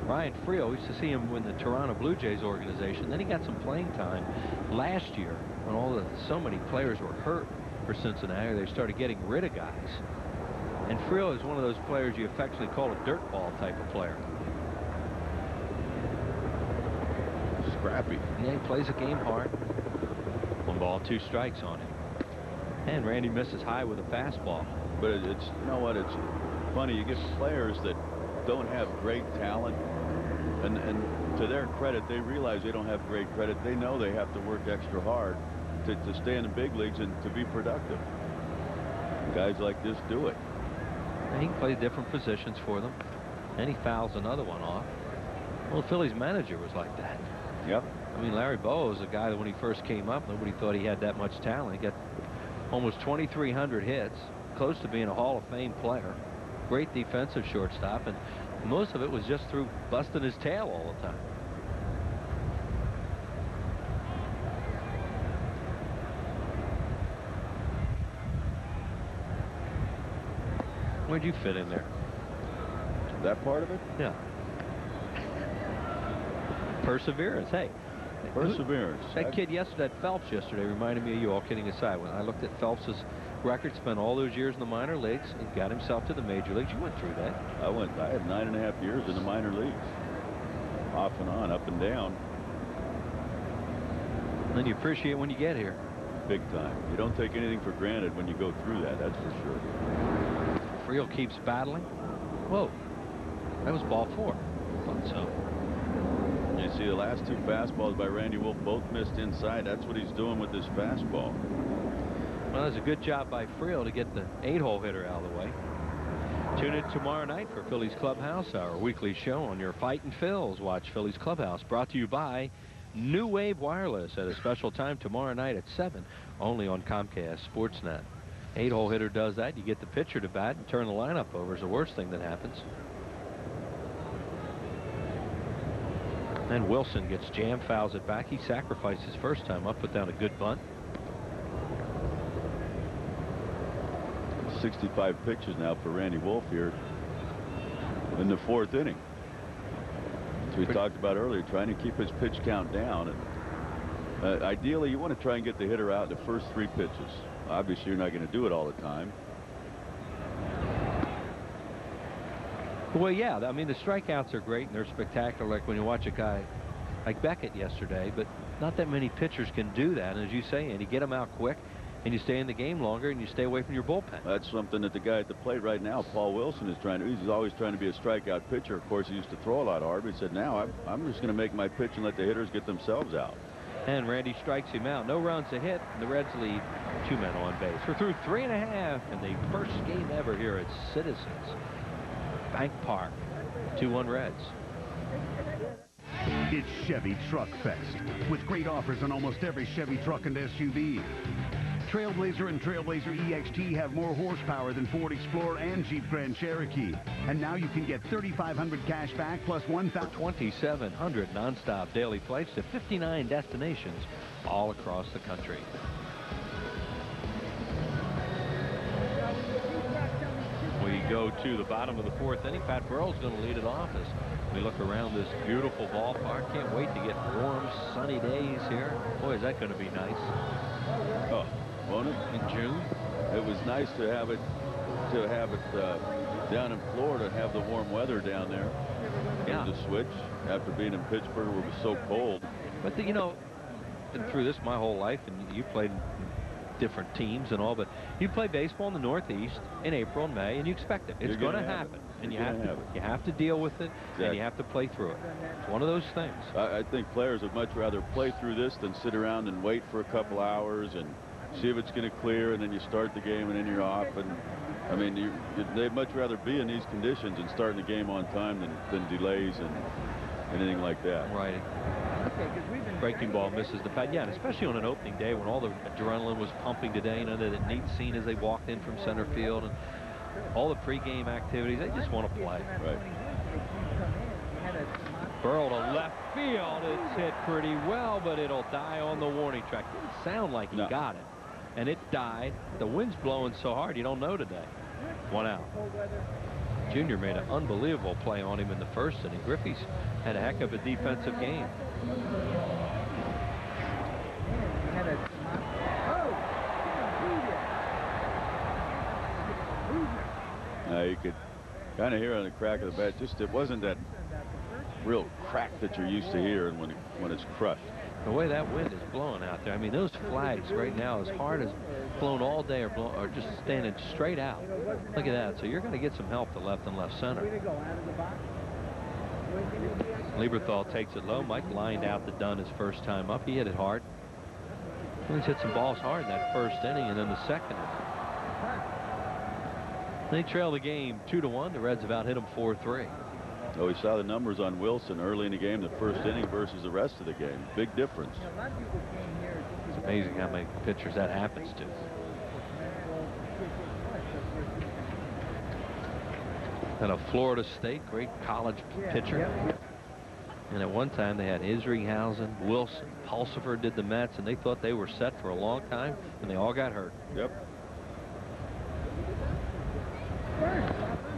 [SPEAKER 7] Ryan Friel, we used to see him in the Toronto Blue Jays organization. Then he got some playing time last year when so many players were hurt for Cincinnati. They started getting rid of guys. And Friel is one of those players you affectionately call a dirt ball type of player.
[SPEAKER 5] Scrappy.
[SPEAKER 7] Yeah, he plays a game hard. 1 ball, 2 strikes on him. And Randy misses high with a fastball.
[SPEAKER 5] But it's, you know what, it's funny. You get players that don't have great talent, and to their credit, they realize they don't have great credit. They know they have to work extra hard to stay in the big leagues and to be productive. Guys like this do it.
[SPEAKER 7] And he plays different positions for them. And he fouls another one off. Well, the Phillies manager was like that.
[SPEAKER 5] Yep.
[SPEAKER 7] I mean, Larry Bowa was a guy that when he first came up, nobody thought he had that much talent. He got almost 2,300 hits, close to being a Hall of Fame player. Great defensive shortstop, and most of it was just through busting his tail all the time. Where'd you fit in there?
[SPEAKER 5] That part of it?
[SPEAKER 7] Yeah. Perseverance. Hey.
[SPEAKER 5] Perseverance.
[SPEAKER 7] That kid yesterday, Phelps yesterday, reminded me of you, all kidding aside. When I looked at Phelps's record, spent all those years in the minor leagues, and got himself to the major leagues. You went through that.
[SPEAKER 5] I had 9.5 years in the minor leagues. Off and on, up and down.
[SPEAKER 7] And then you appreciate when you get here.
[SPEAKER 5] Big time. You don't take anything for granted when you go through that, that's for sure.
[SPEAKER 7] Friel keeps battling. Whoa. That was ball 4. Thought so.
[SPEAKER 5] You see the last 2 fastballs by Randy Wolf both missed inside. That's what he's doing with this fastball.
[SPEAKER 7] Well, that's a good job by Friel to get the 8-hole hitter out of the way. Tune in tomorrow night for Phillies Clubhouse, our weekly show on your Fightin' Phils. Watch Phillies Clubhouse, brought to you by New Wave Wireless at a special time tomorrow night at 7, only on Comcast Sportsnet. 8-hole hitter does that. You get the pitcher to bat and turn the lineup over is the worst thing that happens. And Wilson gets jammed, fouls it back. He sacrificed his first time up, put down a good bunt.
[SPEAKER 5] 65 pitches now for Randy Wolf here in the 4th inning. As we talked about earlier, trying to keep his pitch count down. And ideally, you want to try and get the hitter out in the first 3 pitches. Obviously, you're not going to do it all the time.
[SPEAKER 7] Well, yeah, I mean, the strikeouts are great and they're spectacular, like when you watch a guy like Beckett yesterday, but not that many pitchers can do that. And as you say, Andy, get them out quick and you stay in the game longer and you stay away from your bullpen.
[SPEAKER 5] That's something that the guy at the plate right now, Paul Wilson, is trying to. He's always trying to be a strikeout pitcher. Of course, he used to throw a lot hard, but he said, now I'm just going to make my pitch and let the hitters get themselves out.
[SPEAKER 7] And Randy strikes him out. No runs a hit, and the Reds lead 2 men on base. We're through 3.5 in the first game ever here at Citizens Bank Park. 2-1 Reds.
[SPEAKER 14] It's Chevy Truck Fest, with great offers on almost every Chevy truck and SUV. Trailblazer and Trailblazer EXT have more horsepower than Ford Explorer and Jeep Grand Cherokee. And now you can get $3,500 cash back plus $1,000.
[SPEAKER 7] 2,700 nonstop daily flights to 59 destinations all across the country. We go to the bottom of the 4th inning. Pat Burrell's going to lead it off as we look around this beautiful ballpark. Can't wait to get warm, sunny days here. Boy, is that going to be nice.
[SPEAKER 5] Oh, won't it?
[SPEAKER 7] In June.
[SPEAKER 5] It was nice to have it down in Florida, have the warm weather down there.
[SPEAKER 7] Yeah.
[SPEAKER 5] And the switch after being in Pittsburgh where it was so cold.
[SPEAKER 7] But you know, been through this my whole life, and you played different teams and all, but you play baseball in the Northeast in April and May, and you expect it. It's going to happen, and you have to deal with it, and you have to play through it. It's one of those things.
[SPEAKER 5] I think players would much rather play through this than sit around and wait for a couple hours and see if it's going to clear, and then you start the game and then you're off. And I mean, they'd much rather be in these conditions and starting the game on time than delays and anything like that.
[SPEAKER 7] Right. Breaking ball misses the pad. Yeah, and especially on an opening day when all the adrenaline was pumping today. You know, that neat scene as they walked in from center field and all the pregame activities. They just want to play.
[SPEAKER 5] Right.
[SPEAKER 7] Burrow to left field. It's hit pretty well, but it'll die on the warning track. Didn't sound like he got it. And it died. The wind's blowing so hard you don't know today. 1 out. Junior made an unbelievable play on him in the 1st inning. Griffey's had a heck of a defensive game.
[SPEAKER 5] You could kind of hear on the crack of the bat, just it wasn't that real crack that you're used to hearing when it's crushed.
[SPEAKER 7] The way that wind is blowing out there, I mean, those flags right now, as hard as blown all day, are just standing straight out. Look at that. So you're going to get some help to left and left center. Lieberthal takes it low. Mike lined out the Dunn his first time up. He hit it hard. He's hit some balls hard in that 1st inning and then the 2nd inning. They trail the game 2-1. The Reds have out hit them 4-3.
[SPEAKER 5] Oh, we saw the numbers on Wilson early in the game, the 1st inning versus the rest of the game. Big difference.
[SPEAKER 7] It's amazing how many pitchers that happens to. And a Florida State great college pitcher. And at one time they had Isringhausen, Wilson, Pulsifer did the Mets, and they thought they were set for a long time, and they all got hurt.
[SPEAKER 5] Yep.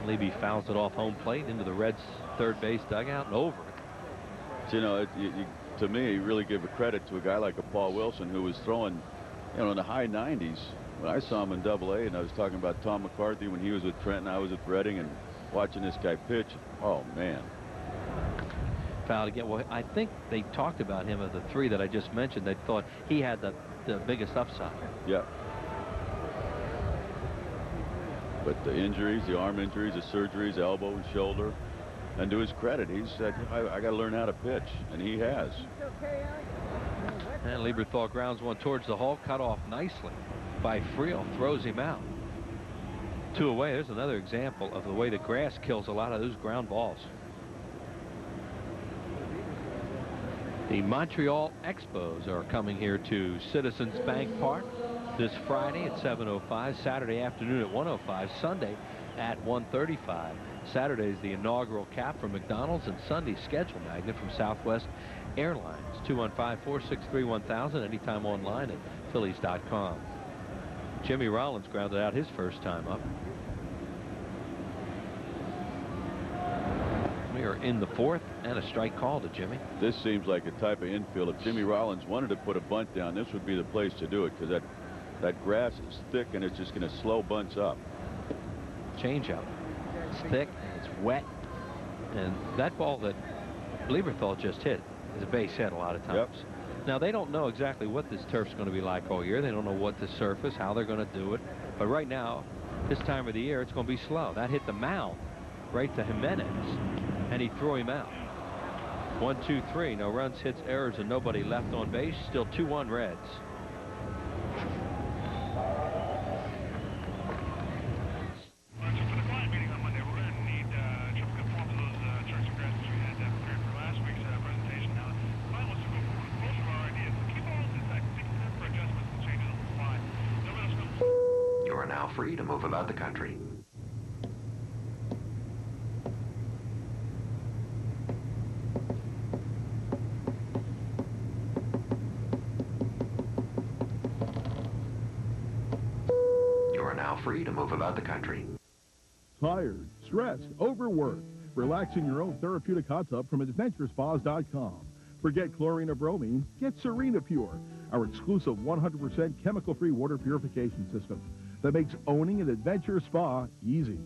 [SPEAKER 7] Levy fouls it off home plate into the Reds' 3rd base dugout and over it.
[SPEAKER 5] So, you know, to me, you really give a credit to a guy like a Paul Wilson who was throwing, you know, in the high 90s. When I saw him in Double-A, and I was talking about Tom McCarthy when he was with Trenton, I was at Reading, and watching this guy pitch. Oh man.
[SPEAKER 7] Foul again. Well, I think they talked about him of the 3 that I just mentioned. They thought he had the biggest upside.
[SPEAKER 5] Yeah. But the injuries, the arm injuries, the surgeries, elbow and shoulder, and to his credit, he said, I got to learn how to pitch, and he has.
[SPEAKER 7] And Lieberthal grounds one towards the hole, cut off nicely by Friel, throws him out. 2 away. There's another example of the way the grass kills a lot of those ground balls. The Montreal Expos are coming here to Citizens Bank Park. this Friday at 7:05, Saturday afternoon at 1:05, Sunday at 1:35. Saturday is the inaugural cap from McDonald's, and Sunday schedule magnet from Southwest Airlines. 215-463-1000, anytime online at Phillies.com. Jimmy Rollins grounded out his first time up. We are in the fourth, and a strike call to Jimmy.
[SPEAKER 5] This seems like a type of infield. If Jimmy Rollins wanted to put a bunt down, this would be the place to do it, because that grass is thick and it's just going to slow bunts up.
[SPEAKER 7] Changeup. It's thick and it's wet, and that ball that Lieberthal just hit is a base hit a lot of times. Yep. Now, they don't know exactly what this turf's going to be like all year. They don't know what the surface, how they're going to do it. But right now, this time of the year, it's going to be slow. That hit the mound right to Jimenez, and he threw him out. 1, 2, 3. No runs, hits, errors, and nobody left on base. Still 2-1 Reds.
[SPEAKER 12] You are now free to move about the country. Free to move about the country.
[SPEAKER 16] Tired, stressed, overworked. Relax in your own therapeutic hot tub from AdventureSpas.com. Forget chlorine or bromine. Get Serena Pure, our exclusive 100% chemical-free water purification system that makes owning an adventure spa easy.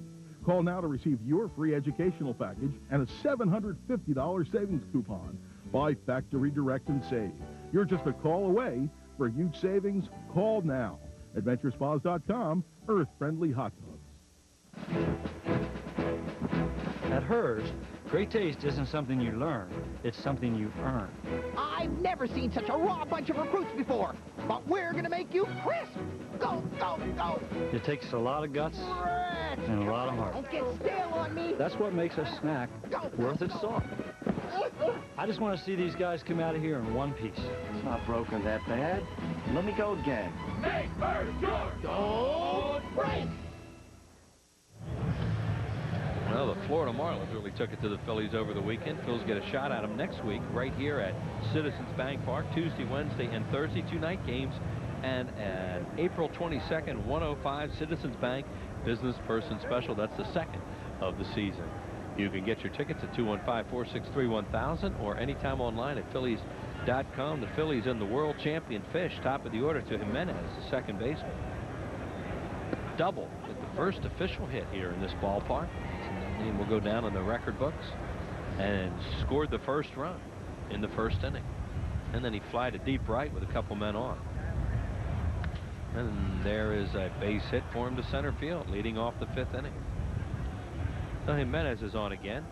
[SPEAKER 16] Call now to receive your free educational package and a $750 savings coupon. Buy Factory Direct and Save. You're just a call away for huge savings. Call now. AdventureSpas.com, earth-friendly hot tubs.
[SPEAKER 17] At Hers, great taste isn't something you learn, it's something you earn.
[SPEAKER 18] I've never seen such a raw bunch of recruits before, but we're going to make you crisp. Go, go, go.
[SPEAKER 17] It takes a lot of guts and a lot of heart.
[SPEAKER 18] Don't get stale on me.
[SPEAKER 17] That's what makes a snack worth its salt. I just want to see these guys come out of here in one piece.
[SPEAKER 18] It's not broken that bad. Let me go again. Make first sure. Don't break.
[SPEAKER 7] Well, the Florida Marlins really took it to the Phillies over the weekend. Phils get a shot at them next week right here at Citizens Bank Park, Tuesday, Wednesday, and Thursday, 2 night games. And April 22nd, 105 Citizens Bank Business Person Special. That's the second of the season. You can get your tickets at 215-463-1000 or anytime online at Phillies.com. The Phillies and the world champion Fish, top of the order to Jimenez, the second baseman. Double with the first official hit here in this ballpark. That name will go down in the record books. And scored the first run in the first inning. And then he fly to deep right with a couple men on. And there is a base hit for him to center field, leading off the 5th inning. So Jimenez is on again.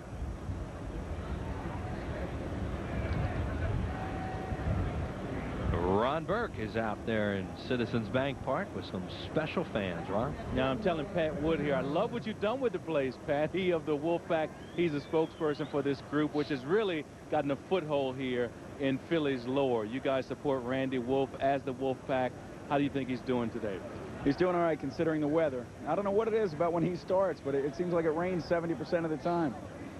[SPEAKER 7] Ron Burke is out there in Citizens Bank Park with some special fans. Ron?
[SPEAKER 15] Now, I'm telling Pat Wood here, I love what you've done with the place, Pat. He of the Wolfpack, he's a spokesperson for this group, which has really gotten a foothold here in Phillies lore. You guys support Randy Wolf as the Wolfpack. How do you think he's doing today?
[SPEAKER 19] He's doing all right considering the weather. I don't know what it is about when he starts, but it seems like it rains 70% of the time.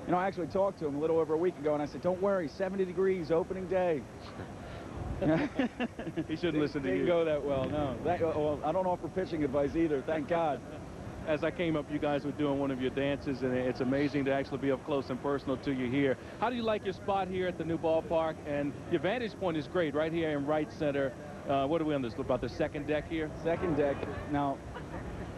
[SPEAKER 19] You know, I actually talked to him a little over a week ago, and I said, don't worry, 70 degrees, opening day.
[SPEAKER 15] He shouldn't listen to you.
[SPEAKER 19] Didn't go that well, no. Well, I don't offer pitching advice either, thank God.
[SPEAKER 15] As I came up, you guys were doing one of your dances, and it's amazing to actually be up close and personal to you here. How do you like your spot here at the new ballpark? And your vantage point is great, right here in right center. What are we on this? About the second deck here?
[SPEAKER 19] Second deck. Now,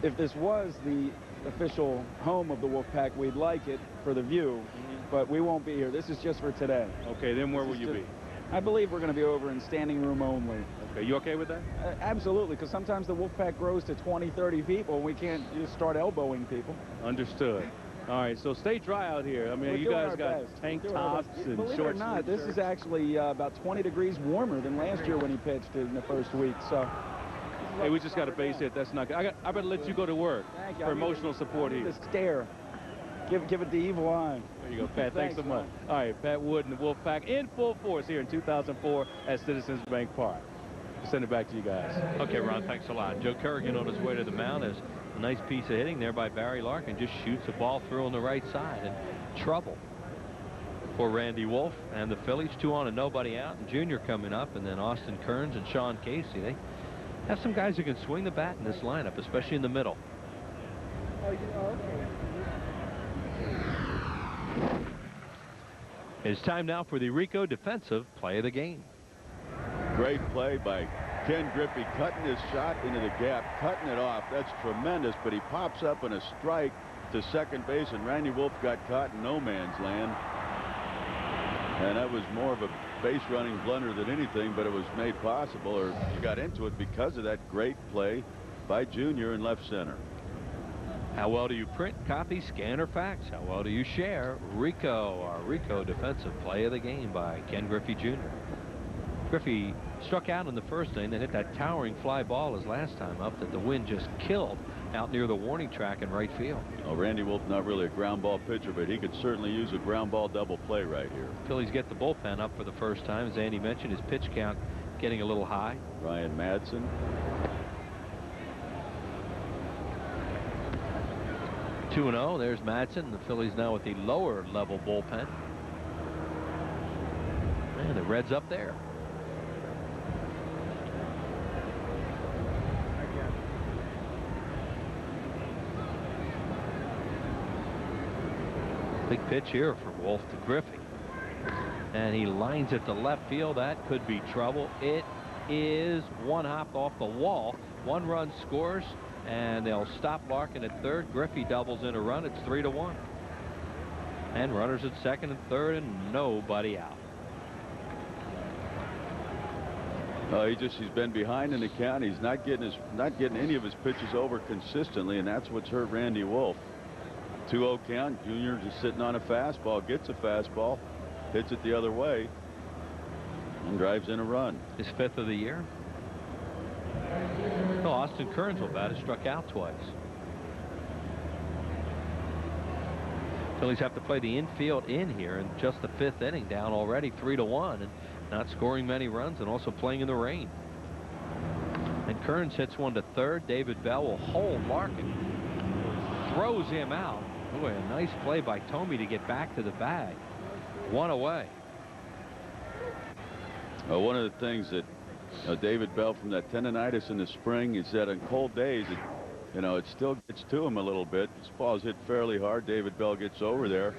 [SPEAKER 19] if this was the official home of the Wolfpack, we'd like it for the view, but we won't be here. This is just for today.
[SPEAKER 15] Okay, then where will you be?
[SPEAKER 19] I believe we're going to be over in standing room only.
[SPEAKER 15] Okay, you okay with that?
[SPEAKER 19] Absolutely, because sometimes the Wolfpack grows to 20, 30 people, and we can't just start elbowing people.
[SPEAKER 15] Understood. All right, so stay dry out here. I mean, you guys got tank tops and
[SPEAKER 19] Believe
[SPEAKER 15] shorts.
[SPEAKER 19] It or not, this is actually about 20 degrees warmer than last year when he pitched in the first week. So,
[SPEAKER 15] hey, we just got a base hit. That's not good. I better let you go to work for emotional support here.
[SPEAKER 19] The stare. Give it the evil eye.
[SPEAKER 15] There you go, Pat. Thanks so much. All right, Pat Wood and the Wolfpack in full force here in 2004 at Citizens Bank Park.
[SPEAKER 19] send it back to you guys.
[SPEAKER 7] Okay, Ron, thanks a lot. Joe Kerrigan on his way to the mound. There's a nice piece of hitting there by Barry Larkin. Just shoots the ball through on the right side. And trouble for Randy Wolf and the Phillies. 2 on and nobody out. And Junior coming up. And then Austin Kearns and Sean Casey. They have some guys who can swing the bat in this lineup, especially in the middle. It's time now for the Rico defensive play of the game.
[SPEAKER 5] Great play by Ken Griffey, cutting his shot into the gap, cutting it off. That's tremendous, but he pops up in a strike to second base, and Randy Wolf got caught in no man's land. And that was more of a base running blunder than anything, but it was made possible, or you got into it because of that great play by Junior in left center.
[SPEAKER 7] How well do you print, copy, scan, or fax? How well do you share? Rico, our Rico defensive play of the game by Ken Griffey Jr. Griffey struck out in the first inning and hit that towering fly ball his last time up that the wind just killed out near the warning track in right field.
[SPEAKER 5] Oh, Randy Wolf not really a ground ball pitcher, but he could certainly use a ground ball double play right here.
[SPEAKER 7] Phillies get the bullpen up for the first time. As Andy mentioned, his pitch count getting a little high.
[SPEAKER 5] Ryan Madsen.
[SPEAKER 7] 2-0. There's Madsen. The Phillies now with the lower level bullpen. And the Reds up there. Big pitch here for Wolf to Griffey. And he lines it to left field. That could be trouble. It is one hop off the wall. 1 run scores. And they'll stop Larkin at third. Griffey doubles in a run. It's 3-1. And runners at second and third, and nobody out.
[SPEAKER 5] He's been behind in the count. He's not getting any of his pitches over consistently, and that's what's hurt Randy Wolf. 2-0 count. Junior just sitting on a fastball, gets a fastball, hits it the other way, and drives in a run.
[SPEAKER 7] His 5th of the year. No, Austin Kearns will bat. Has struck out twice. Phillies have to play the infield in here in just the 5th inning, down already 3-1, and not scoring many runs, and also playing in the rain. And Kearns hits one to third. David Bell will hold Larkin. Throws him out. Boy, a nice play by Thome to get back to the bag. 1 away.
[SPEAKER 5] One of the things that David Bell, from that tendonitis in the spring, he said on cold days, it still gets to him a little bit. This ball's hit fairly hard. David Bell gets over there,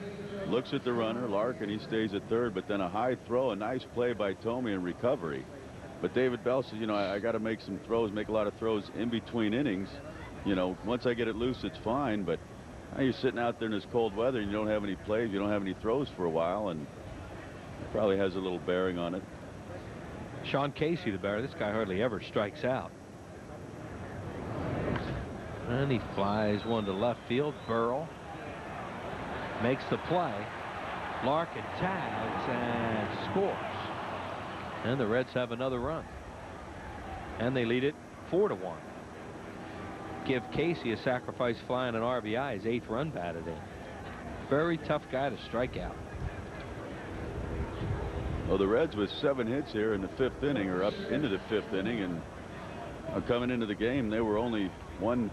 [SPEAKER 5] looks at the runner, Larkin, he stays at third, but then a high throw, a nice play by Thome in recovery. But David Bell says, I got to make some throws, make a lot of throws in between innings. Once I get it loose, it's fine, but now you're sitting out there in this cold weather and you don't have any plays, you don't have any throws for a while, and it probably has a little bearing on it.
[SPEAKER 7] Sean Casey, the batter. This guy hardly ever strikes out. And he flies one to left field. Burrell makes the play. Larkin tags and scores. And the Reds have another run. And they lead it 4-1. Give Casey a sacrifice fly and an RBI. His 8th run batted in. Very tough guy to strike out.
[SPEAKER 5] Well, the Reds with 7 hits here in the 5th inning, or up into the 5th inning, and coming into the game, they were only 1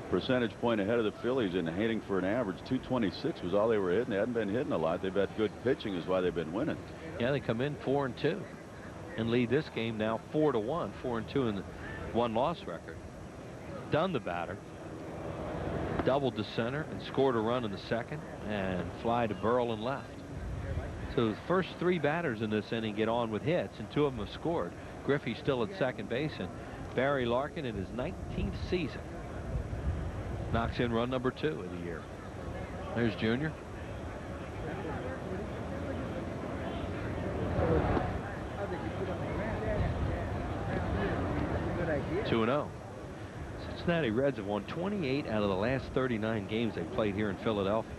[SPEAKER 5] percentage point ahead of the Phillies in hitting for an average. 226 was all they were hitting. They hadn't been hitting a lot. They've had good pitching, is why they've been winning.
[SPEAKER 7] Yeah, they come in 4-2 and lead this game now 4-1, 4-2 in the 1-loss record. Dunn, the batter, doubled to center and scored a run in the 2nd, and fly to Burrell in left. So the first 3 batters in this inning get on with hits, and 2 of them have scored. Griffey still at second base, and Barry Larkin in his 19th season knocks in run number 2 of the year. There's Junior. Two and 0. Cincinnati Reds have won 28 out of the last 39 games they played here in Philadelphia.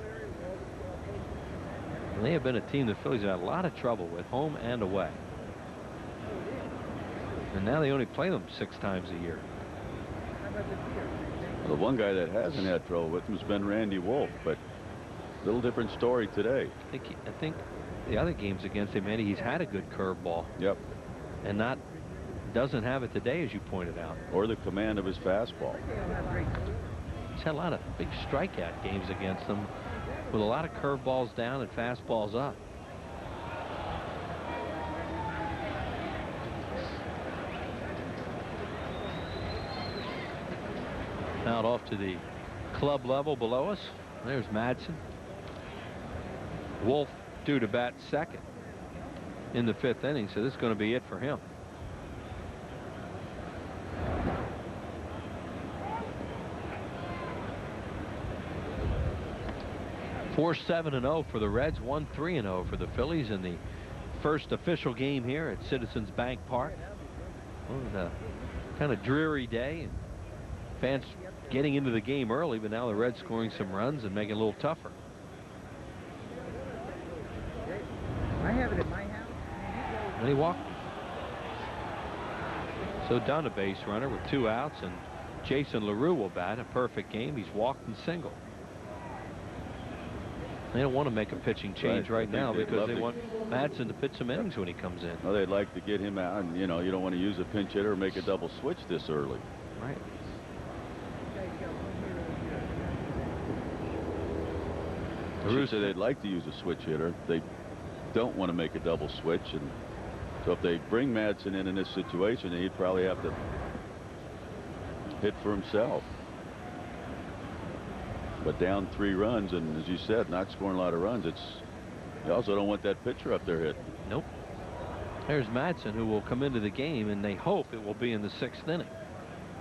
[SPEAKER 7] And they have been a team the Phillies have had a lot of trouble with, home and away. And now they only play them 6 times a year.
[SPEAKER 5] Well, the one guy that hasn't had trouble with them has been Randy Wolf, but a little different story today.
[SPEAKER 7] I think the other games against him, Andy, he's had a good curveball.
[SPEAKER 5] Yep.
[SPEAKER 7] And not doesn't have it today, as you pointed out.
[SPEAKER 5] Or the command of his fastball.
[SPEAKER 7] He's had a lot of big strikeout games against them with a lot of curveballs down and fastballs up. Out off to the club level below us. There's Madsen. Wolf due to bat second in the 5th inning, so this is going to be it for him. Four 7-0 for the Reds, 1-3-0 for the Phillies in the first official game here at Citizens Bank Park. Well, it was a kind of dreary day, and fans getting into the game early, but now the Reds scoring some runs and making it a little tougher.
[SPEAKER 18] I have it in my house.
[SPEAKER 7] And he walked. So Dunn a base runner with 2 outs, and Jason LaRue will bat a perfect game. He's walked and singled. They don't want to make a pitching change right now because they want Madsen to pitch some innings when he comes in.
[SPEAKER 5] Well, they'd like to get him out, and you know, you don't want to use a pinch hitter or make a double switch this early.
[SPEAKER 7] Right.
[SPEAKER 5] LaRue said they'd like to use a switch hitter. They don't want to make a double switch, and so if they bring Madsen in this situation, he'd probably have to hit for himself. But down 3 runs, and as you said, not scoring a lot of runs, you also don't want that pitcher up there hitting.
[SPEAKER 7] Nope. There's Madsen, who will come into the game, and they hope it will be in the 6th inning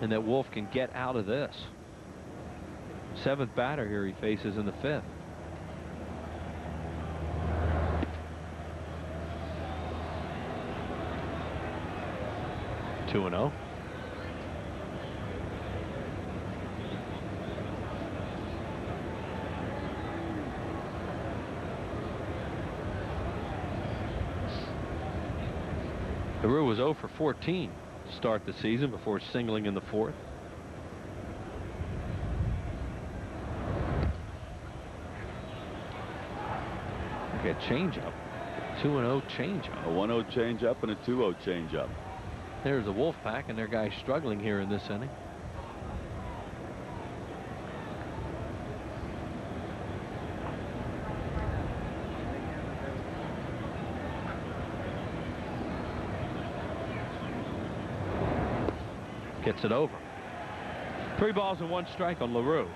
[SPEAKER 7] and that Wolf can get out of this. 7th batter here he faces in the 5th. Two 2-0. LaRue was 0 for 14 to start the season before singling in the 4th. Okay, a changeup. 2-0 changeup.
[SPEAKER 5] A 1-0 changeup and a 2-0 changeup.
[SPEAKER 7] There's the Wolfpack, and their guys struggling here in this inning. Gets it over. 3 balls and 1 strike on LaRue.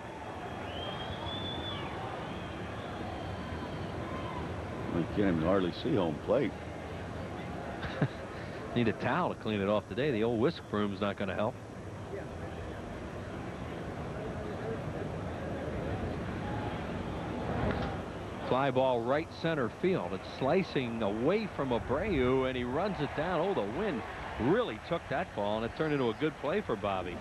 [SPEAKER 5] You can't even hardly see home plate.
[SPEAKER 7] Need a towel to clean it off today. The old whisk broom's not going to help. Fly ball right center field. It's slicing away from Abreu, and he runs it down. Oh, the wind really took that ball, and it turned into a good play for Bobby.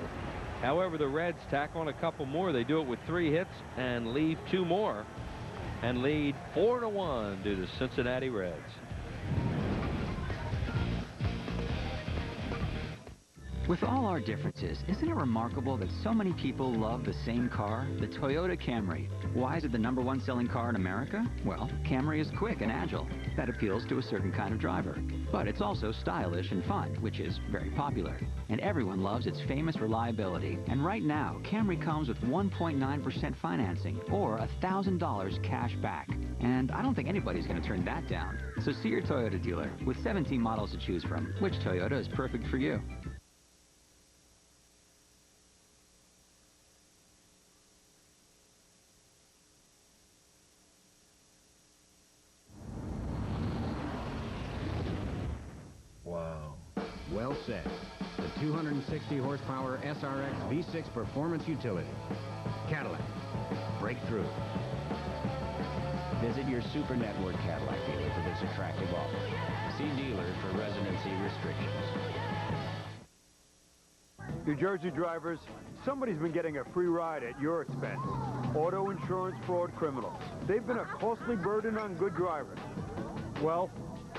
[SPEAKER 7] However, the Reds tack on a couple more. They do it with 3 hits and leave 2 more and lead 4-1 to the Cincinnati Reds.
[SPEAKER 8] With all our differences, isn't it remarkable that so many people love the same car, the Toyota Camry? Why is it the #1 selling car in America? Well, Camry is quick and agile. That appeals to a certain kind of driver. But it's also stylish and fun, which is very popular. And everyone loves its famous reliability. And right now, Camry comes with 1.9% financing or $1,000 cash back. And I don't think anybody's going to turn that down. So see your Toyota dealer. With 17 models to choose from, which Toyota is perfect for you?
[SPEAKER 20] Well said. The 260 horsepower SRX V6 performance utility. Cadillac. Breakthrough. Visit your Super Network Cadillac dealer for this attractive offer. See dealer for residency restrictions.
[SPEAKER 21] New Jersey drivers, somebody's been getting a free ride at your expense. Auto insurance fraud criminals. They've been a costly burden on good drivers. Well,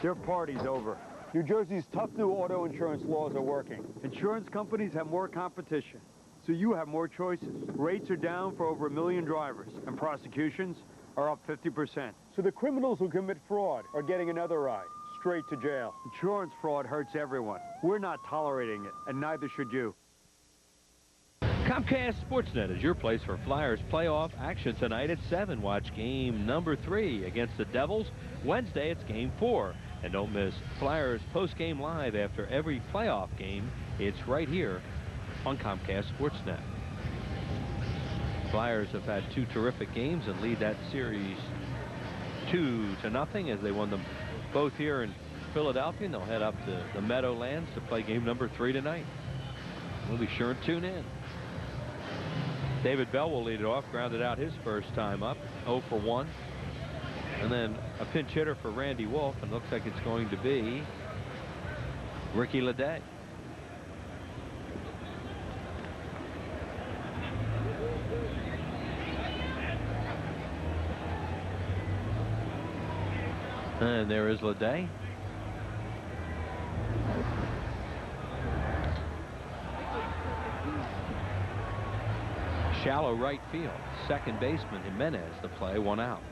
[SPEAKER 21] their party's over. New Jersey's tough new auto insurance laws are working. Insurance companies have more competition, so you have more choices. Rates are down for over 1 million drivers, and prosecutions are up 50%. So the criminals who commit fraud are getting another ride. straight to jail. Insurance fraud hurts everyone. We're not tolerating it, and neither should you.
[SPEAKER 7] Comcast Sportsnet is your place for Flyers playoff action tonight at 7. Watch game number 3 against the Devils. Wednesday, it's game 4. And don't miss Flyers post-game live after every playoff game. It's right here on Comcast Sportsnet. Flyers have had 2 terrific games and lead that series 2-0 as they won them both here in Philadelphia. And they'll head up to the Meadowlands to play game number 3 tonight. We'll be sure to tune in. David Bell will lead it off. Grounded out his first time up, 0 for 1. And then a pinch hitter for Randy Wolf, and looks like it's going to be Ricky Ledet. And there is Ledet. Shallow right field. Second baseman Jimenez to play, 1 out.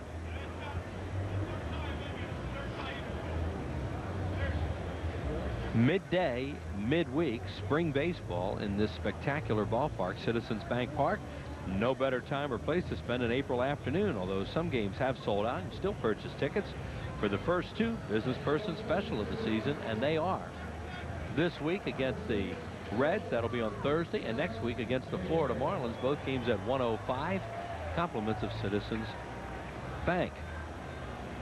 [SPEAKER 7] Midday, midweek, spring baseball in this spectacular ballpark, Citizens Bank Park. No better time or place to spend an April afternoon, although some games have sold out. And still purchase tickets for the first 2 business person special of the season, and they are this week against the Reds. That'll be on Thursday, and next week against the Florida Marlins. Both games at 1:05. Compliments of Citizens Bank.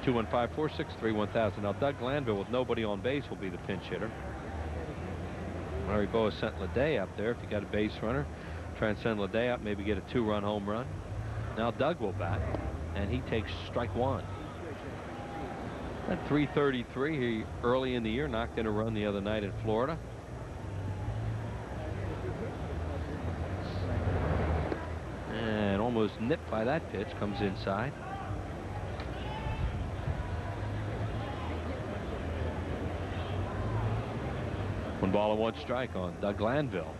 [SPEAKER 7] 215-463-1000. Now Doug Glanville with nobody on base will be the pinch hitter. Larry Boa sent Ledet up there. If you got a base runner, try and send Ledet up, maybe get a 2-run home run. Now Doug will bat, and he takes strike 1. At 333, he early in the year knocked in a run the other night in Florida. And almost nipped by that pitch, comes inside. One ball and 1 strike on Doug Glanville.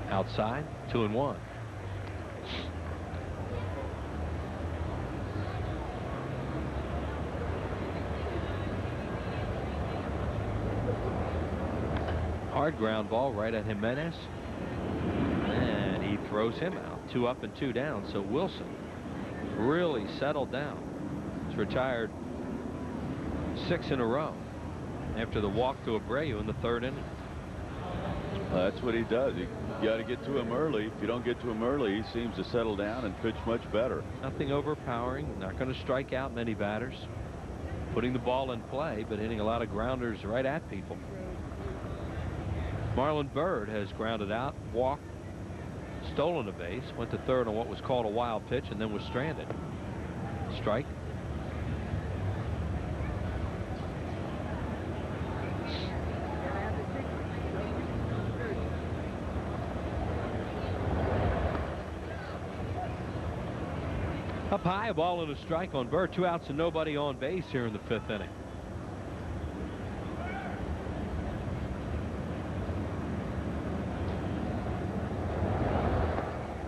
[SPEAKER 7] Outside, 2-1. Hard ground ball right at Jimenez. And he throws him out. 2 up and 2 down. So Wilson really settled down. He's retired 6 in a row after the walk to Abreu in the 3rd inning.
[SPEAKER 5] That's what he does. You got to get to him early. If you don't get to him early, he seems to settle down and pitch much better.
[SPEAKER 7] Nothing overpowering. Not going to strike out many batters. Putting the ball in play, but hitting a lot of grounders right at people. Marlon Byrd has grounded out, walked, stolen a base, went to 3rd on what was called a wild pitch, and then was stranded. Strike. Up high, a ball and a strike on Byrd. 2 outs and nobody on base here in the 5th inning.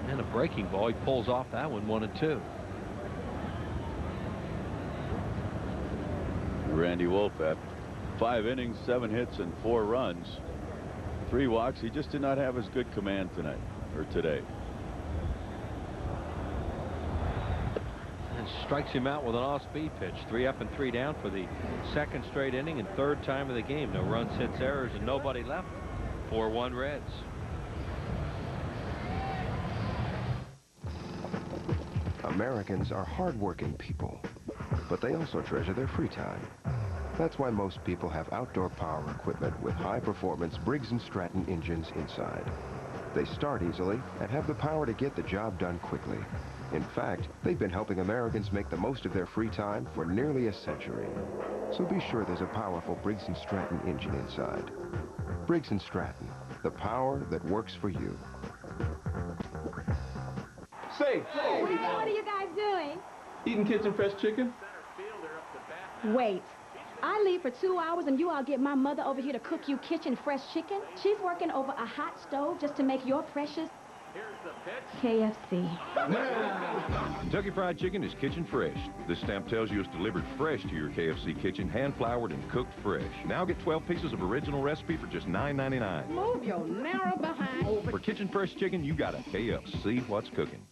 [SPEAKER 7] And a breaking ball. He pulls off that one, 1-2.
[SPEAKER 5] Randy Wolf at 5 innings, 7 hits, and 4 runs. 3 walks. He just did not have as good command tonight, or today.
[SPEAKER 7] Strikes him out with an off-speed pitch. 3 up and 3 down for the 2nd straight inning and 3rd time of the game. No runs, hits, errors, and nobody left. 4-1 Reds.
[SPEAKER 1] Americans are hard-working people, but they also treasure their free time. That's why most people have outdoor power equipment with high-performance Briggs & Stratton engines inside. They start easily and have the power to get the job done quickly. In fact, they've been helping Americans make the most of their free time for nearly a century. So be sure there's a powerful Briggs & Stratton engine inside. Briggs & Stratton, the power that works for you.
[SPEAKER 9] Say,
[SPEAKER 22] What are you guys doing?
[SPEAKER 9] eating kitchen fresh chicken?
[SPEAKER 22] Wait. I leave for 2 hours and you all get my mother over here to cook you kitchen fresh chicken? She's working over a hot stove just to make your precious KFC.
[SPEAKER 4] Kentucky Fried Chicken is kitchen fresh. This stamp tells you it's delivered fresh to your KFC kitchen, hand-floured and cooked fresh. Now get 12 pieces of original recipe for just $9.99.
[SPEAKER 22] Move your narrow behind over.
[SPEAKER 4] For kitchen fresh chicken, you got a KFC what's cooking.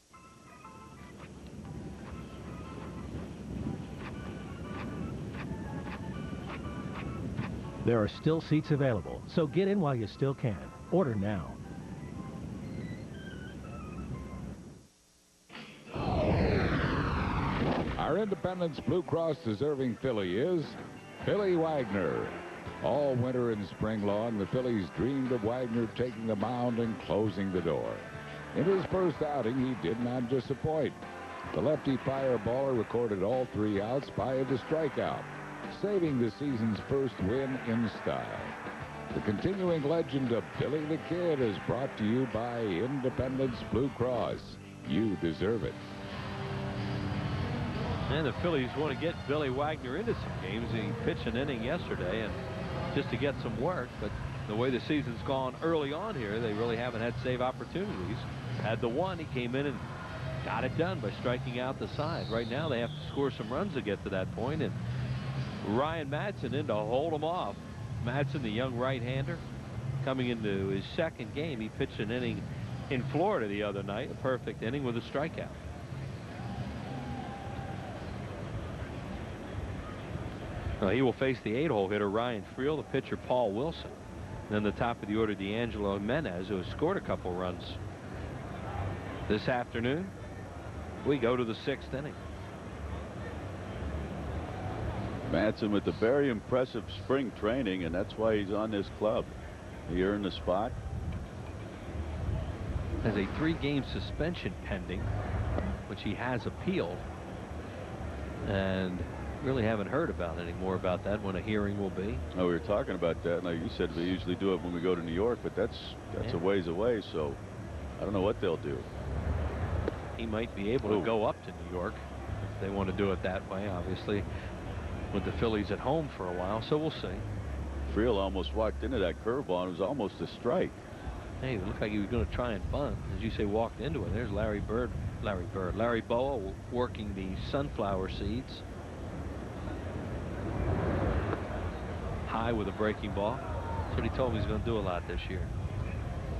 [SPEAKER 11] There are still seats available, so get in while you still can. Order now.
[SPEAKER 2] Our Independence Blue Cross deserving Philly is Billy Wagner. All winter and spring long, the Phillies dreamed of Wagner taking the mound and closing the door. In his first outing, he did not disappoint. The lefty fireballer recorded all 3 outs by the strikeout, saving the season's first win in style. The continuing legend of Billy the Kid is brought to you by Independence Blue Cross. You deserve it.
[SPEAKER 7] And the Phillies want to get Billy Wagner into some games. He pitched an inning yesterday and just to get some work, but the way the season's gone early on here, they really haven't had save opportunities. Had the one, he came in and got it done by striking out the side. Right now they have to score some runs to get to that point, and Ryan Madson in to hold him off. Madson, the young right-hander, coming into his second game. He pitched an inning in Florida the other night, a perfect inning with a strikeout. He will face the 8-hole hitter Ryan Friel, the pitcher Paul Wilson, and then the top of the order D'Angelo Jimenez, who has scored a couple runs. This afternoon we go to the 6th inning.
[SPEAKER 5] Madson with a very impressive spring training, and that's why he's on this club. He earned the spot.
[SPEAKER 7] Has a 3-game suspension pending, which he has appealed, and really haven't heard about any more about that, when a hearing will be.
[SPEAKER 5] Oh, we were talking about that. Now, you said we usually do it when we go to New York, but that's a ways away, so I don't know what they'll do.
[SPEAKER 7] He might be able to go up to New York if they want to do it that way, obviously, with the Phillies at home for a while, so we'll see.
[SPEAKER 5] Friel almost walked into that curveball, and it was almost a strike.
[SPEAKER 7] Hey, it looked like he was going to try and bunt. As you say, walked into it. There's Larry Boa working the sunflower seeds. High with a breaking ball. That's what he told me he's going to do a lot this year.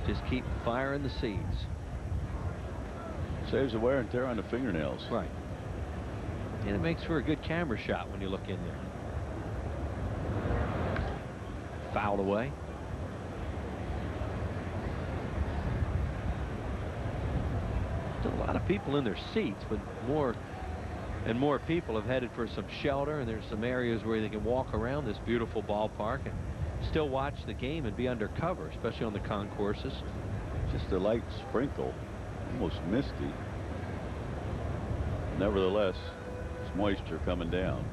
[SPEAKER 7] Just keep firing the seeds.
[SPEAKER 5] Saves the wear and tear on the fingernails.
[SPEAKER 7] Right. And it makes for a good camera shot when you look in there. Fouled away. Still a lot of people in their seats, but more and more people have headed for some shelter, and there's some areas where they can walk around this beautiful ballpark and still watch the game and be under cover, especially on the concourses.
[SPEAKER 5] Just a light sprinkle, almost misty. Nevertheless, it's moisture coming down.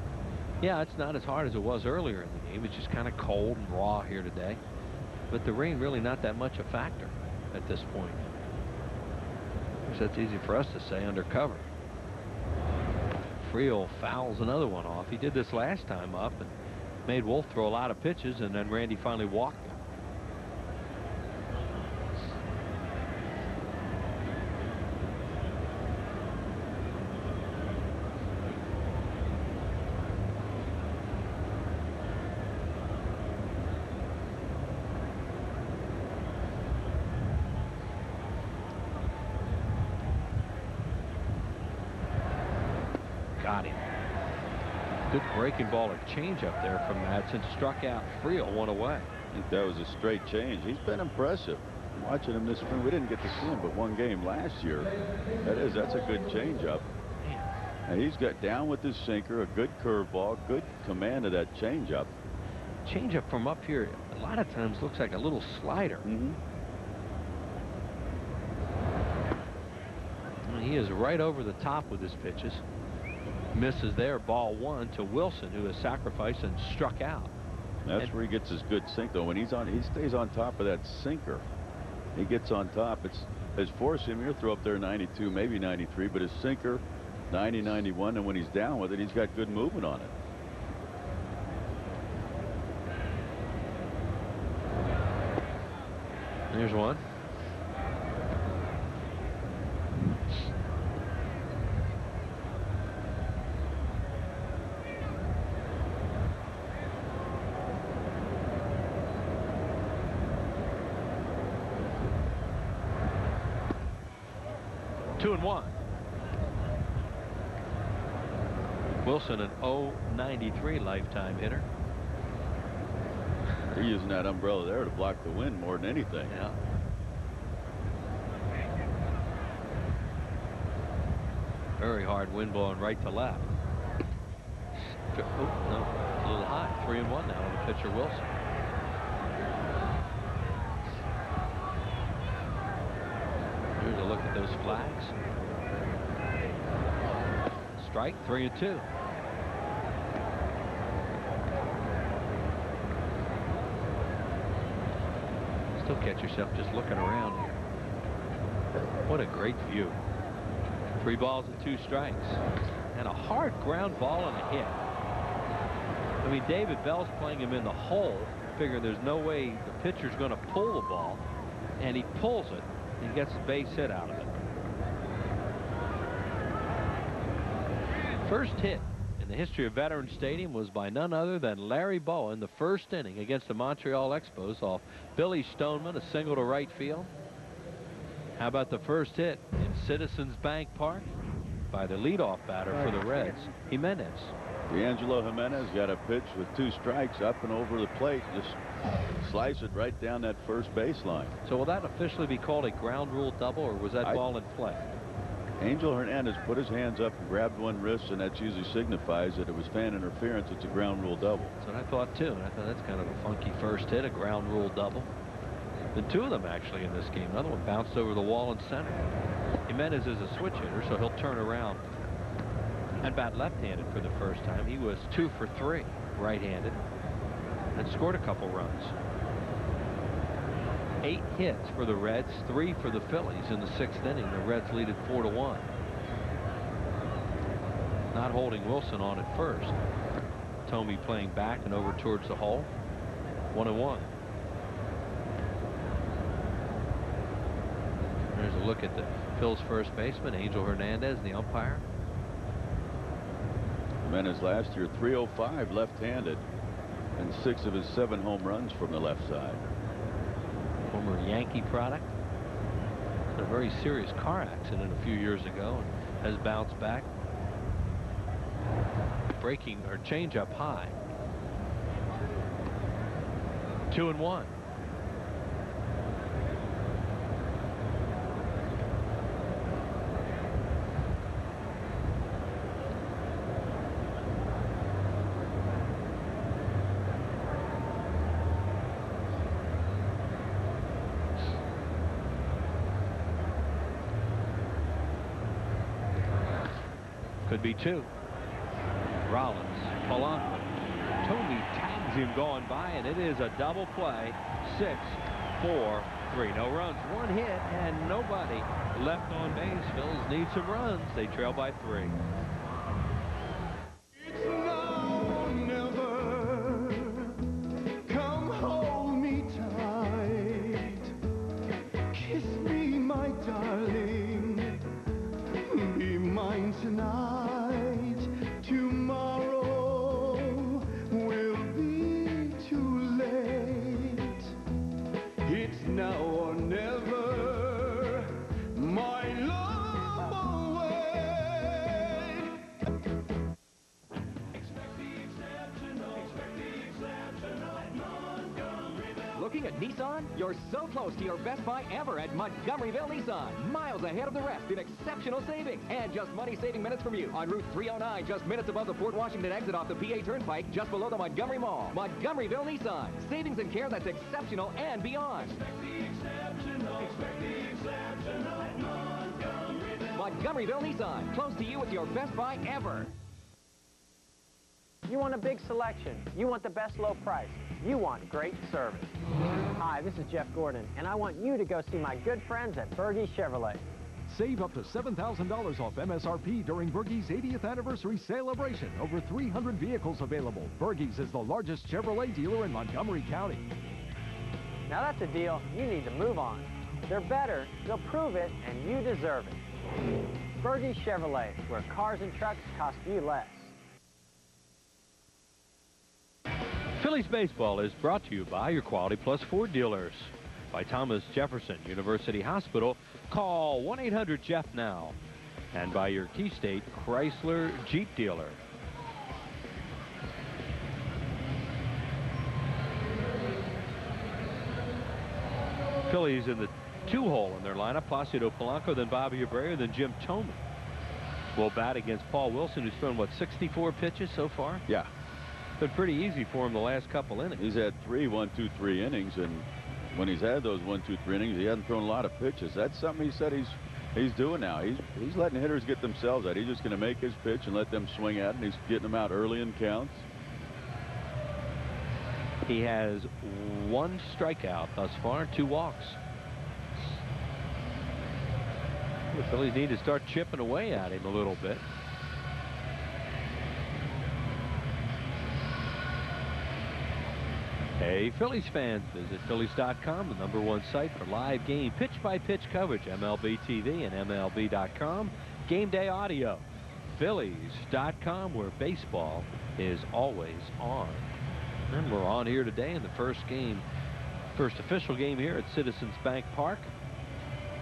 [SPEAKER 7] Yeah, it's not as hard as it was earlier in the game. It's just kind of cold and raw here today. But the rain really not that much a factor at this point. So that's easy for us to say, under cover. Friel fouls another one off. He did this last time up and made Wolf throw a lot of pitches, and then Randy finally walked him. Got him. Good breaking ball or change up there from Madson. Struck out Friel, one away.
[SPEAKER 5] I think that was a straight change. He's been impressive. Watching him this spring, we didn't get to see him but one game last year. That's a good changeup. And he's got down with his sinker, a good curveball, good command of that changeup.
[SPEAKER 7] Changeup from up here a lot of times looks like a little slider. He is right over the top with his pitches. Misses there, ball one to Wilson, who has sacrificed and struck out.
[SPEAKER 5] That's where he gets his good sink, though. When he's on, he stays on top of that sinker. He gets on top. It's forced him here throw up there 92, maybe 93, but his sinker 90, 91, and when he's down with it, he's got good movement on it.
[SPEAKER 7] There's one. 2-1. Wilson, an .093 lifetime hitter.
[SPEAKER 5] They're using that umbrella there to block the wind more than anything.
[SPEAKER 7] Yeah. Very hard wind blowing right to left. Oh, no, a little high. 3-1 now on the pitcher Wilson. Here's a look at those flags. Strike, 3-2. Still catch yourself just looking around here. What a great view. 3 balls and 2 strikes. And a hard ground ball and a hit. I mean, David Bell's playing him in the hole, figuring there's no way the pitcher's going to pull the ball. And he pulls it and gets a base hit out of it. First hit in the history of Veterans Stadium was by none other than Larry Bowen, the first inning against the Montreal Expos off Billy Stoneman, a single to right field. How about the first hit in Citizens Bank Park by the leadoff batter for the Reds, Jimenez.
[SPEAKER 5] D'Angelo Jimenez got a pitch with 2 strikes up and over the plate. Just slice it right down that first baseline.
[SPEAKER 7] So will that officially be called a ground rule double, or was that ball in play?
[SPEAKER 5] Angel Hernandez put his hands up and grabbed one wrist, and that usually signifies that it was fan interference. It's a ground rule double.
[SPEAKER 7] That's what I thought too, and I thought that's kind of a funky first hit, a ground rule double. The 2 of them actually in this game. Another one bounced over the wall in center. Jimenez is a switch hitter, so he'll turn around and bat left-handed for the first time. He was 2 for 3 right-handed and scored a couple runs. 8 hits for the Reds, 3 for the Phillies in the 6th inning. The Reds lead it 4-1. Not holding Wilson on at first. Thome playing back and over towards the hole. 1-1. There's a look at the Phil's first baseman, Angel Hernandez, the umpire.
[SPEAKER 5] Jimenez last year, .305 left-handed, and 6 of his 7 home runs from the left side.
[SPEAKER 7] Former Yankee product. Had a very serious car accident a few years ago and has bounced back. Breaking or change up high. 2-1. Could be 2. Rollins, Polanco. Thome tags him going by, and it is a double play. 6, 4, 3. No runs, 1 hit, and nobody left on base. Phillies need some runs. They trail by 3.
[SPEAKER 6] It's now or never. Come hold me tight. Kiss me, my darling. Be mine tonight. Tomorrow will be too late. It's now or never. My love away.
[SPEAKER 13] Looking at Nissan? You're so close to your best buy ever at Montgomeryville Nissan. Miles ahead of the rest in exceptional savings. And just money-saving minutes from you. On Route 309, just minutes above the Port Washington exit off the PA Turnpike, just below the Montgomery Mall. Montgomeryville Nissan. Savings and care that's exceptional and beyond. Montgomeryville Nissan. Close to you with your best buy ever.
[SPEAKER 23] You want a big selection. You want the best low price. You want great service. Hi, this is Jeff Gordon, and I want you to go see my good friends at Berge Chevrolet.
[SPEAKER 24] Save up to $7,000 off MSRP during Berge's 80th anniversary celebration. Over 300 vehicles available. Berge's is the largest Chevrolet dealer in Montgomery County.
[SPEAKER 23] Now that's a deal you need to move on. They're better, they'll prove it, and you deserve it. Berge Chevrolet, where cars and trucks cost you less.
[SPEAKER 7] Phillies baseball is brought to you by your Quality Plus Ford dealers. by Thomas Jefferson University Hospital. Call 1-800-JEFF now. And by your Key State Chrysler Jeep dealer. Phillies in the 2-hole in their lineup. Placido Polanco, then Bobby Abreu, then Jim Thome will bat against Paul Wilson, who's thrown, what, 64 pitches so far?
[SPEAKER 5] Yeah.
[SPEAKER 7] Been pretty easy for him the last couple innings.
[SPEAKER 5] He's had 3 1-2-3 innings, and when he's had those 1-2-3 innings, he hasn't thrown a lot of pitches. That's something he said he's doing now. He's letting hitters get themselves out. He's just going to make his pitch and let them swing at it, and he's getting them out early in counts.
[SPEAKER 7] He has 1 strikeout thus far, 2 walks. The Phillies need to start chipping away at him a little bit. Hey, Phillies fans, visit Phillies.com, the #1 site for live game pitch-by-pitch coverage, MLB TV and MLB.com. Game day audio, Phillies.com, where baseball is always on. And we're on here today in the first official game here at Citizens Bank Park.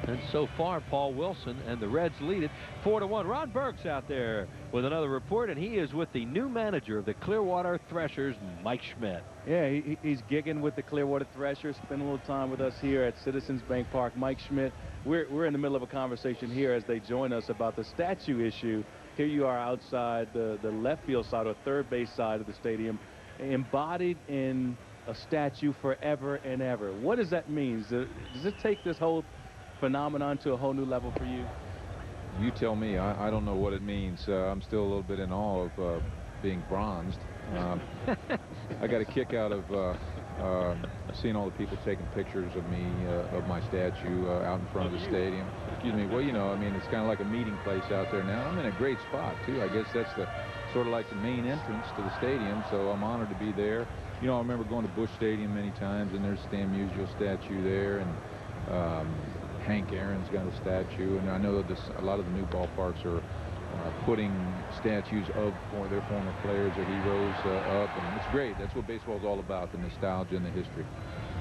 [SPEAKER 7] And so far, Paul Wilson and the Reds lead it 4-1. Ron Burke's out there with another report, and he is with the new manager of the Clearwater Threshers, Mike Schmidt.
[SPEAKER 3] Yeah, he's gigging with the Clearwater Threshers. Spent a little time with us here at Citizens Bank Park. Mike Schmidt, we're in the middle of a conversation here as they join us about the statue issue. Here you are outside the left field side or third base side of the stadium, embodied in a statue forever and ever. What does that mean? Does it take this whole phenomenon to a whole new level for you?
[SPEAKER 10] You tell me. I don't know what it means. I'm still a little bit in awe of being bronzed. I got a kick out of seeing all the people taking pictures of me, of my statue out in front of the stadium. Excuse me. Well, you know, I mean, it's kind of like a meeting place out there now. I'm in a great spot, too. I guess that's sort of like the main entrance to the stadium, so I'm honored to be there. You know, I remember going to Busch Stadium many times, and there's Stan Musial statue there, and Hank Aaron's got a statue, and I know that a lot of the new ballparks are putting statues of their former players or heroes up, and it's great. That's what baseball is all about, the nostalgia and the history.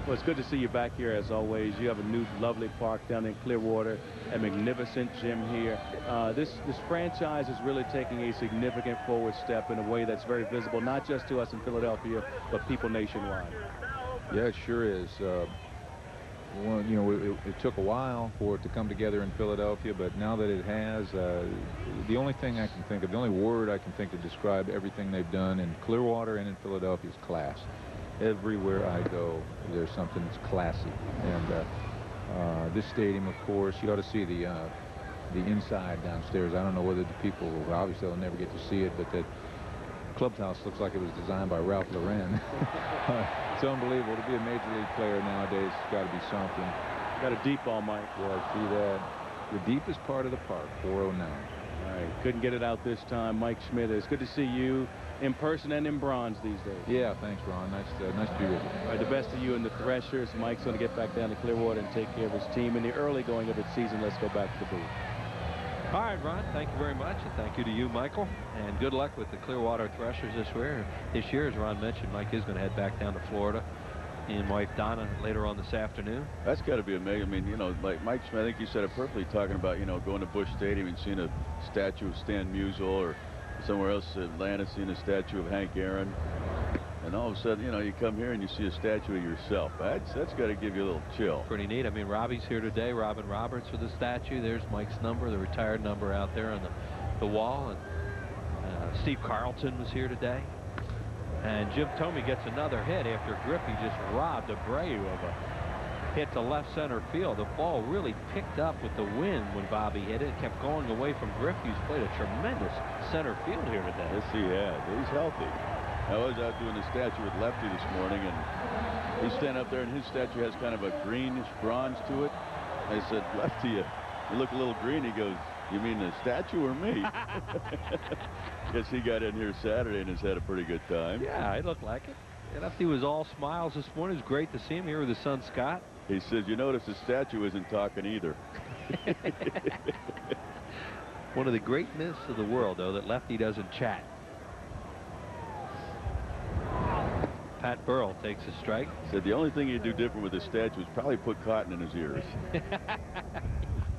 [SPEAKER 3] Well, it's good to see you back here as always. You have a new lovely park down in Clearwater, a magnificent gym here. This franchise is really taking a significant forward step in a way that's very visible, not just to us in Philadelphia, but people nationwide.
[SPEAKER 10] Yeah, it sure is. Well, you know, it took a while for it to come together in Philadelphia, but now that it has, the only thing I can think of, the only word I can think to describe everything they've done in Clearwater and in Philadelphia is class. Everywhere I go, there's something that's classy. And this stadium, of course, you ought to see the inside downstairs. I don't know whether the people, obviously they'll never get to see it, but that clubhouse looks like it was designed by Ralph Lauren. It's unbelievable. To be a major league player nowadays, it's got to be something.
[SPEAKER 3] Got a deep ball, Mike.
[SPEAKER 10] Yeah, I see that. The deepest part of the park, 409.
[SPEAKER 3] All right, couldn't get it out this time. Mike Schmidt, it's good to see you in person and in bronze these days.
[SPEAKER 10] Yeah, thanks, Ron. Nice to be with you.
[SPEAKER 3] All right, the best of you and the Threshers. Mike's going to get back down to Clearwater and take care of his team in the early going of the season. Let's go back to the booth.
[SPEAKER 7] All right, Ron, thank you very much, and thank you to you, Michael, and good luck with the Clearwater Threshers this year. As Ron mentioned, Mike is going to head back down to Florida and wife Donna later on this afternoon.
[SPEAKER 5] That's got to be amazing. I mean, you know, like Mike Schmidt, I think you said it perfectly, talking about, you know, going to Busch Stadium and seeing a statue of Stan Musial, or somewhere else in Atlanta seeing a statue of Hank Aaron. And all of a sudden, you know, you come here and you see a statue of yourself. That's got to give you a little chill.
[SPEAKER 7] Pretty neat. I mean, Robbie's here today, Robin Roberts, with the statue. There's Mike's number, the retired number out there on the wall. And Steve Carlton was here today. And Jim Thome gets another hit after Griffey just robbed Abreu of a hit to left center field. The ball really picked up with the wind when Bobby hit it. It kept going away from Griffey, who's played a tremendous center field here today.
[SPEAKER 5] Yes, he has. He's healthy. I was out doing the statue with Lefty this morning, and he's standing up there, and his statue has kind of a greenish bronze to it. I said, Lefty, you look a little green. He goes, you mean the statue or me? Guess he got in here Saturday and has had a pretty good time.
[SPEAKER 7] Yeah, it looked like it. Lefty was all smiles this morning. It was great to see him here with his son, Scott.
[SPEAKER 5] He says, you notice the statue isn't talking either.
[SPEAKER 7] One of the great myths of the world, though, that Lefty doesn't chat. Pat Burrell takes a strike.
[SPEAKER 5] Said the only thing he'd do different with his statue is probably put cotton in his ears.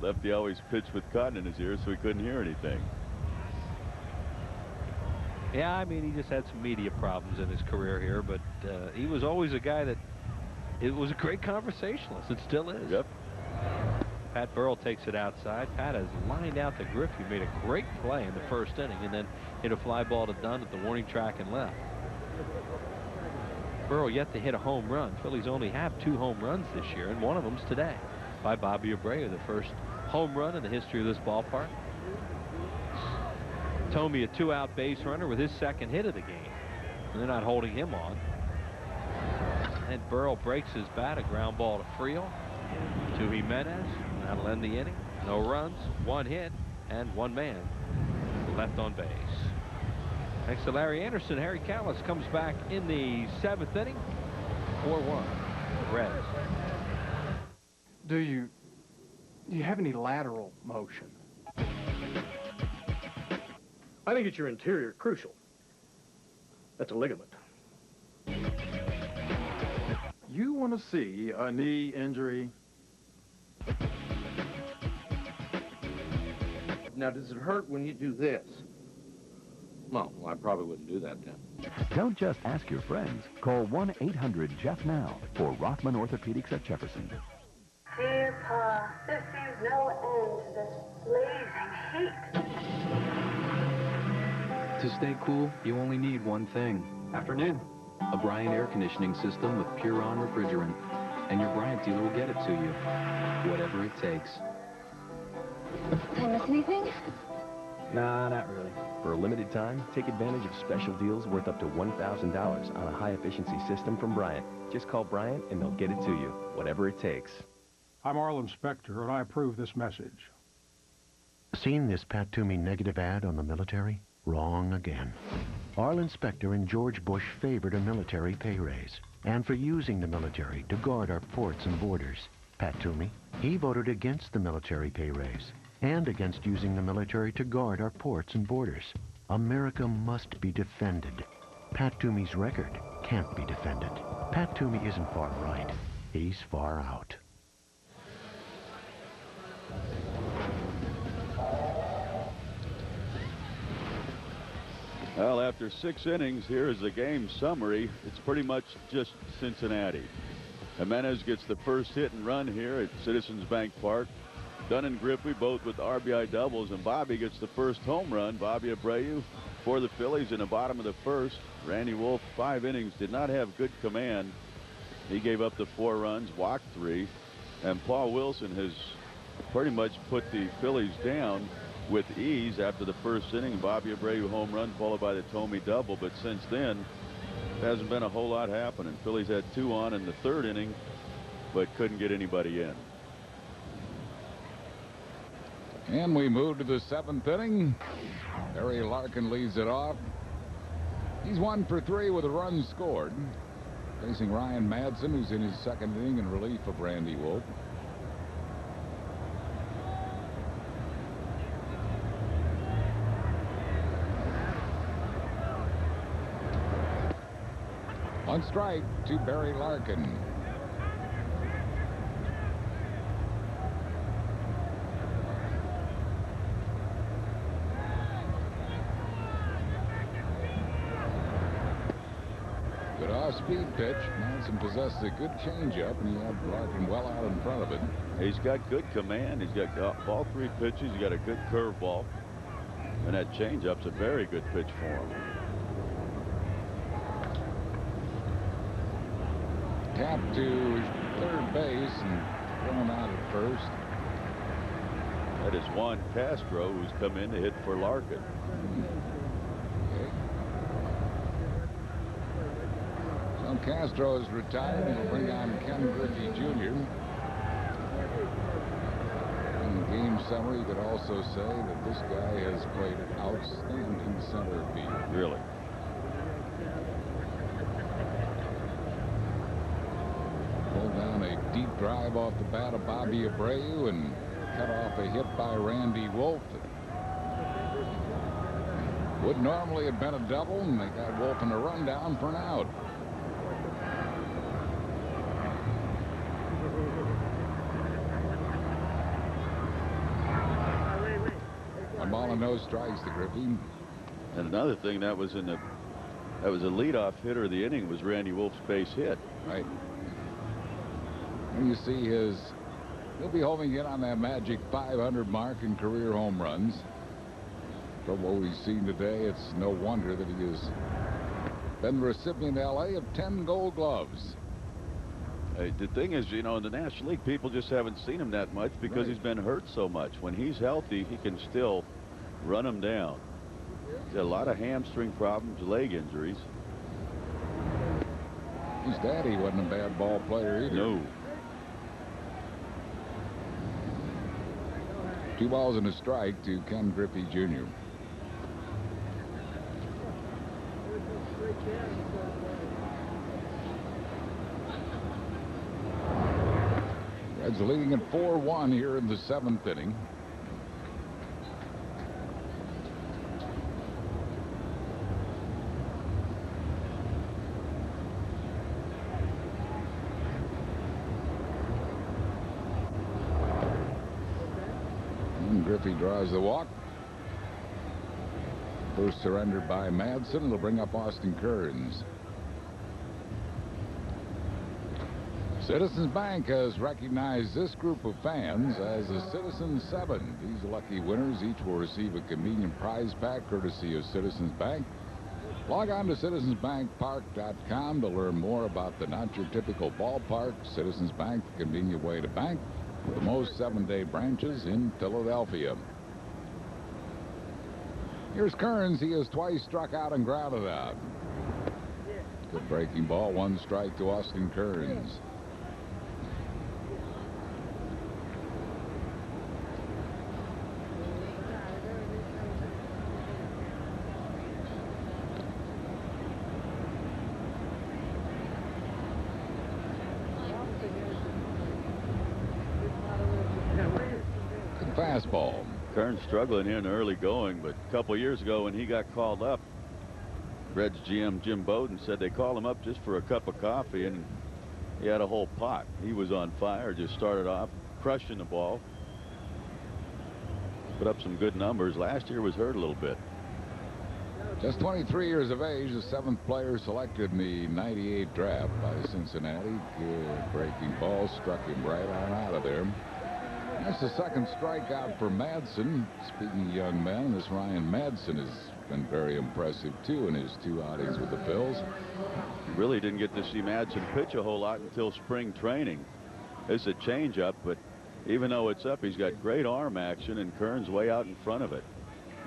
[SPEAKER 5] Lefty always pitched with cotton in his ears so he couldn't hear anything.
[SPEAKER 7] Yeah, I mean, he just had some media problems in his career here, but he was always a guy that it was a great conversationalist. It still is.
[SPEAKER 5] Yep.
[SPEAKER 7] Pat Burrell takes it outside. Pat has lined out the grip. He made a great play in the first inning and then hit a fly ball to Dunn at the warning track and left. Burrell yet to hit a home run. Phillies only have 2 home runs this year, and one of them's today by Bobby Abreu, the first home run in the history of this ballpark. Thome, a 2-out base runner with his second hit of the game. And they're not holding him on. And Burrell breaks his bat, a ground ball to Friel, to Jimenez. That'll end the inning. No runs, 1 hit, and 1 man left on base. Thanks to Larry Anderson, Harry Callis comes back in the 7th inning. 4-1 Reds.
[SPEAKER 12] Do you have any lateral motion?
[SPEAKER 14] I think it's your interior crucial. That's a ligament.
[SPEAKER 12] You want to see a knee injury?
[SPEAKER 14] Now, does it hurt when you do this? Well, I probably wouldn't do that then.
[SPEAKER 16] Don't just ask your friends. Call 1-800-JEFF now for Rothman Orthopedics at Jefferson.
[SPEAKER 17] Dear Pa, there seems no end to this blazing heat.
[SPEAKER 25] To stay cool, you only need one thing. Afternoon. A Bryant air conditioning system with Puron refrigerant. And your Bryant dealer will get it to you. Whatever it takes.
[SPEAKER 17] Did I miss anything?
[SPEAKER 26] Nah, not really. For a limited time, take advantage of special deals worth up to $1,000 on a high-efficiency system from Bryant. Just call Bryant and they'll get it to you, whatever it takes.
[SPEAKER 27] I'm Arlen Specter, and I approve this message.
[SPEAKER 28] Seen this Pat Thome negative ad on the military? Wrong again. Arlen Specter and George Bush favored a military pay raise, and for using the military to guard our ports and borders. Pat Thome, he voted against the military pay raise and against using the military to guard our ports and borders. America must be defended. Pat Thome's record can't be defended. Pat Thome isn't far right. He's far out.
[SPEAKER 5] Well, after 6 innings, here is the game summary. It's pretty much just Cincinnati. Jimenez gets the first hit and run here at Citizens Bank Park. Dunn and Griffey both with RBI doubles, and Bobby gets the first home run. Bobby Abreu for the Phillies in the bottom of the first. Randy Wolf, 5 innings, did not have good command. He gave up the 4 runs, walked 3, and Paul Wilson has pretty much put the Phillies down with ease after the first inning. Bobby Abreu home run followed by the Thome double, but since then there hasn't been a whole lot happening. Phillies had 2 on in the 3rd inning, but couldn't get anybody in.
[SPEAKER 2] And we move to the 7th inning. Barry Larkin leads it off. He's 1 for 3 with a run scored. Facing Ryan Madsen, who's in his 2nd inning in relief of Randy Wolf. On strike to Barry Larkin. Good off-speed pitch. Madsen possesses a good changeup, and he had Larkin well out in front of it.
[SPEAKER 5] He's got good command. He's got all 3 pitches. He's got a good curveball, and that changeup's a very good pitch for him.
[SPEAKER 2] Tapped to 3rd base and thrown out at first.
[SPEAKER 5] That is Juan Castro, who's come in to hit for Larkin.
[SPEAKER 2] Okay. So Castro is retired, and he'll bring on Ken Griffey Jr. In the game summary, you could also say that this guy has played outstanding center field.
[SPEAKER 5] Really.
[SPEAKER 2] Pulled down a deep drive off the bat of Bobby Abreu and cut off a hit by Randy Wolf. Would normally have been a double, and they got Wolf in a rundown for an out. 1 ball and no strikes to Griffey.
[SPEAKER 5] And another thing that was a leadoff hitter of the inning was Randy Wolf's base hit.
[SPEAKER 2] Right. And you see he'll be homing in on that magic 500 mark in career home runs. From what we've seen today, it's no wonder that he has been the recipient in L.A. of 10 Gold Gloves.
[SPEAKER 5] The thing is, you know, in the National League, people just haven't seen him that much because he's been hurt so much. When he's healthy, he can still run him down. He's got a lot of hamstring problems, leg injuries.
[SPEAKER 2] His daddy wasn't a bad ball player either.
[SPEAKER 5] No.
[SPEAKER 2] 2 balls and a strike to Ken Griffey Jr. Reds leading at 4-1 here in the 7th inning. And Griffey draws the walk. First surrendered by Madsen. It'll bring up Austin Kearns. Citizens Bank has recognized this group of fans as the Citizens 7. These lucky winners each will receive a convenient prize pack courtesy of Citizens Bank. Log on to citizensbankpark.com to learn more about the not your typical ballpark. Citizens Bank, the convenient way to bank, with the most 7-day branches in Philadelphia. Here's Kearns. He has twice struck out and grounded out. Good breaking ball. 1 strike to Austin Kearns. Fastball.
[SPEAKER 5] Kearns struggling here in the early going, but a couple years ago when he got called up, Reds GM Jim Bowden said they called him up just for a cup of coffee, and he had a whole pot. He was on fire, just started off crushing the ball. Put up some good numbers. Last year was hurt a little bit.
[SPEAKER 2] Just 23 years of age, the 7th player selected in the '98 draft by Cincinnati. Good breaking ball, struck him right on out of there. That's the 2nd strikeout for Madsen. Speaking of young men, this Ryan Madsen has been very impressive too in his 2 outings with the Phils.
[SPEAKER 5] Really didn't get to see Madsen pitch a whole lot until spring training. It's a changeup, but even though it's up, he's got great arm action, and Kearns way out in front of it.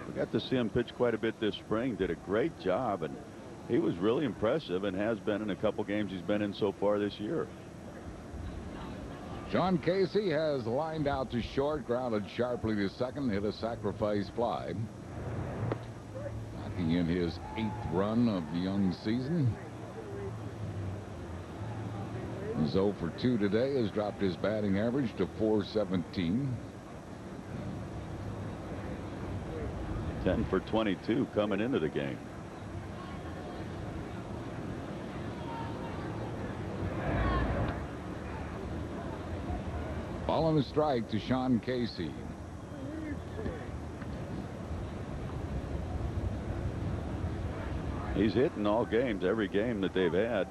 [SPEAKER 5] We got to see him pitch quite a bit this spring. Did a great job, and he was really impressive and has been in a couple games he's been in so far this year.
[SPEAKER 2] Sean Casey has lined out to short, grounded sharply to second, hit a sacrifice fly. Knocking in his 8th run of the young season. He's 0 for 2 today, has dropped his batting average to .417.
[SPEAKER 5] 10 for 22 coming into the game.
[SPEAKER 2] Ball on a strike to Sean Casey.
[SPEAKER 5] He's hitting all games, every game that they've had.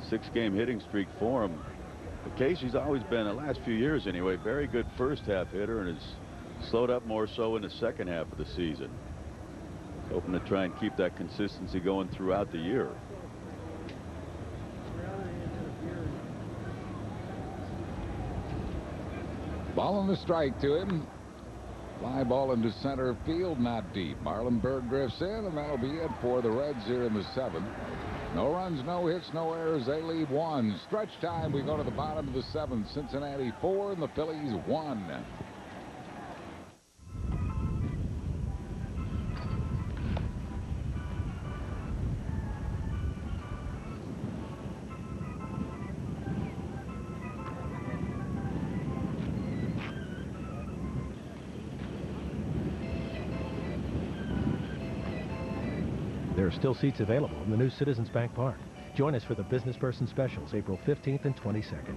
[SPEAKER 5] 6-game hitting streak for him. But Casey's always been, the last few years anyway, very good first half hitter, and has slowed up more so in the second half of the season. Hoping to try and keep that consistency going throughout the year.
[SPEAKER 2] Ball on the strike to him. Fly ball into center field, not deep. Marlon Berg drifts in, and that'll be it for the Reds here in the 7th. No runs, no hits, no errors. They leave 1. Stretch time. We go to the bottom of the 7th. Cincinnati 4 and the Phillies 1.
[SPEAKER 11] There are still seats available in the new Citizens Bank Park. Join us for the Business Person Specials, April 15th and 22nd.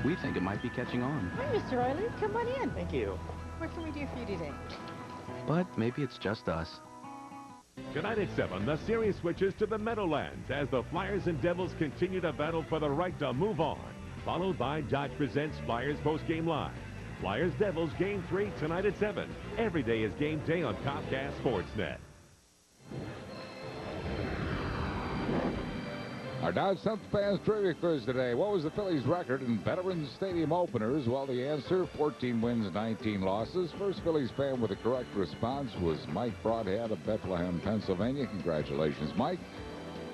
[SPEAKER 1] We think it might be catching on.
[SPEAKER 8] Hi, Mr. Riley. Come on in.
[SPEAKER 1] Thank you.
[SPEAKER 8] What can we do for you today?
[SPEAKER 1] But maybe it's just us.
[SPEAKER 9] Tonight at 7, the series switches to the Meadowlands as the Flyers and Devils continue to battle for the right to move on. Followed by Dodge Presents Flyers Postgame Live. Flyers Devils Game 3 tonight at 7. Every day is game day on Comcast Sportsnet.
[SPEAKER 2] Our Dodge Sun fans trivia quiz today. What was the Phillies' record in Veterans Stadium openers? Well, the answer, 14 wins, 19 losses. First Phillies fan with the correct response was Mike Broadhead of Bethlehem, Pennsylvania. Congratulations, Mike.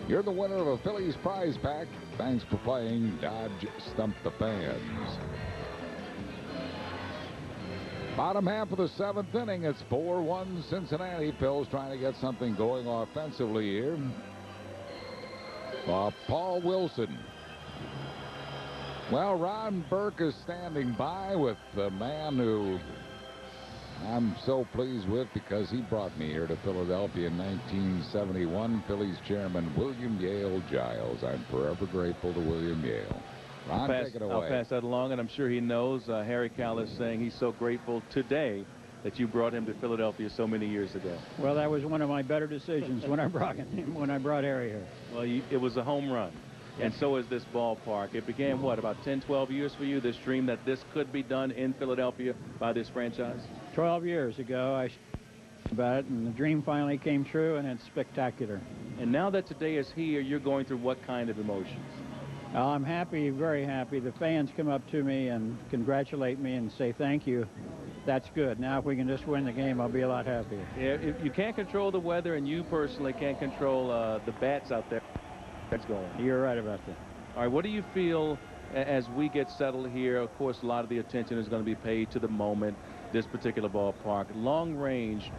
[SPEAKER 2] You're the winner of a Phillies prize pack. Thanks for playing Dodge Stump the Fans. Bottom half of the 7th inning. It's 4-1 Cincinnati. Phil's trying to get something going offensively here. Paul Wilson. Well, Ron Burke is standing by with the man who I'm so pleased with because he brought me here to Philadelphia in 1971. Phillies chairman William Yale Giles. I'm forever grateful to William Yale. Ron, take it away.
[SPEAKER 3] I'll pass that along, and I'm sure he knows. Harry Callis saying he's so grateful today that you brought him to Philadelphia so many years ago.
[SPEAKER 15] Well, that was one of my better decisions when I brought Harry here.
[SPEAKER 3] Well, it was a home run, and so is this ballpark. It began, what, about 10, 12 years for you, this dream that this could be done in Philadelphia by this franchise?
[SPEAKER 15] 12 years ago, I about it, and the dream finally came true, and it's spectacular.
[SPEAKER 3] And now that today is here, you're going through what kind of emotions?
[SPEAKER 15] I'm happy, very happy. The fans come up to me and congratulate me and say thank you. That's good. Now, if we can just win the game, I'll be a lot happier.
[SPEAKER 3] Yeah, if you can't control the weather, and you personally can't control the bats out there, that's going.
[SPEAKER 15] You're right about that.
[SPEAKER 3] All right, what do you feel as we get settled here? Of course, a lot of the attention is going to be paid to the moment, this particular ballpark. Long range,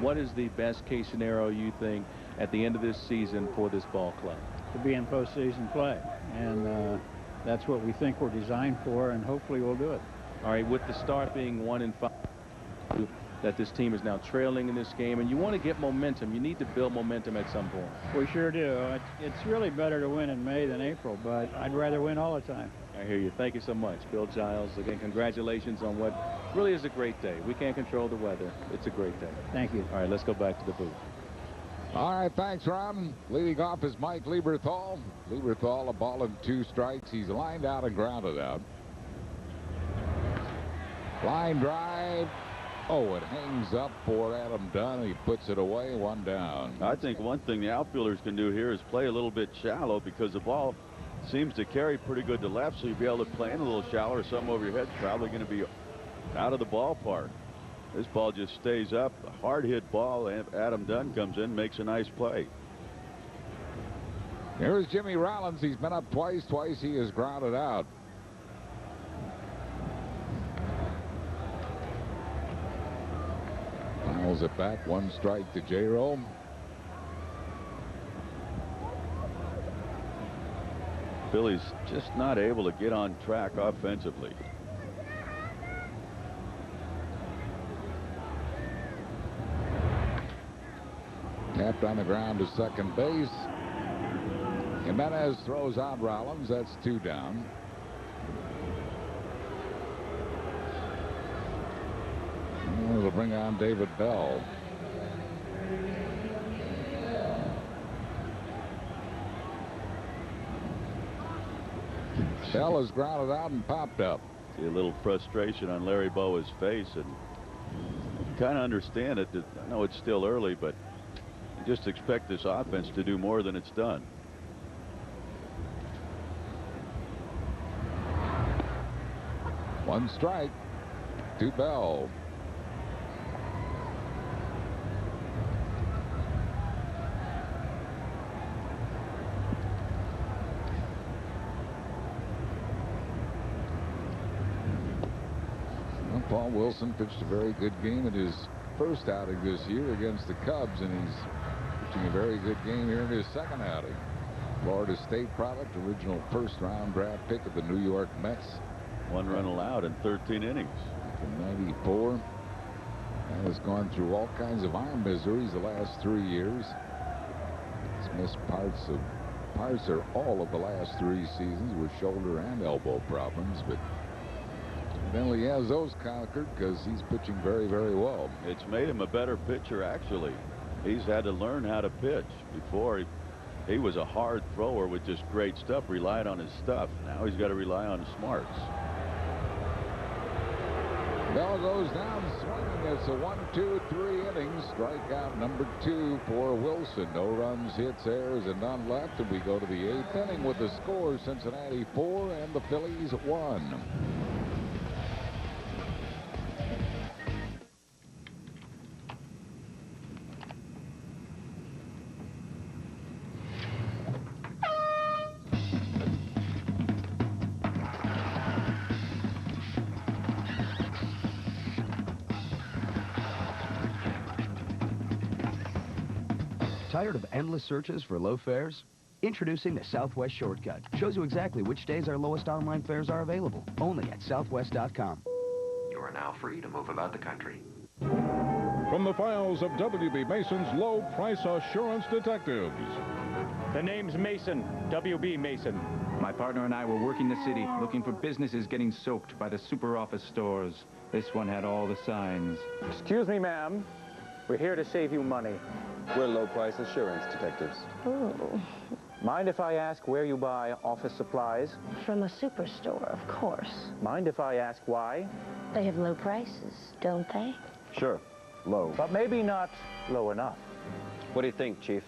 [SPEAKER 3] what is the best case scenario you think at the end of this season for this ball club?
[SPEAKER 15] To be in postseason play, and that's what we think we're designed for, and hopefully we'll do it.
[SPEAKER 3] All right, with the start being 1-5, that this team is now trailing in this game, and you want to get momentum. You need to build momentum at some point.
[SPEAKER 15] We sure do. It's really better to win in May than April, but I'd rather win all the time.
[SPEAKER 3] I hear you. Thank you so much, Bill Giles. Again, congratulations on what really is a great day. We can't control the weather. It's a great day.
[SPEAKER 15] Thank you.
[SPEAKER 3] All right, let's go back to the booth.
[SPEAKER 2] All right, thanks, Ron. Leading off is Mike Lieberthal. Lieberthal, a ball and 2 strikes. He's lined out and grounded out. Line drive. Oh, it hangs up for Adam Dunn. He puts it away, 1 down.
[SPEAKER 5] I think one thing the outfielders can do here is play a little bit shallow because the ball seems to carry pretty good to left, so you'll be able to play in a little shallow or something over your head. Probably going to be out of the ballpark. This ball just stays up. A hard hit ball. Adam Dunn comes in, makes a nice play.
[SPEAKER 2] Here's Jimmy Rollins. He's been up twice. Twice he is grounded out. Fouls it back. 1 strike to J-Roll.
[SPEAKER 5] Phillies just not able to get on track offensively.
[SPEAKER 2] Tapped on the ground to second base. Jimenez throws out Rollins. That's 2 down. It'll bring on David Bell. Bell is grounded out and popped up.
[SPEAKER 5] See a little frustration on Larry Bowa's face, and kind of understand it. I know it's still early, but just expect this offense to do more than it's done.
[SPEAKER 2] One strike to Bell. Paul Wilson pitched a very good game in his first outing this year against the Cubs, and he's pitching a very good game here in his second outing. Florida State product, original first-round draft pick of the New York Mets.
[SPEAKER 5] 1 run allowed in 13 innings.
[SPEAKER 2] In '94. And has gone through all kinds of arm miseries the last 3 years. He's missed parts or all of the last 3 seasons with shoulder and elbow problems, but evidently he has those conquered because he's pitching very, very well.
[SPEAKER 5] It's made him a better pitcher, actually. He's had to learn how to pitch. Before, he was a hard thrower with just great stuff, relied on his stuff. Now he's got to rely on his smarts.
[SPEAKER 2] Bell goes down swinging. It's a 1, 2, 3 innings. Strikeout number 2 for Wilson. No runs, hits, errors, and none left. And we go to the 8th inning with the score: Cincinnati 4 and the Phillies 1.
[SPEAKER 4] Tired of endless searches for low fares? Introducing the Southwest Shortcut. Shows you exactly which days our lowest online fares are available. Only at southwest.com.
[SPEAKER 6] You are now free to move about the country.
[SPEAKER 13] From the files of W.B. Mason's Low Price Assurance Detectives.
[SPEAKER 18] The name's Mason, W.B. Mason.
[SPEAKER 19] My partner and I were working the city, looking for businesses getting soaked by the super office stores. This one had all the signs.
[SPEAKER 18] Excuse me, ma'am. We're here to save you money.
[SPEAKER 20] We're low-price assurance detectives.
[SPEAKER 21] Oh.
[SPEAKER 18] Mind if I ask where you buy office supplies?
[SPEAKER 21] From a superstore, of course.
[SPEAKER 18] Mind if I ask why?
[SPEAKER 21] They have low prices, don't they?
[SPEAKER 20] Sure, low.
[SPEAKER 18] But maybe not low enough.
[SPEAKER 20] What do you think, Chief?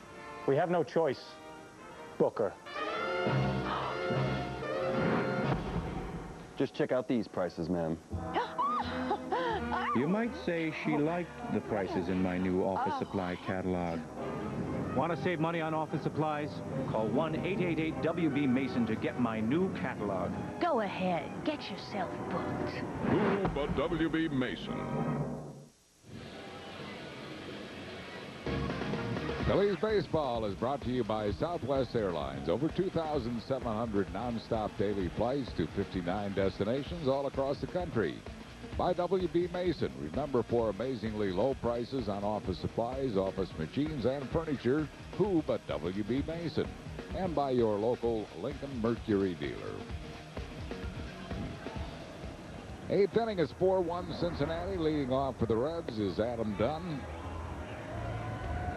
[SPEAKER 18] We have no choice. Booker.
[SPEAKER 20] Just check out these prices, ma'am.
[SPEAKER 19] You might say she liked the prices in my new office supply catalog. Want to save money on office supplies? Call 1-888-WB-MASON to get my new catalog.
[SPEAKER 21] Go ahead. Get yourself booked.
[SPEAKER 13] Who but W.B. Mason?
[SPEAKER 2] Phillies baseball is brought to you by Southwest Airlines. Over 2,700 nonstop daily flights to 59 destinations all across the country. By W.B. Mason. Remember, for amazingly low prices on office supplies, office machines, and furniture, who but W.B. Mason? And by your local Lincoln Mercury dealer. 8th inning is 4-1 Cincinnati. Leading off for the Reds is Adam Dunn.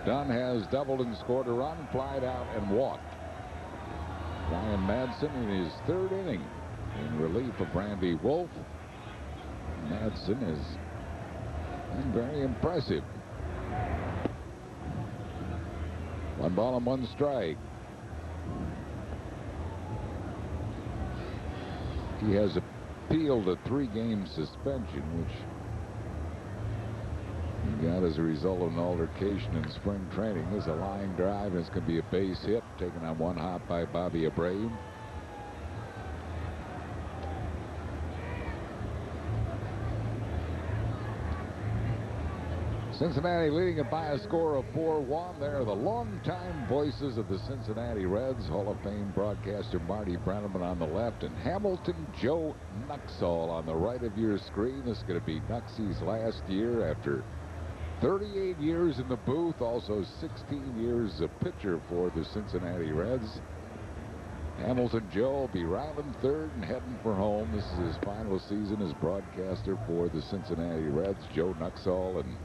[SPEAKER 2] Dunn has doubled and scored a run, flied out, and walked. Ryan Madsen in his 3rd inning in relief of Randy Wolf. Madsen has been very impressive. 1 ball and 1 strike. He has appealed a 3-game suspension, which he got as a result of an altercation in spring training. This is a line drive, and it's going to be a base hit, taken on 1 hop by Bobby Abreu. Cincinnati leading it by a score of 4-1. They're the longtime voices of the Cincinnati Reds. Hall of Fame broadcaster Marty Brennaman on the left, and Hamilton Joe Nuxall on the right of your screen. This is going to be Nuxie's last year after 38 years in the booth, also 16 years as a pitcher for the Cincinnati Reds. Hamilton Joe will be rounding 3rd and heading for home. This is his final season as broadcaster for the Cincinnati Reds. Joe Nuxall, and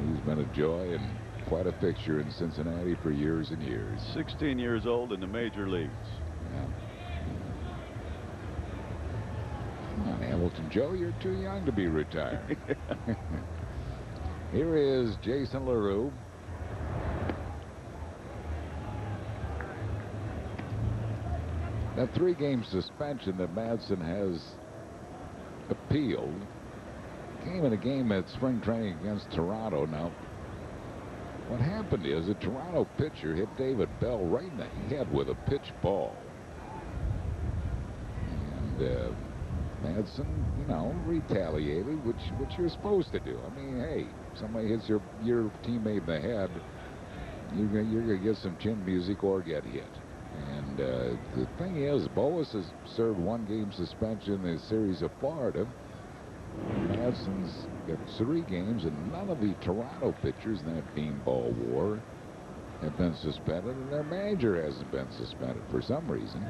[SPEAKER 2] he's been a joy and quite a fixture in Cincinnati for years and years.
[SPEAKER 5] 16 years old in the major leagues.
[SPEAKER 2] Yeah. Come on, Hamilton Joe, you're too young to be retired. Here is Jason LaRue. That 3-game suspension that Madsen has appealed came in a game at spring training against Toronto. Now, what happened is a Toronto pitcher hit David Bell right in the head with a pitch ball. And Madsen, you know, retaliated, which you're supposed to do. I mean, hey, somebody hits your teammate in the head, you're gonna get some chin music or get hit. And the thing is, Boas has served 1-game suspension in the series of Florida. Madsen's got 3 games, and none of the Toronto pitchers in that beanball war have been suspended, and their manager hasn't been suspended for some reason.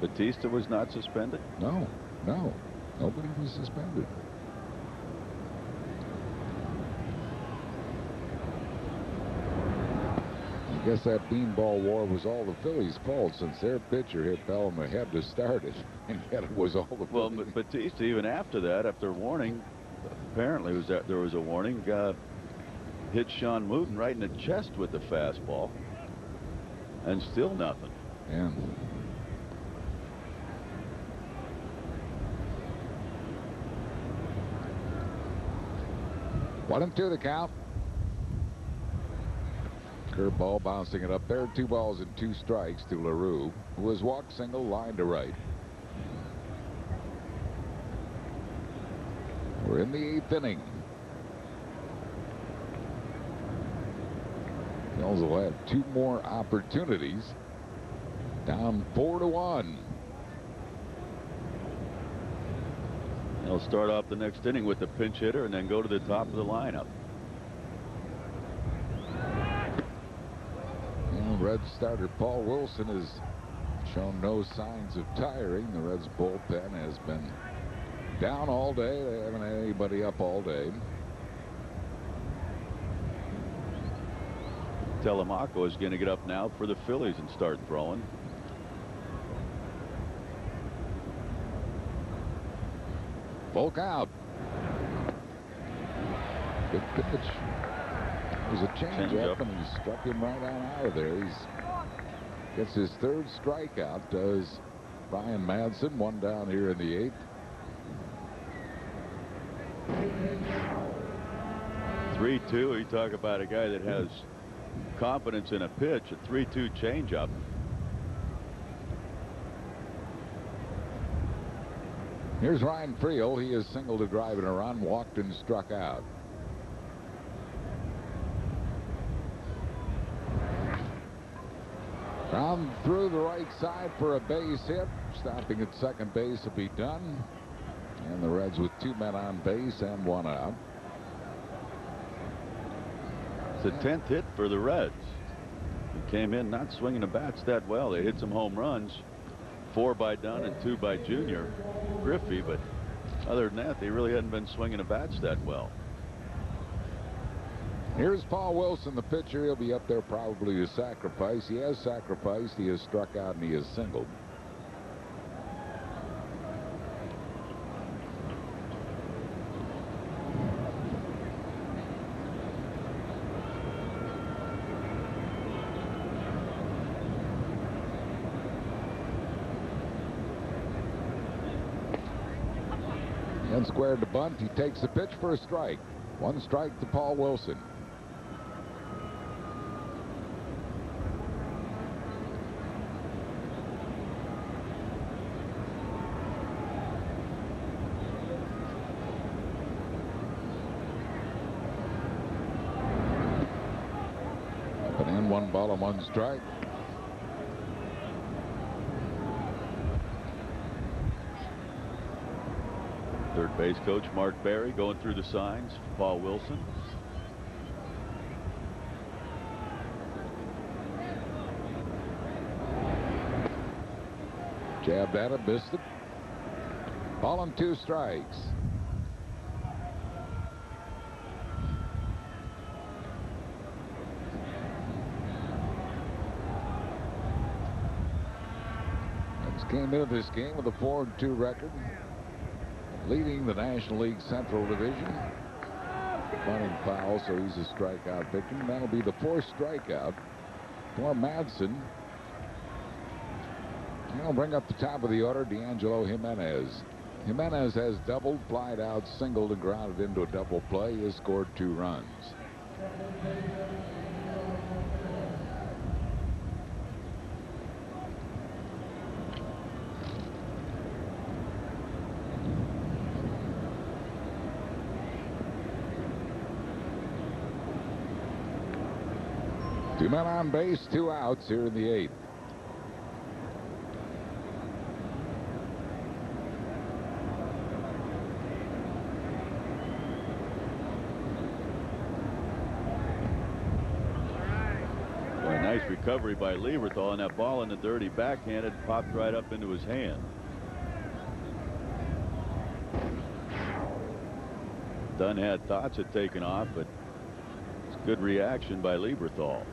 [SPEAKER 5] Batista was not suspended?
[SPEAKER 2] No, nobody was suspended. I guess that beanball war was all the Phillies' fault, since their pitcher hit Bell in the head to start it, and yet it was all the Phillies.
[SPEAKER 5] Well, Batista, even after that, after warning, apparently there was a warning, hit Sean Wooten right in the chest with the fastball, and still nothing.
[SPEAKER 2] Yeah. 1-2 the count. Curveball bouncing it up there. 2 balls and 2 strikes to LaRue, who was walked single, line to right. We're in the 8th inning. Phillies will have 2 more opportunities. Down 4-1.
[SPEAKER 5] They'll start off the next inning with the pinch hitter and then go to the top of the lineup.
[SPEAKER 2] Reds starter Paul Wilson has shown no signs of tiring. The Reds bullpen has been down all day. They haven't had anybody up all day.
[SPEAKER 5] Telemaco is going to get up now for the Phillies and start throwing.
[SPEAKER 2] Full count. Good pitch. There's a changeup, and he struck him right on out of there. He gets his 3rd strikeout, does Brian Madsen. 1 down here in the 8th.
[SPEAKER 5] 3-2. You talk about a guy that has confidence in a pitch. A 3-2 changeup.
[SPEAKER 2] Here's Ryan Friel. He is singled to drive in a run, walked and struck out. Ground through the right side for a base hit. Stopping at second base will be done. And the Reds with 2 men on base and 1 out.
[SPEAKER 5] It's the 10th hit for the Reds. He came in not swinging the bats that well. They hit some home runs. 4 by Dunn and 2 by Junior Griffey, but other than that, they really hadn't been swinging the bats that well.
[SPEAKER 2] Here's Paul Wilson, the pitcher. He'll be up there probably to sacrifice. He has sacrificed. He has struck out and he has singled. And squared to bunt. He takes the pitch for a strike. 1 strike to Paul Wilson. Up and in, 1 ball and 1 strike.
[SPEAKER 5] Third base coach Mark Berry going through the signs for Paul Wilson.
[SPEAKER 2] Jabbed at it, missed it. Ball and 2 strikes. Reds came into this game with a 4-2 record, leading the National League Central Division. Bunting foul, so he's a strikeout pitcher. That'll be the 4th strikeout for Madsen. I'll bring up the top of the order, D'Angelo Jimenez. Jimenez has doubled, flied out, singled, and grounded into a double play. He has scored 2 runs. Two men on base, 2 outs here in the 8th.
[SPEAKER 5] Nice recovery by Lieberthal, and that ball in the dirty backhanded popped right up into his hand. Dunn had thoughts of taking off, but it's a good reaction by Lieberthal.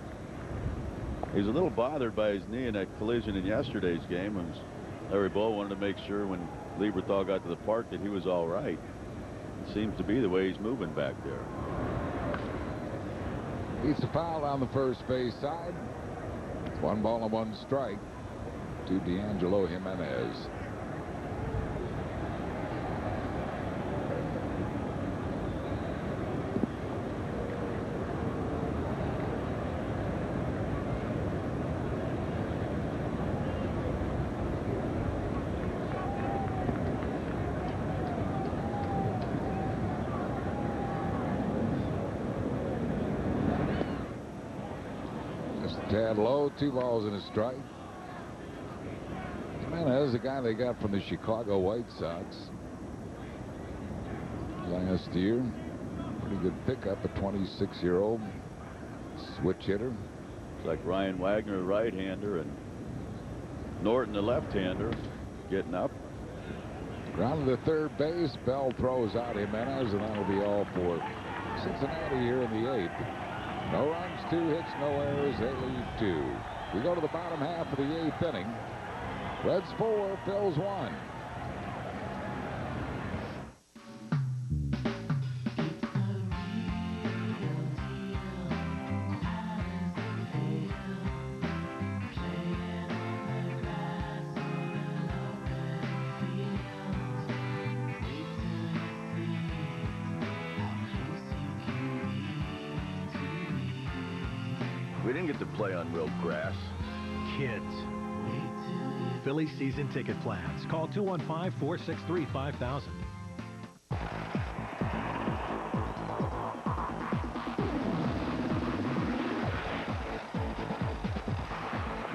[SPEAKER 5] He's a little bothered by his knee in that collision in yesterday's game, and Larry Bow wanted to make sure when Lieberthal got to the park that he was all right. It seems to be the way he's moving back there.
[SPEAKER 2] He's a foul on the first base side. 1 ball and 1 strike to D'Angelo Jimenez. Tad low, 2 balls and a strike. Jimenez, the guy they got from the Chicago White Sox last year. Pretty good pickup, a 26-year-old switch hitter.
[SPEAKER 5] It's like Ryan Wagner, a right-hander, and Norton, the left-hander, getting up.
[SPEAKER 2] Ground to the third base. Bell throws out Jimenez, and that'll be all for Cincinnati here in the 8th. No runs, 2 hits, no errors. They lead 2. We go to the bottom half of the 8th inning. Reds 4, Phillies 1.
[SPEAKER 5] We didn't get to play on real grass.
[SPEAKER 11] Kids. Phillies season ticket plans. Call 215-463-5000.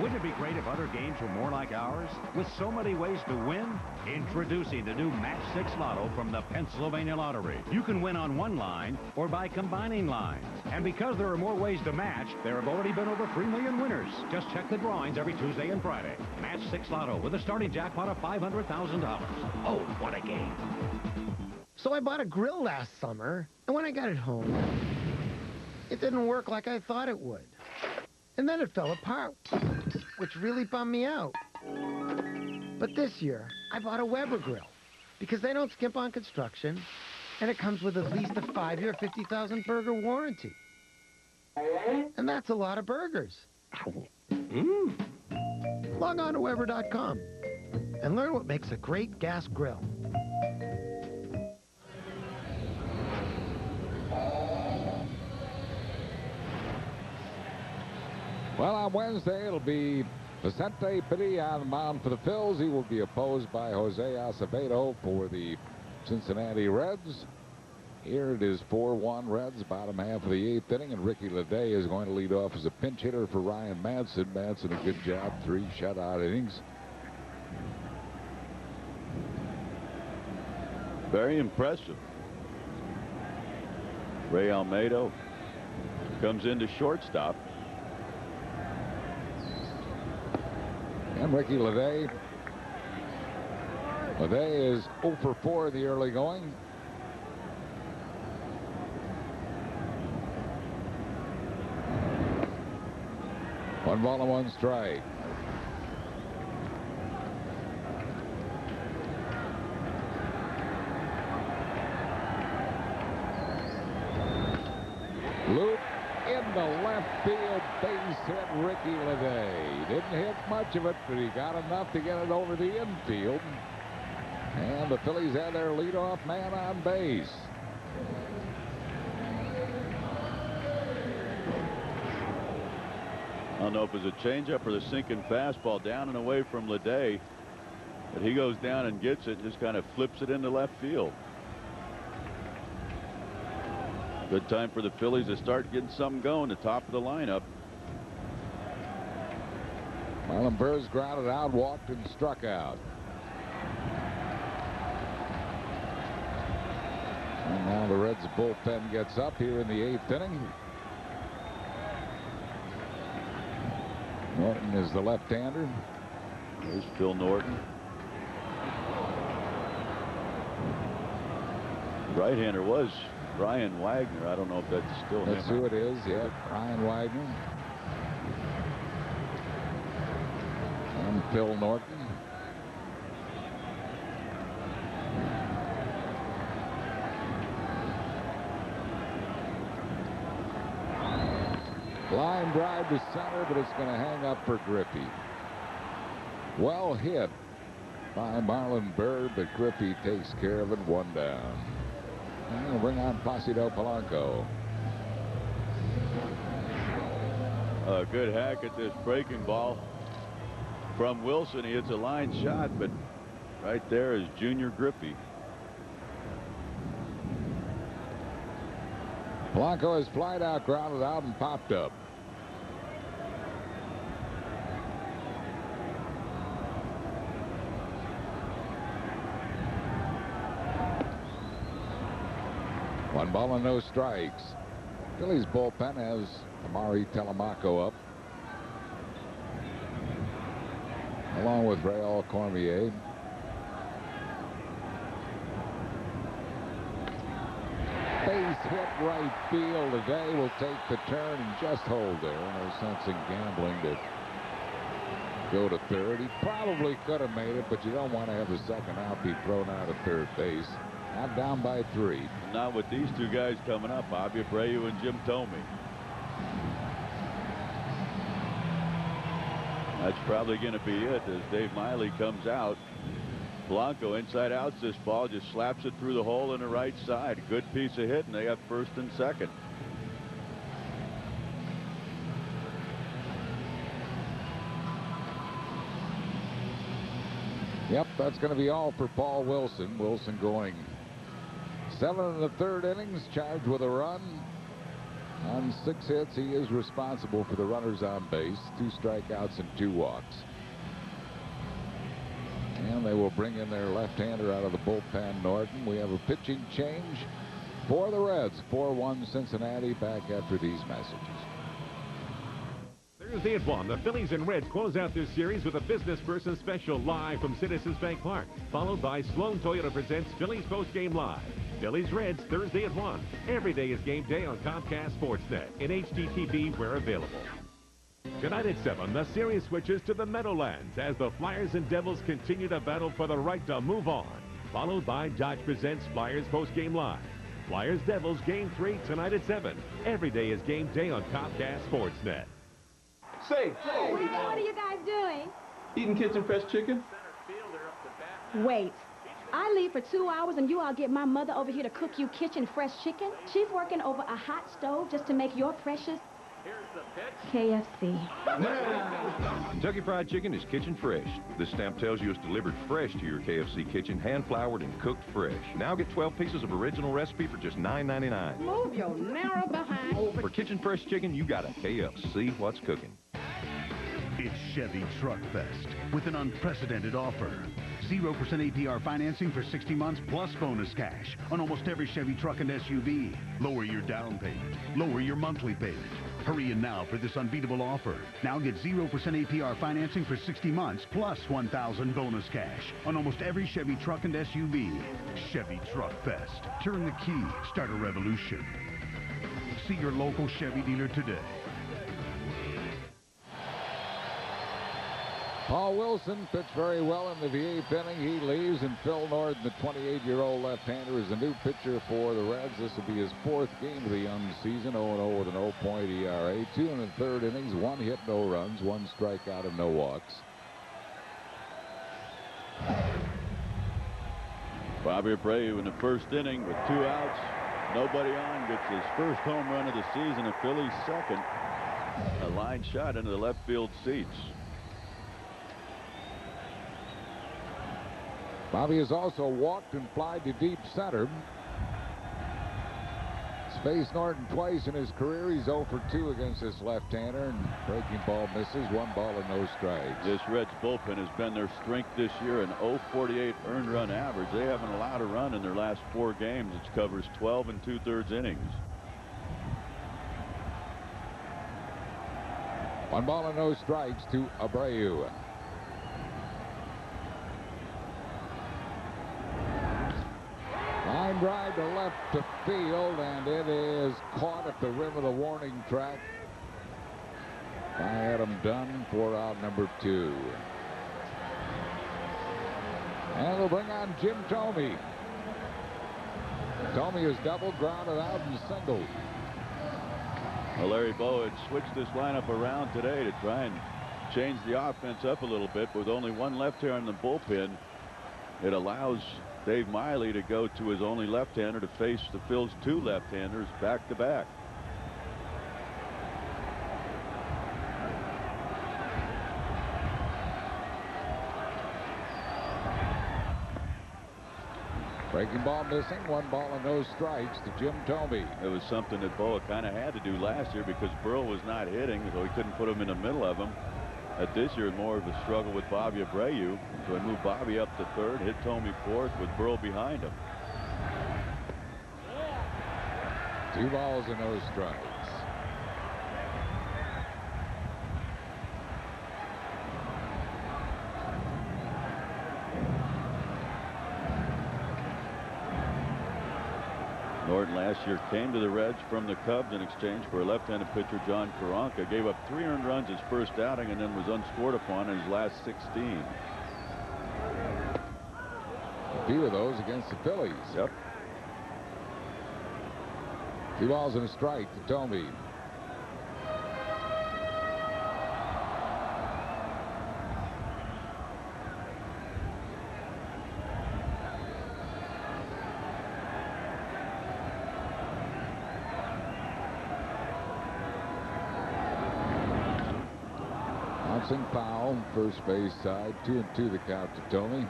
[SPEAKER 7] Wouldn't it be great if other games were more like ours? With so many ways to win, introducing the new Match 6 Lotto from the Pennsylvania Lottery. You can win on one line or by combining lines. And because there are more ways to match, there have already been over 3 million winners. Just check the drawings every Tuesday and Friday. Match 6 Lotto with a starting jackpot of $500,000. Oh, what a game.
[SPEAKER 10] So I bought a grill last summer, and when I got it home, it didn't work like I thought it would. And then it fell apart, which really bummed me out. But this year, I bought a Weber grill because they don't skimp on construction, and it comes with at least a 5-year, 50,000 burger warranty. And that's a lot of burgers. Log on to Weber.com and learn what makes a great gas grill.
[SPEAKER 2] Well, on Wednesday, it'll be Vicente Padilla on the mound for the Phils. He will be opposed by Jose Acevedo for the Cincinnati Reds. Here it is 4-1 Reds, bottom half of the 8th inning, and Ricky Leday is going to lead off as a pinch hitter for Ryan Madson. Madson, a good job, 3 shutout innings.
[SPEAKER 5] Very impressive. Ray Almeida comes into shortstop.
[SPEAKER 2] And Ricky Leday. Leday is 0 for 4 in the early going. One ball and 1 strike. Loop in the left field base hit, Ricky Leday. Didn't hit much of it, but he got enough to get it over the infield. And the Phillies had their leadoff man on base.
[SPEAKER 5] I don't know if it was a changeup or the sinking fastball down and away from Leday. But he goes down and gets it, just kind of flips it into left field. Good time for the Phillies to start getting something going, the top of the lineup.
[SPEAKER 2] Marlon Burrs grounded out, walked, and struck out. And now the Reds bullpen gets up here in the 8th inning. Norton is the left-hander.
[SPEAKER 5] There's Phil Norton. Right-hander was Brian Wagner. I don't know if that's still him.
[SPEAKER 2] That's who it is, yeah, Brian Wagner. And Phil Norton. Line drive to center, but it's going to hang up for Griffey. Well hit by Marlon Byrd, but Griffey takes care of it, 1 down. And we'll bring on Placido Polanco.
[SPEAKER 5] A good hack at this breaking ball from Wilson. He hits a line shot, but right there is Junior Griffey.
[SPEAKER 2] Polanco has flied out, grounded out, and popped up. One ball and no strikes. Phillies bullpen has Amari Telemaco up, along with Raul Cormier. Base hit right field. Today will take the turn and just hold there. No sense in gambling to go to third. He probably could have made it, but you don't want to have the second out be thrown out at third base. Not down by 3.
[SPEAKER 5] Not with these two guys coming up, Bobby Abreu and Jim Thome. That's probably going to be it as Dave Miley comes out. Polanco inside outs this ball, just slaps it through the hole in the right side. Good piece of hit, and they got first and second.
[SPEAKER 2] Yep, that's going to be all for Paul Wilson. Wilson going 7 1/3 innings, charged with a run. On 6 hits, he is responsible for the runners on base, 2 strikeouts and 2 walks. And they will bring in their left-hander out of the bullpen, Norton. We have a pitching change for the Reds. 4-1 Cincinnati. Back after these messages.
[SPEAKER 9] Thursday at 1, the Phillies and Reds close out this series with a business person special live from Citizens Bank Park, followed by Sloan Toyota presents Phillies Postgame Live. Phillies Reds Thursday at 1. Every day is game day on Comcast Sportsnet and HDTV where available. Tonight at 7, the series switches to the Meadowlands as the Flyers and Devils continue to battle for the right to move on, followed by Dodge presents Flyers Postgame Live. Flyers Devils Game 3 tonight at 7. Every day is game day on Comcast Sportsnet.
[SPEAKER 12] Say,
[SPEAKER 8] What are you guys doing?
[SPEAKER 12] eating kitchen fresh chicken?
[SPEAKER 8] Wait. I leave for 2 hours and you all get my mother over here to cook you kitchen fresh chicken? She's working over a hot stove just to make your precious KFC.
[SPEAKER 14] Kentucky Fried Chicken is kitchen fresh. This stamp tells you it's delivered fresh to your KFC kitchen, hand-floured and cooked fresh. Now get 12 pieces of original recipe for just $9.99.
[SPEAKER 8] Move your narrow behind.
[SPEAKER 14] For kitchen fresh chicken, you got a KFC what's cooking.
[SPEAKER 16] It's Chevy Truck Fest with an unprecedented offer. 0% APR financing for 60 months plus bonus cash on almost every Chevy truck and SUV. Lower your down payment. Lower your monthly payment. Hurry in now for this unbeatable offer. Now get 0% APR financing for 60 months plus $1,000 bonus cash on almost every Chevy truck and SUV. Chevy Truck Fest. Turn the key. Start a revolution. See your local Chevy dealer today.
[SPEAKER 2] Paul Wilson pitched very well in the 8th inning. He leaves, and Phil Norton, the 28-year-old left-hander, is the new pitcher for the Reds. This will be his 4th game of the young season. 0-0 with an 0.0 ERA. 2 1/3 innings, 1 hit, no runs, 1 strikeout, and no walks.
[SPEAKER 5] Bobby Abreu in the 1st inning with 2 outs, nobody on, gets his 1st home run of the season. The Phillies' 2nd. A line shot into the left field seats.
[SPEAKER 2] Bobby has also walked and flied to deep center. He's faced Norton twice in his career. He's 0 for 2 against this left-hander, and breaking ball misses. 1 ball and no strikes.
[SPEAKER 5] This Reds bullpen has been their strength this year, an 0.48 earned run average. They haven't allowed a run in their last 4 games, which covers 12 2/3 innings.
[SPEAKER 2] 1 ball and no strikes to Abreu. Line drive to left to field, and it is caught at the rim of the warning track by Adam Dunn for out number 2. And they'll bring on Jim Thome. Thome is doubled, grounded out, and singled.
[SPEAKER 5] Well, Larry Bow had switched this lineup around today to try and change the offense up a little bit. With only 1 left here in the bullpen, it allows Dave Miley to go to his only left-hander to face the Phil's 2 left-handers back-to-back.
[SPEAKER 2] Breaking ball missing. 1 ball and no strikes to Jim Thome.
[SPEAKER 5] It was something that Boa kind of had to do last year because Burl was not hitting, so he couldn't put him in the middle of him. At this year, more of a struggle with Bobby Abreu. So he moved Bobby up to 3rd, hit Thome 4th with Burl behind him.
[SPEAKER 2] 2 balls and no strikes.
[SPEAKER 5] Norton last year came to the Reds from the Cubs in exchange for a left-handed pitcher, John Karanka. Gave up 3 earned runs his first outing and then was unscored upon in his last 16.
[SPEAKER 2] A few of those against the Phillies.
[SPEAKER 5] Yep.
[SPEAKER 2] 2 balls and a strike to Thome. Foul, first base side. 2-2 the count to Thome.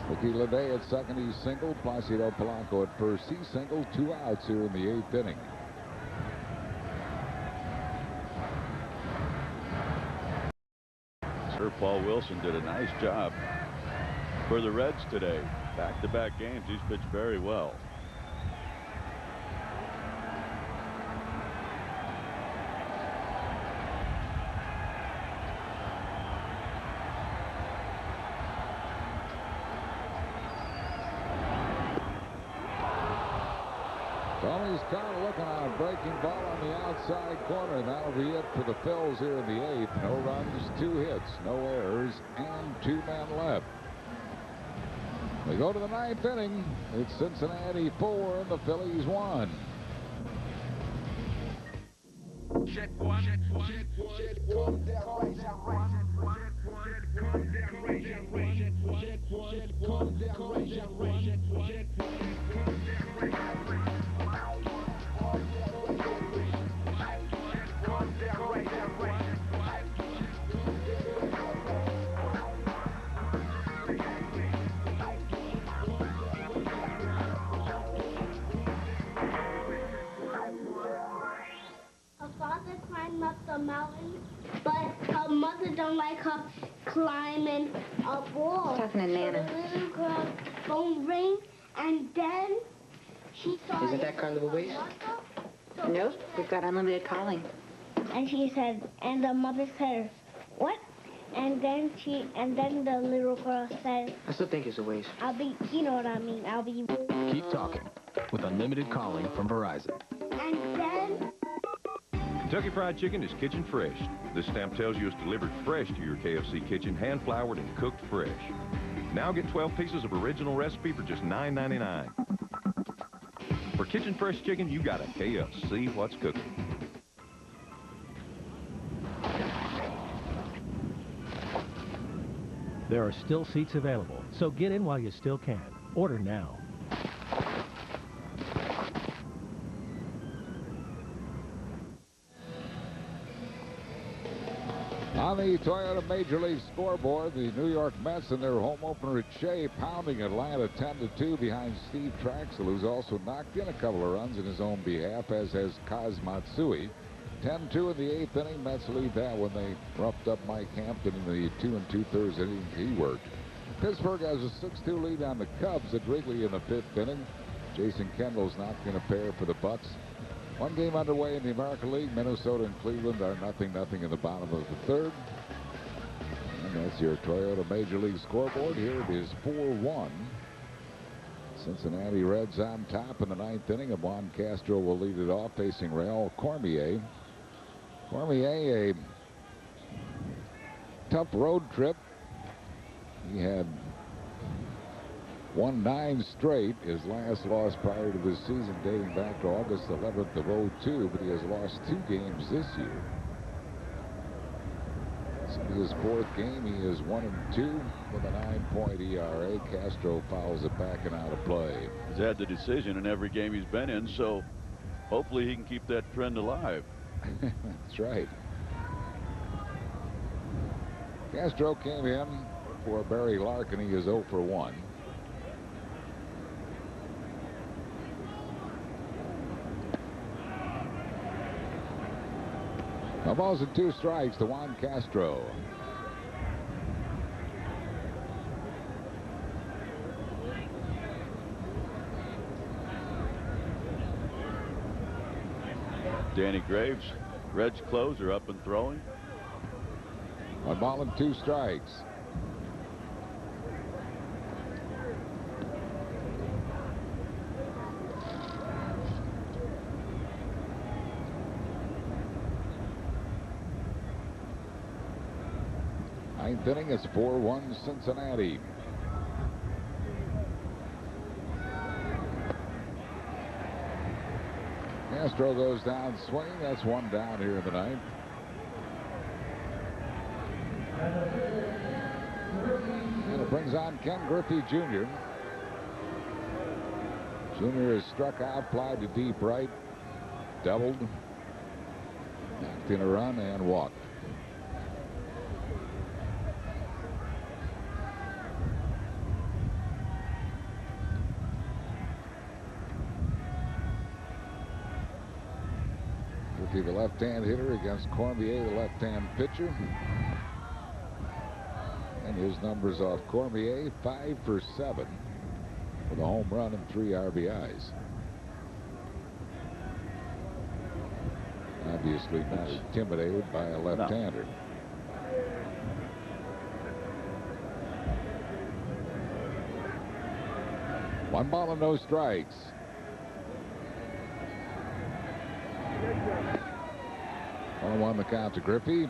[SPEAKER 2] Ricky Leday at second, he singled. Placido Polanco at first, he singled. 2 outs here in the 8th inning.
[SPEAKER 5] Sir Paul Wilson did a nice job for the Reds today. Back-to-back games, he's pitched very well.
[SPEAKER 2] Thome's kind of looking on a breaking ball on the outside corner. That'll be it for the Phils here in the 8th. No runs, 2 hits, no errors, and 2 men left. We go to the 9th inning. It's Cincinnati 4 and the Phillies 1.
[SPEAKER 17] Check 1. Check 1. Check 1.
[SPEAKER 22] Her father climbed up the mountain, but her mother don't like her climbing a wall.
[SPEAKER 21] Talking to Nana.
[SPEAKER 22] So the little girl phone ring, and then she saw.
[SPEAKER 21] Isn't that kind of a waste? Nope, we've got unlimited calling.
[SPEAKER 22] And she said, and the mother said, what? And then the little girl said,
[SPEAKER 21] I still think it's a waste.
[SPEAKER 22] I'll be, you know what I mean, I'll be.
[SPEAKER 4] Keep talking with unlimited calling from Verizon.
[SPEAKER 22] And then.
[SPEAKER 14] Kentucky Fried Chicken is kitchen fresh. This stamp tells you it's delivered fresh to your KFC kitchen, hand-floured and cooked fresh. Now get 12 pieces of original recipe for just $9.99. For kitchen fresh chicken, you got a KFC what's cooking.
[SPEAKER 11] There are still seats available, so get in while you still can. Order now.
[SPEAKER 2] On the Toyota Major League scoreboard, the New York Mets in their home opener at Shea pounding Atlanta 10-2 behind Steve Traxel, who's also knocked in a couple of runs in his own behalf, as has Kaz Matsui. 10-2 in the 8th inning. Mets lead that when they roughed up Mike Hampton in the 2 2/3 innings he worked. Pittsburgh has a 6-2 lead on the Cubs at Wrigley in the 5th inning. Jason Kendall's not going to pair for the Bucks. One game underway in the American League. Minnesota and Cleveland are 0-0 in the bottom of the 3rd. And that's your Toyota Major League scoreboard. Here it is 4-1. Cincinnati Reds on top in the 9th inning. Juan Castro will lead it off, facing Raul Cormier. Cormier, a tough road trip. He had won 9 straight. His last loss prior to this season dating back to August 11th of 2002, but he has lost 2 games this year. This will be his 4th game. He is 1-2 with a 9-point ERA. Castro fouls it back and out of play.
[SPEAKER 5] He's had the decision in every game he's been in, so hopefully he can keep that trend alive.
[SPEAKER 2] That's right. Castro came in for Barry Larkin. He is 0 for 1. No balls and 2 strikes to Juan Castro.
[SPEAKER 5] Danny Graves, Reds closer, up and throwing.
[SPEAKER 2] 1 ball and 2 strikes. Ninth inning, it's 4-1 Cincinnati. Castro goes down swinging. That's 1 down here in the 9th. And it brings on Ken Griffey Jr. Jr. is struck out, fly to deep right, doubled, knocked in a run, and walked. The left-hand hitter against Cormier, the left-hand pitcher. And his numbers off Cormier, 5 for 7 with a home run and 3 RBIs. Obviously not intimidated by a left-hander. No. One ball and no strikes. On the count to Griffey.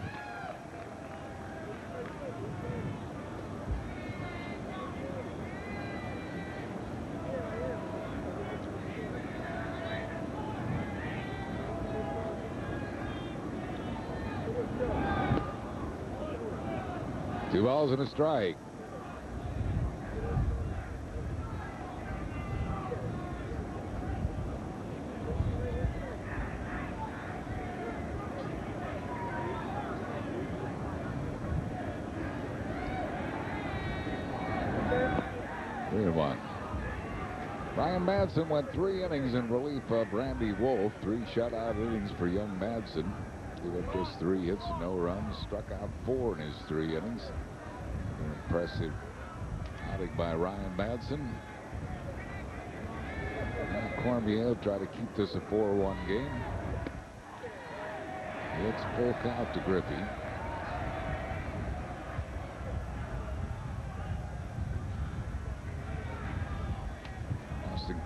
[SPEAKER 2] Two balls and a strike. Brian Madsen went 3 innings in relief of Randy Wolf. 3 shutout innings for young Madsen. Gave up just 3 hits and no runs. Struck out 4 in his 3 innings. An impressive outing by Ryan Madsen. Now Cormier will try to keep this a 4-1 game. It's full count to Griffey.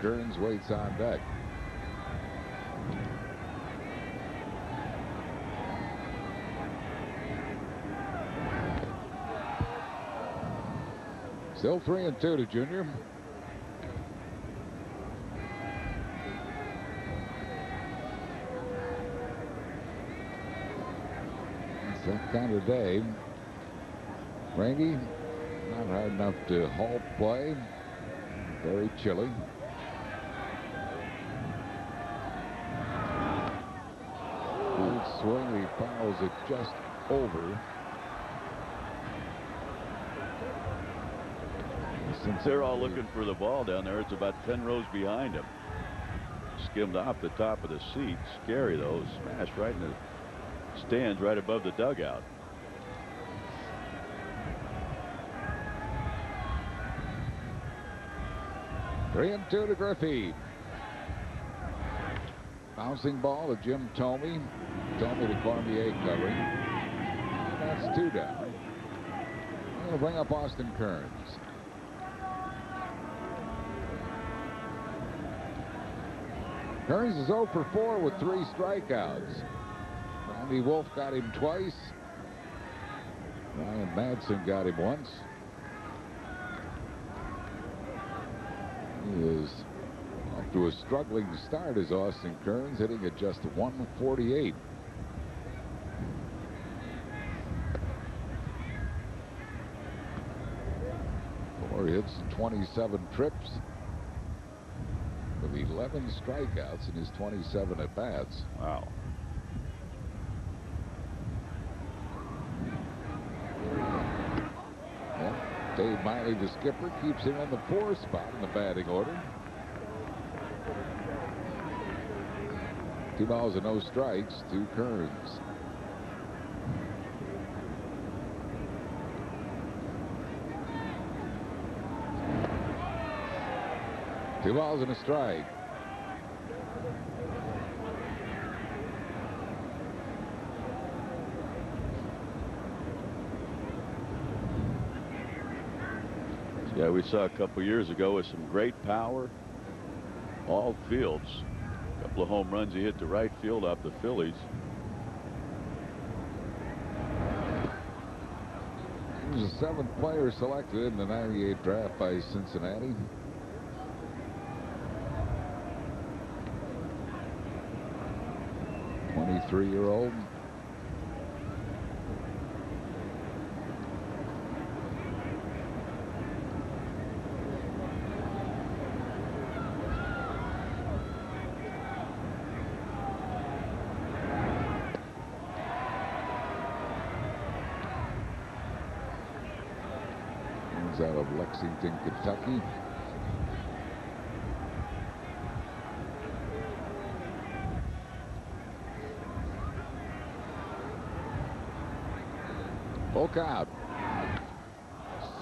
[SPEAKER 2] Kearns waits on deck. Still 3-2 to Junior. It's that kind of day. Rainy, not hard enough to halt play. Very chilly. Good swing, he fouls it just over.
[SPEAKER 5] Since they're all looking for the ball down there, it's about 10 rows behind him. Skimmed off the top of the seat. Scary though. Smashed right in the stands right above the dugout.
[SPEAKER 2] Three and two to Griffey. Bouncing ball to Jim Thome. Thome to Cormier covering. And that's 2 down. I'm going to bring up Austin Kearns. Kearns is 0 for 4 with 3 strikeouts. Randy Wolf got him twice. Ryan Madsen got him once. He is off to a struggling start as Austin Kearns, hitting at just 148. Four hits and 27 trips, with 11 strikeouts in his 27 at-bats.
[SPEAKER 5] Wow.
[SPEAKER 2] Dave Miley, the skipper, keeps him in the 4th spot in the batting order. 2 balls and no strikes to Kearns. Two balls and a strike.
[SPEAKER 5] Yeah, we saw a couple years ago with some great power. All fields. A couple of home runs he hit to right field off the Phillies.
[SPEAKER 2] He was the 7th player selected in the '98 draft by Cincinnati. '23-year-old. Out of Lexington, Kentucky. Full count.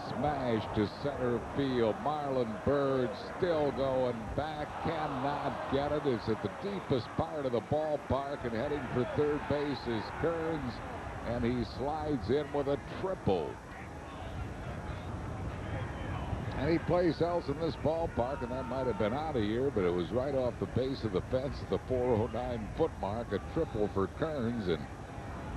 [SPEAKER 2] Smash to center field. Marlon Byrd still going back. Cannot get it. It's at the deepest part of the ballpark, and heading for third base is Kearns, and he slides in with a triple. Any place else in this ballpark, and that might have been out of here, but it was right off the base of the fence at the 409-foot mark. A triple for Kearns, and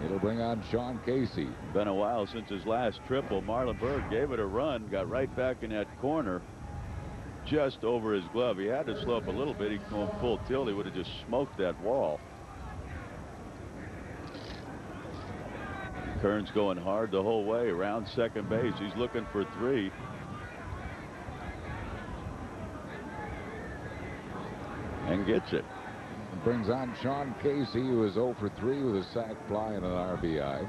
[SPEAKER 2] it'll bring on Sean Casey.
[SPEAKER 5] Been a while since his last triple. Marlon Byrd gave it a run, got right back in that corner, just over his glove. He had to slow up a little bit. He'd go full tilt. He would have just smoked that wall. Kearns going hard the whole way around second base. He's looking for 3. And gets it.
[SPEAKER 2] And brings on Sean Casey, who is 0 for 3 with a sac fly and an RBI.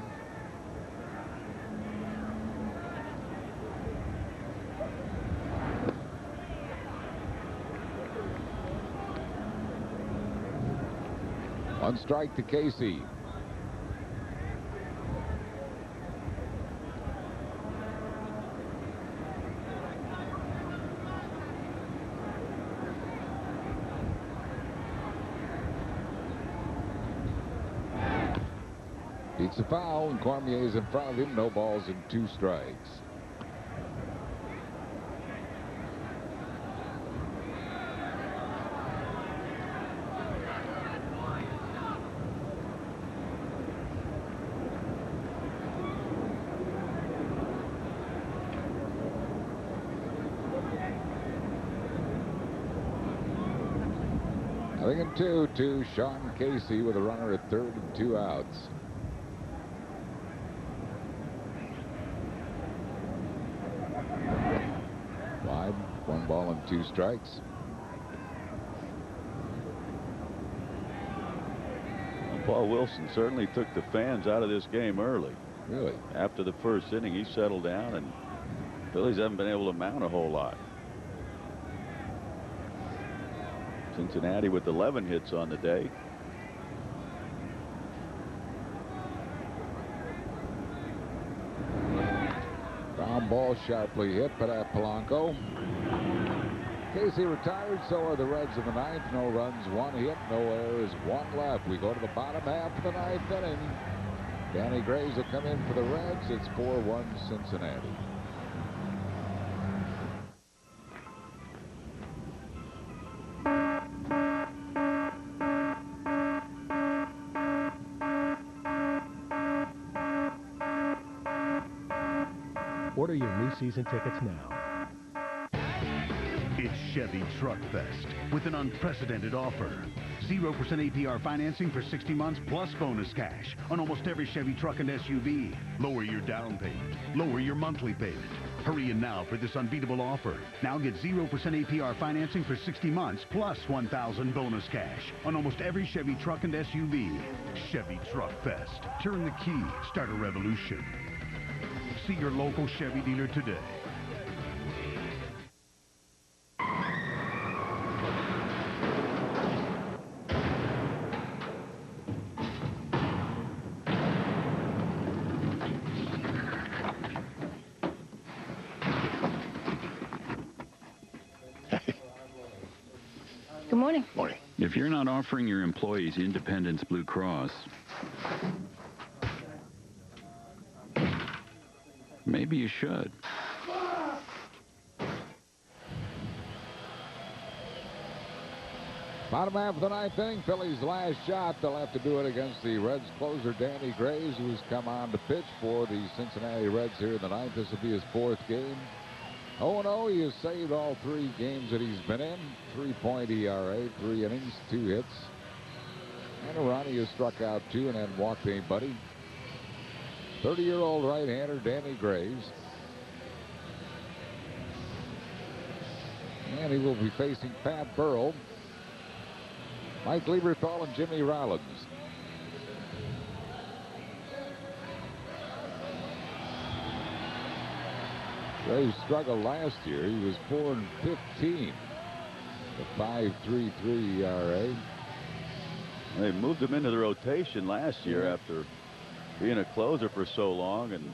[SPEAKER 2] One strike to Casey. Beats a foul, and Cormier's in front of him. No balls and 2 strikes. Batting in 2-2, Sean Casey with a runner at third and 2 outs. Five, 1 ball and 2 strikes.
[SPEAKER 5] Paul Wilson certainly took the fans out of this game early.
[SPEAKER 2] Really?
[SPEAKER 5] After the first inning, he settled down, and Phillies haven't been able to mount a whole lot. Cincinnati with 11 hits on the day.
[SPEAKER 2] Ground ball sharply hit by that Polanco. Casey retired, so are the Reds in the 9th. No runs, 1 hit, no errors, 1 left. We go to the bottom half of the 9th inning. Danny Graves will come in for the Reds. It's 4-1 Cincinnati.
[SPEAKER 11] Order your new season tickets now.
[SPEAKER 16] It's Chevy Truck Fest with an unprecedented offer. 0% APR financing for 60 months plus bonus cash on almost every Chevy truck and SUV. Lower your down payment. Lower your monthly payment. Hurry in now for this unbeatable offer. Now get 0% APR financing for 60 months plus $1,000 bonus cash on almost every Chevy truck and SUV. Chevy Truck Fest. Turn the key. Start a revolution. See your local Chevy dealer today.
[SPEAKER 1] Good morning.
[SPEAKER 15] Morning. If you're not offering your employees Independence Blue Cross, maybe you should.
[SPEAKER 2] Bottom half of the 9th inning, Phillies' last shot. They'll have to do it against the Reds closer, Danny Graves, who has come on to pitch for the Cincinnati Reds here in the 9th. This will be his 4th game. 0-0, he has saved all 3 games that he's been in. 3-point ERA, 3 innings, 2 hits. And a run. He has struck out 2 and hadn't walked anybody. 30-year-old right-hander Danny Graves. And he will be facing Pat Burrell, Mike Lieberthal, and Jimmy Rollins. Graves struggled last year. He was 4-15. A 5.33 ERA.
[SPEAKER 5] They moved him into the rotation last year after being a closer for so long, and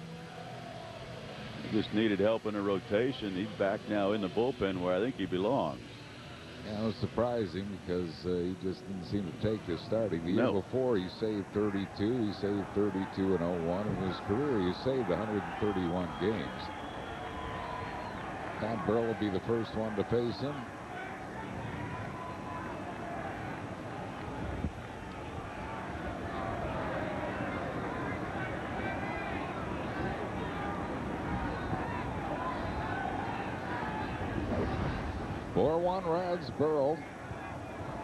[SPEAKER 5] he just needed help in the rotation. He's back now in the bullpen where I think he belongs.
[SPEAKER 2] Yeah, it was surprising because he just didn't seem to take this starting. The year before, he saved 32. He saved 32 in 01. In his career, he saved 131 games. Pat Burrell will be the first one to face him. Reds. Burrell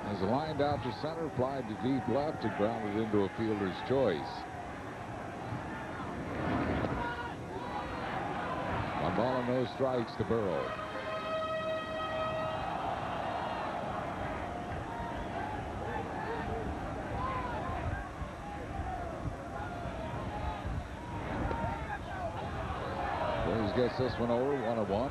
[SPEAKER 2] has lined out to center, fly to deep left, and grounded into a fielder's choice. 1 ball and no strikes to Burrell. Braves gets this one over, 1-1.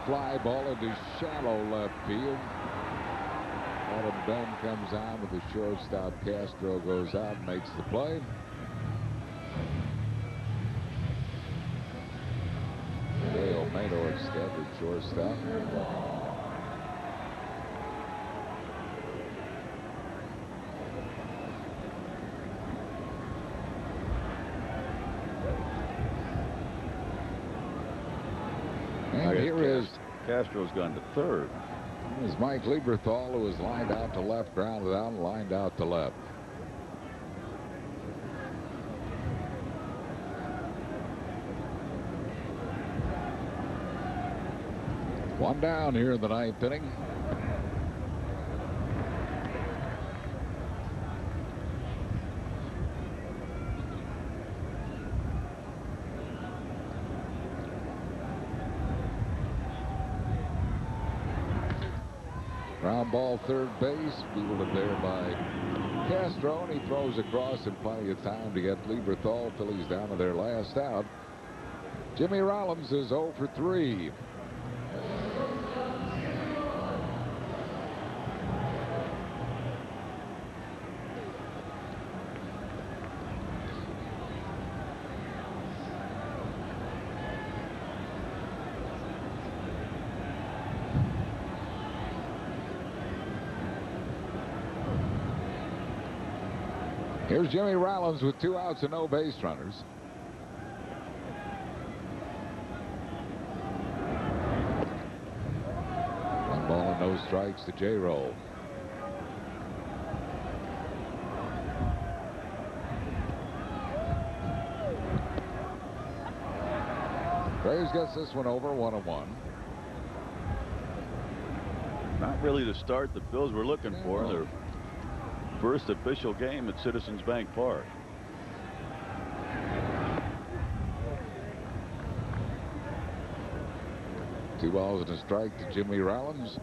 [SPEAKER 2] Fly ball into shallow left field. Adam Dunn comes on with the shortstop. Castro goes out and makes the play. Dale Maynor instead at shortstop. And here is
[SPEAKER 5] Castro's gone to third.
[SPEAKER 2] It was Mike Lieberthal, who was lined out to left, grounded out, and lined out to left. One down here in the ninth inning. Ground ball, third base, fielded there by Castro, and he throws across in plenty of time to get Lieberthal. Phillies down to their last out. Jimmy Rollins is 0 for 3. Here's Jimmy Rollins with 2 outs and no base runners. One ball and no strikes to J-Roll. Graves gets this one over, 1-1.
[SPEAKER 5] Not really the start the Phils were looking for. Their first official game at Citizens Bank Park.
[SPEAKER 2] Two balls and a strike to Jimmy Rollins.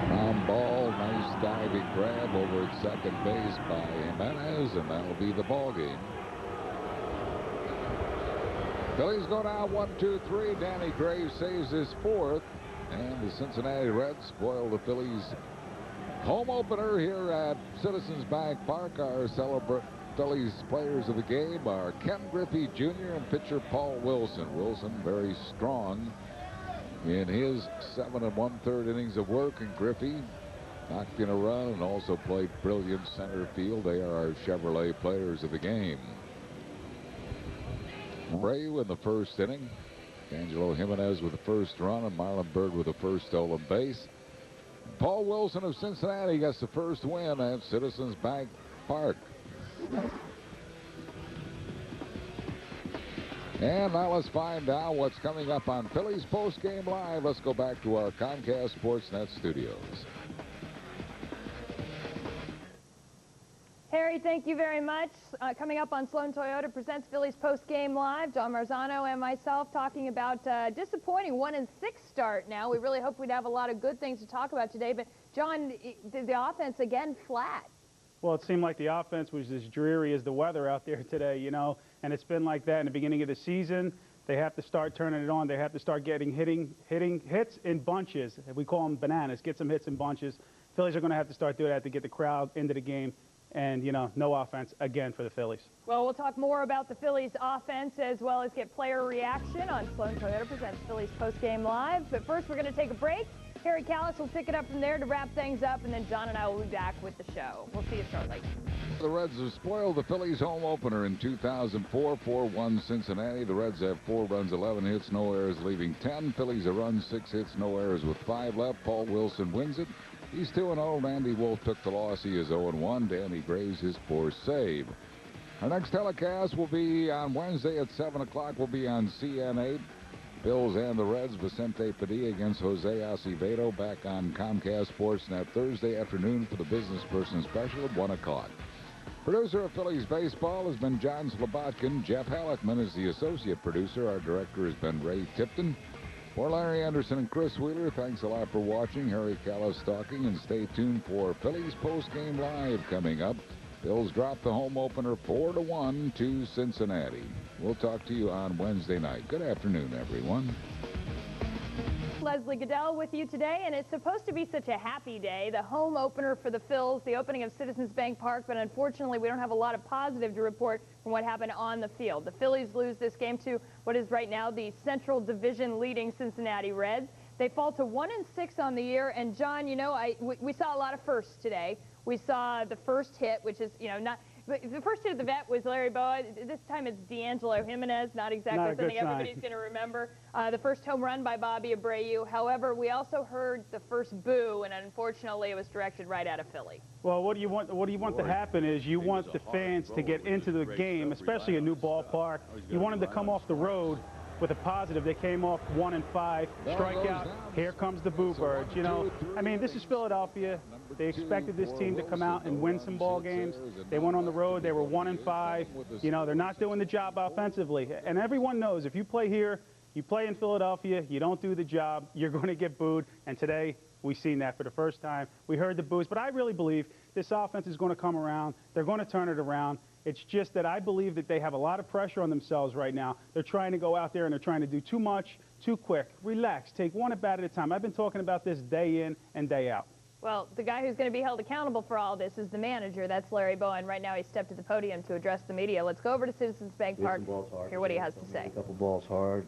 [SPEAKER 2] Ground ball, nice diving grab over at second base by Jimenez, and that'll be the ball game. Phillies go down 1-2-3. Danny Graves saves his 4th, and the Cincinnati Reds spoil the Phillies home opener here at Citizens Bank Park. Our Phillies players of the game are Ken Griffey Jr. and pitcher Paul Wilson. Wilson very strong in his 7 1/3 innings of work, and Griffey knocked in a run and also played brilliant center field. They are our Chevrolet players of the game. Abreu in the first inning. Angelo Jimenez with the first run, and Marlon Byrd with the first stolen base. Paul Wilson of Cincinnati gets the first win at Citizens Bank Park. And now let's find out what's coming up on Phillies Post Game Live. Let's go back to our Comcast Sportsnet studios.
[SPEAKER 1] Harry, thank you very much. Coming up on Sloan Toyota presents Phillies Post Game Live. John Marzano and myself talking about disappointing 1-6 start now. We really hope we'd have a lot of good things to talk about today. But, John, the offense again flat.
[SPEAKER 3] Well, it seemed like the offense was as dreary as the weather out there today, you know, and it's been like that in the beginning of the season. They have to start turning it on. They have to start getting hitting hits in bunches. We call them bananas. Get some hits in bunches. Phillies are going to have to start doing that to get the crowd into the game. And, you know, no offense again for the Phillies.
[SPEAKER 1] Well, we'll talk more about the Phillies offense as well as get player reaction on Sloan Toyota presents Phillies Post Game Live. But first, we're going to take a break. Harry Callis will pick it up from there to wrap things up, and then John and I will be back with the show. We'll see you shortly.
[SPEAKER 2] The Reds have spoiled the Phillies home opener in 2004, 4-1 Cincinnati. The Reds have 4 runs, 11 hits, no errors, leaving 10. Phillies a run, 6 hits, no errors with 5 left. Paul Wilson wins it. He's 2-0. Randy Wolf took the loss. He is 0-1. Danny Graves his 4th save. Our next telecast will be on Wednesday at 7 o'clock. We'll be on CN8. Bills and the Reds. Vicente Padilla against Jose Acevedo. Back on Comcast Sportsnet Thursday afternoon for the Business Person Special at 1 o'clock. Producer of Phillies Baseball has been John Slobotkin. Jeff Halleckman is the associate producer. Our director has been Ray Tipton. For Larry Anderson and Chris Wheeler, thanks a lot for watching. Harry Callis talking, and stay tuned for Phillies Post Game Live coming up. Bills drop the home opener 4-1 to Cincinnati. We'll talk to you on Wednesday night. Good afternoon, everyone.
[SPEAKER 1] Leslie Goodell with you today, and it's supposed to be such a happy day. The home opener for the Phils, the opening of Citizens Bank Park, but unfortunately we don't have a lot of positive to report from what happened on the field. The Phillies lose this game to what is right now the Central Division leading Cincinnati Reds. They fall to 1-6 on the year, and John, you know, we saw a lot of firsts today. We saw the first hit, which is, you know, But the first hit at the vet was Larry Boa. This time it's D'Angelo Jimenez, not exactly something everybody's going to remember. The first home run by Bobby Abreu. However, we also heard the first boo, and unfortunately it was directed right at a Philly.
[SPEAKER 3] Well, what do you want to happen is you want the fans to get into the game, especially a new ballpark. You want them to come off the road with a positive. They came off 1-5, strikeout. Here comes the boo birds. You know, I mean, this is Philadelphia. They expected this team to come out and win some ball games. They went on the road. They were 1-5. You know, they're not doing the job offensively. And everyone knows if you play here, you play in Philadelphia, you don't do the job, you're going to get booed. And today, we've seen that for the first time. We heard the boos, but I really believe this offense is going to come around. They're going to turn it around. It's just that I believe that they have a lot of pressure on themselves right now. They're trying to go out there and they're trying to do too much, too quick. Relax. Take one at bat at a time. I've been talking about this day in and day out.
[SPEAKER 1] Well, the guy who's going to be held accountable for all this is the manager. That's Larry Boa, and right now he stepped to the podium to address the media. Let's go over to Citizens Bank Park, hear what he has to say.
[SPEAKER 6] A couple balls hard.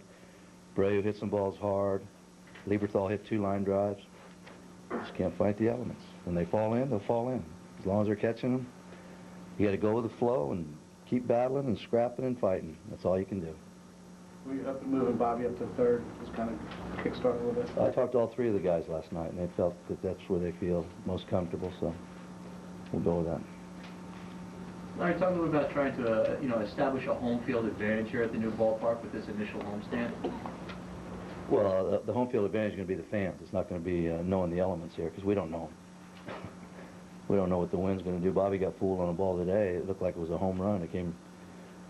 [SPEAKER 6] Abreu hit some balls hard. Lieberthal hit 2 line drives. Just can't fight the elements. When they fall in, they'll fall in. As long as they're catching them, you got to go with the flow and keep battling and scrapping and fighting. That's all you can do.
[SPEAKER 12] We up and moving Bobby up to third, just kind of kickstart a little bit.
[SPEAKER 6] I talked to all 3 of the guys last night, and they felt that that's where they feel most comfortable, so we'll go with that.
[SPEAKER 18] Larry, talk a little about trying to, establish a home field advantage here at the new ballpark with this initial homestand.
[SPEAKER 6] Well, the home field advantage is going to be the fans. It's not going to be knowing the elements here, because we don't know them. We don't know what the wind's going to do. Bobby got fooled on a ball today. It looked like it was a home run. It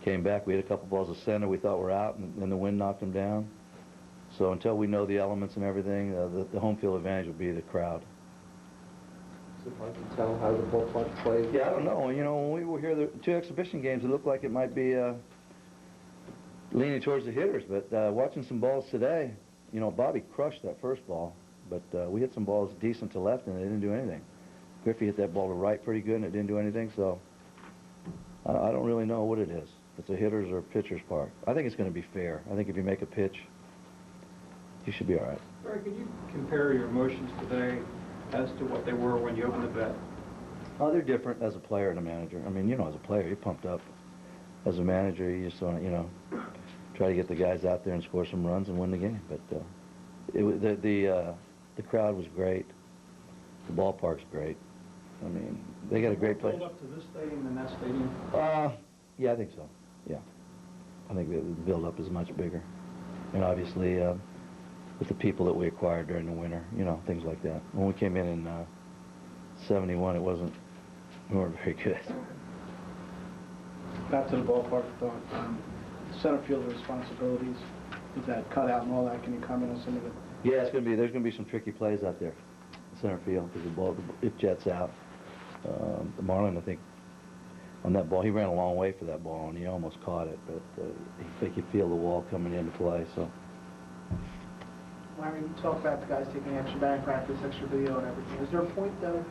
[SPEAKER 6] came back. We had a couple balls of center we thought were out, and then the wind knocked them down. So until we know the elements and everything, the home field advantage will be the crowd.
[SPEAKER 12] Is it hard to tell how the ballpark plays?
[SPEAKER 6] Yeah, I don't know. You know, when we were here, the 2 exhibition games, it looked like it might be leaning towards the hitters. But watching some balls today, you know, Bobby crushed that first ball, but we hit some balls decent to left, and they didn't do anything. Griffey hit that ball to right pretty good, and it didn't do anything, so I don't really know what it is. If it's a hitter's or pitcher's park. I think it's going to be fair. I think if you make a pitch, you should be all right.
[SPEAKER 23] Barry, could you compare your emotions today as to what they were when you opened the bet?
[SPEAKER 6] Oh, they're different as a player and a manager. I mean, you know, as a player, you're pumped up. As a manager, you just want to, you know, try to get the guys out there and score some runs and win the game. But the crowd was great. The ballpark's great. I mean, they got a great place.
[SPEAKER 23] Build up to this stadium than that stadium?
[SPEAKER 6] Yeah, I think so. Yeah. I think the build-up is much bigger. And obviously, with the people that we acquired during the winter, you know, things like that. When we came in 71, it wasn't, we weren't very good.
[SPEAKER 12] Back to the ballpark, center field responsibilities with that cutout and all that. Can you comment on some of it?
[SPEAKER 6] Yeah, there's going to be some tricky plays out there, center field, because the ball, it jets out. The Marlin, I think, on that ball, he ran a long way for that ball, and he almost caught it, but he could feel the wall coming into play, so.
[SPEAKER 24] Larry, you talk about the guys taking extra batting practice, extra video and everything. Is there a point, though,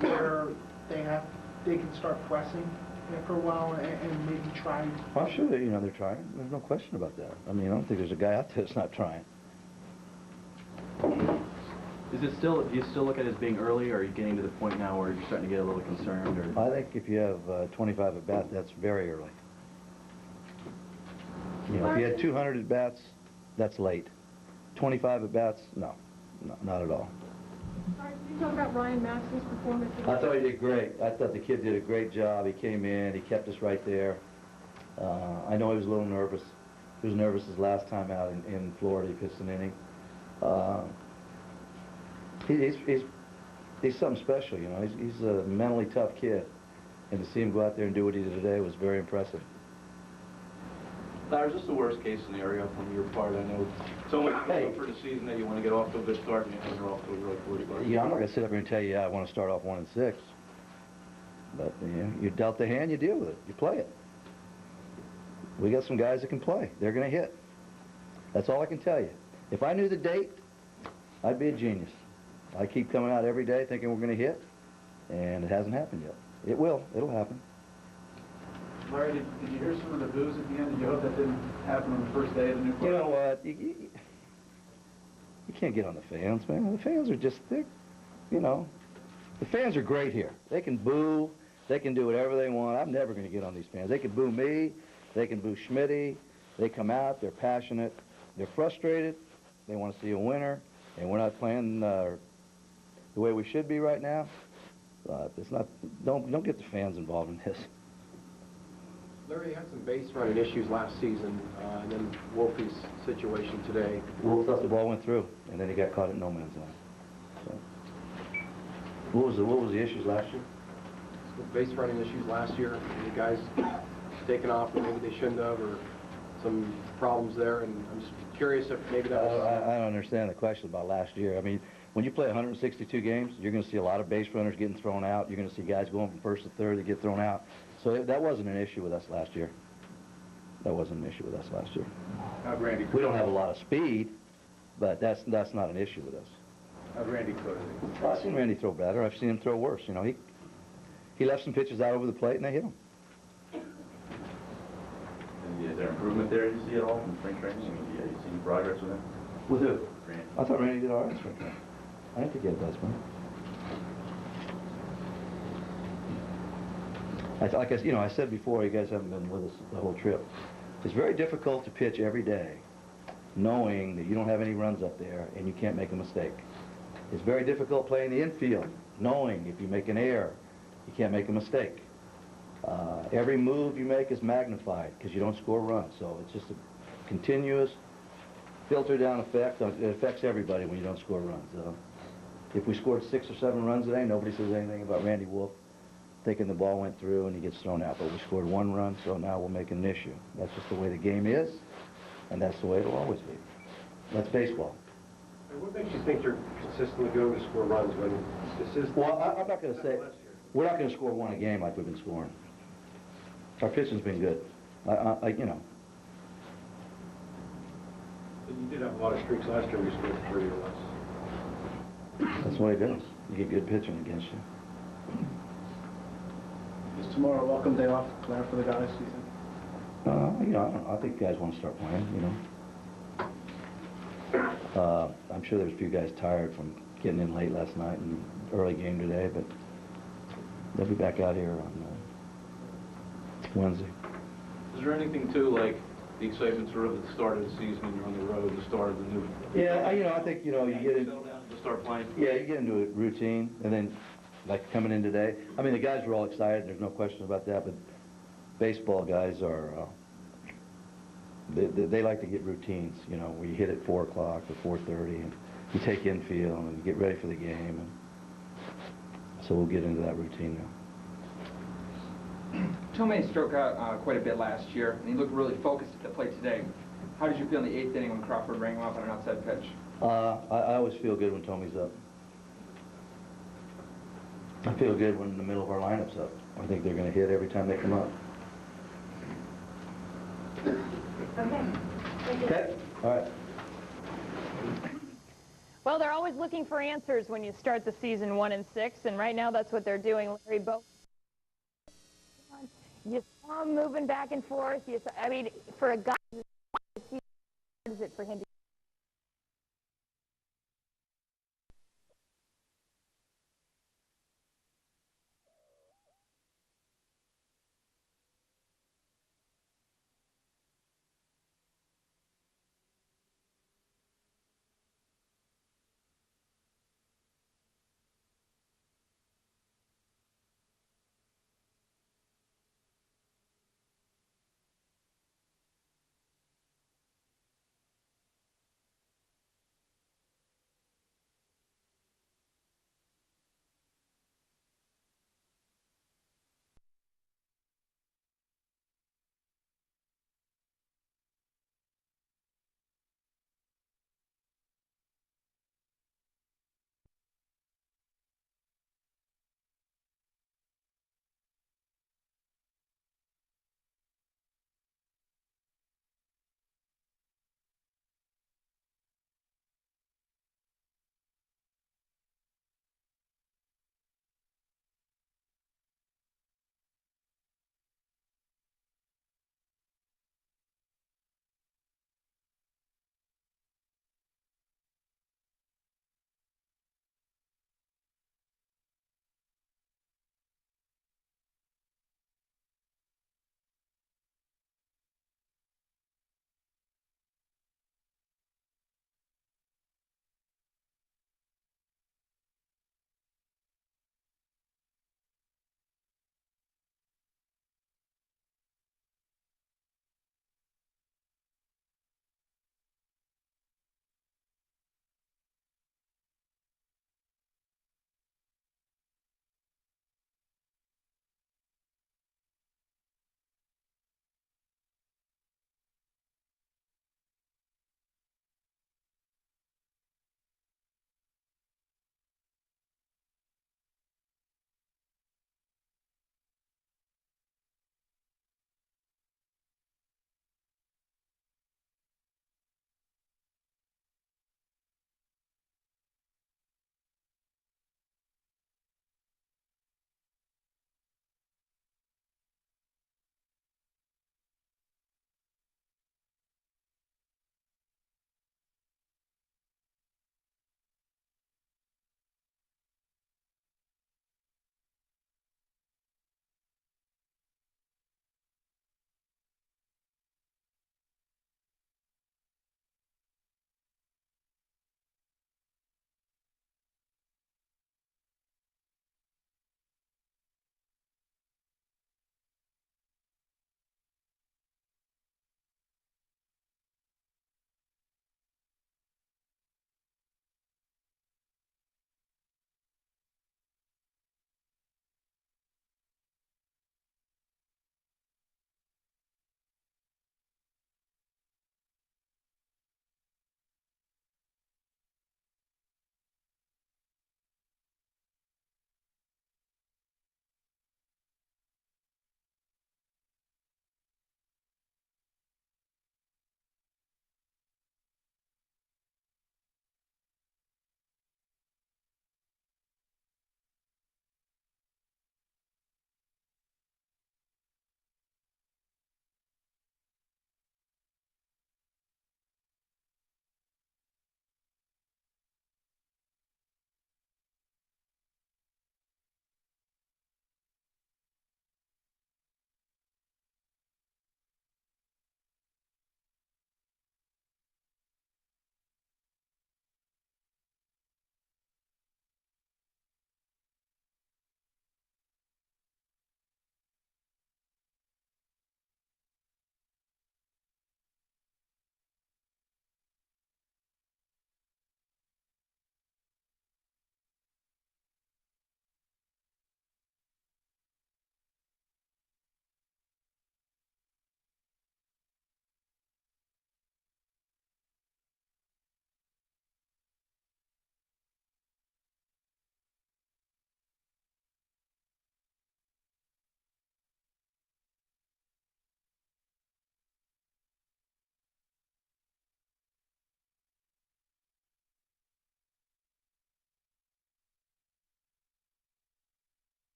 [SPEAKER 24] where they can start pressing after a while and maybe try?
[SPEAKER 6] Well, I'm sure that, you know, they're trying. There's no question about that. I mean, I don't think there's a guy out there that's not trying.
[SPEAKER 18] Is it still, do you still look at it as being early, or are you getting to the point now where you're starting to get a little concerned? Or?
[SPEAKER 6] I think if you have 25 at bats, that's very early. You know, if you had 200 at bats, that's late. 25 at bats, no, not at all.
[SPEAKER 25] Can you talk about Ryan Maxey's performance?
[SPEAKER 6] I thought he did great. I thought the kid did a great job. He came in, he kept us right there. I know he was a little nervous. He was nervous his last time out in Florida. He pitched an inning. He's something special, you know. He's a mentally tough kid, and to see him go out there and do what he did today was very impressive.
[SPEAKER 18] Larry, is this the worst case scenario from your part? I know so much for the season that you want to get off to a good start, and you're off to a really poor start.
[SPEAKER 6] Yeah, I'm not going to sit up here and tell you I want to start off 1-6, but you know, you dealt the hand, you deal with it, you play it. We got some guys that can play. They're going to hit. That's all I can tell you. If I knew the date, I'd be a genius. I keep coming out every day thinking we're going to hit, and it hasn't happened yet. It will. It'll happen.
[SPEAKER 23] Larry, did you hear some of the boos at the end? Did you hope that didn't happen on the first day of the new park?
[SPEAKER 6] You know what? You can't get on the fans, man. The fans are just, you know, the fans are great here. They can boo. They can do whatever they want. I'm never going to get on these fans. They can boo me. They can boo Schmitty. They come out. They're passionate. They're frustrated. They want to see a winner. And we're not playing the way we should be right now. It's not. Don't get the fans involved in this.
[SPEAKER 7] Larry had some base running issues last season, and then Wolfie's situation today.
[SPEAKER 6] Wolf thought the ball went through, and then he got caught at no man's land. So. What was the issues last year?
[SPEAKER 7] Base running issues last year. The guys taking off, but maybe they shouldn't have, or some problems there. And I'm just curious if maybe that was.
[SPEAKER 6] I don't understand the question about last year. I mean, when you play 162 games, you're going to see a lot of base runners getting thrown out. You're going to see guys going from first to third that get thrown out. So that wasn't an issue with us last year. That wasn't an issue with us last year.
[SPEAKER 7] Randy,
[SPEAKER 6] we don't have a lot of speed, but that's not an issue with us.
[SPEAKER 7] How'd Randy throw today?
[SPEAKER 6] Well, I've seen Randy throw better. I've seen him throw worse. You know, he left some pitches out over the plate and they hit him.
[SPEAKER 10] Is there improvement there you see at all from spring training? I mean, have you seen progress with him?
[SPEAKER 6] With who?
[SPEAKER 10] Randy.
[SPEAKER 6] I thought Randy did all right in spring training. I didn't think he had a bad spring. Like I said before, you guys haven't been with us the whole trip. It's very difficult to pitch every day knowing that you don't have any runs up there and you can't make a mistake. It's very difficult playing the infield knowing if you make an error, you can't make a mistake. Every move you make is magnified because you don't score runs. So it's just a continuous filter down effect. It affects everybody when you don't score runs. If we scored 6 or 7 runs today, nobody says anything about Randy Wolf thinking the ball went through and he gets thrown out. But we scored 1 run, so now we'll make an issue. That's just the way the game is, and that's the way it'll always be. That's baseball.
[SPEAKER 7] What makes you think you're consistently going to score runs when this is...
[SPEAKER 6] Well, I'm not going to say... We're not going to score 1 a game like we've been scoring. Our pitching's been good. You know.
[SPEAKER 7] But you did have a lot of streaks last year. We scored 30 or less.
[SPEAKER 6] That's what it does. You get good pitching against you.
[SPEAKER 12] Is tomorrow a welcome day off, Claire, for the guys, do you think?
[SPEAKER 6] You know, I think guys want to start playing, you know. I'm sure there's a few guys tired from getting in late last night and early game today, but they'll be back out here on Wednesday.
[SPEAKER 23] Is there anything, too, like the excitement sort of at the start of the season when you're on the road, the start of the new...
[SPEAKER 6] Yeah, you know, I think, you know, you get in...
[SPEAKER 23] To start playing?
[SPEAKER 6] Yeah, you get into a routine, and then, like coming in today, I mean, the guys were all excited, there's no question about that, but baseball guys are, they like to get routines, you know, where you hit at 4 o'clock or 4:30, and you take infield, and you get ready for the game, and so we'll get into that routine now.
[SPEAKER 13] Thome struck out quite a bit last year, and he looked really focused at the plate today. How did you feel in the 8th inning when Crawford rang him off on an outside pitch?
[SPEAKER 6] I always feel good when Thome's up. I feel good when the middle of our lineup's up. I think they're going to hit every time they come up. Okay. All right.
[SPEAKER 1] Well, they're always looking for answers when you start the season 1-6, and right now that's what they're doing. Larry Bo. You saw him moving back and forth. I mean, for a guy, how hard is it for him to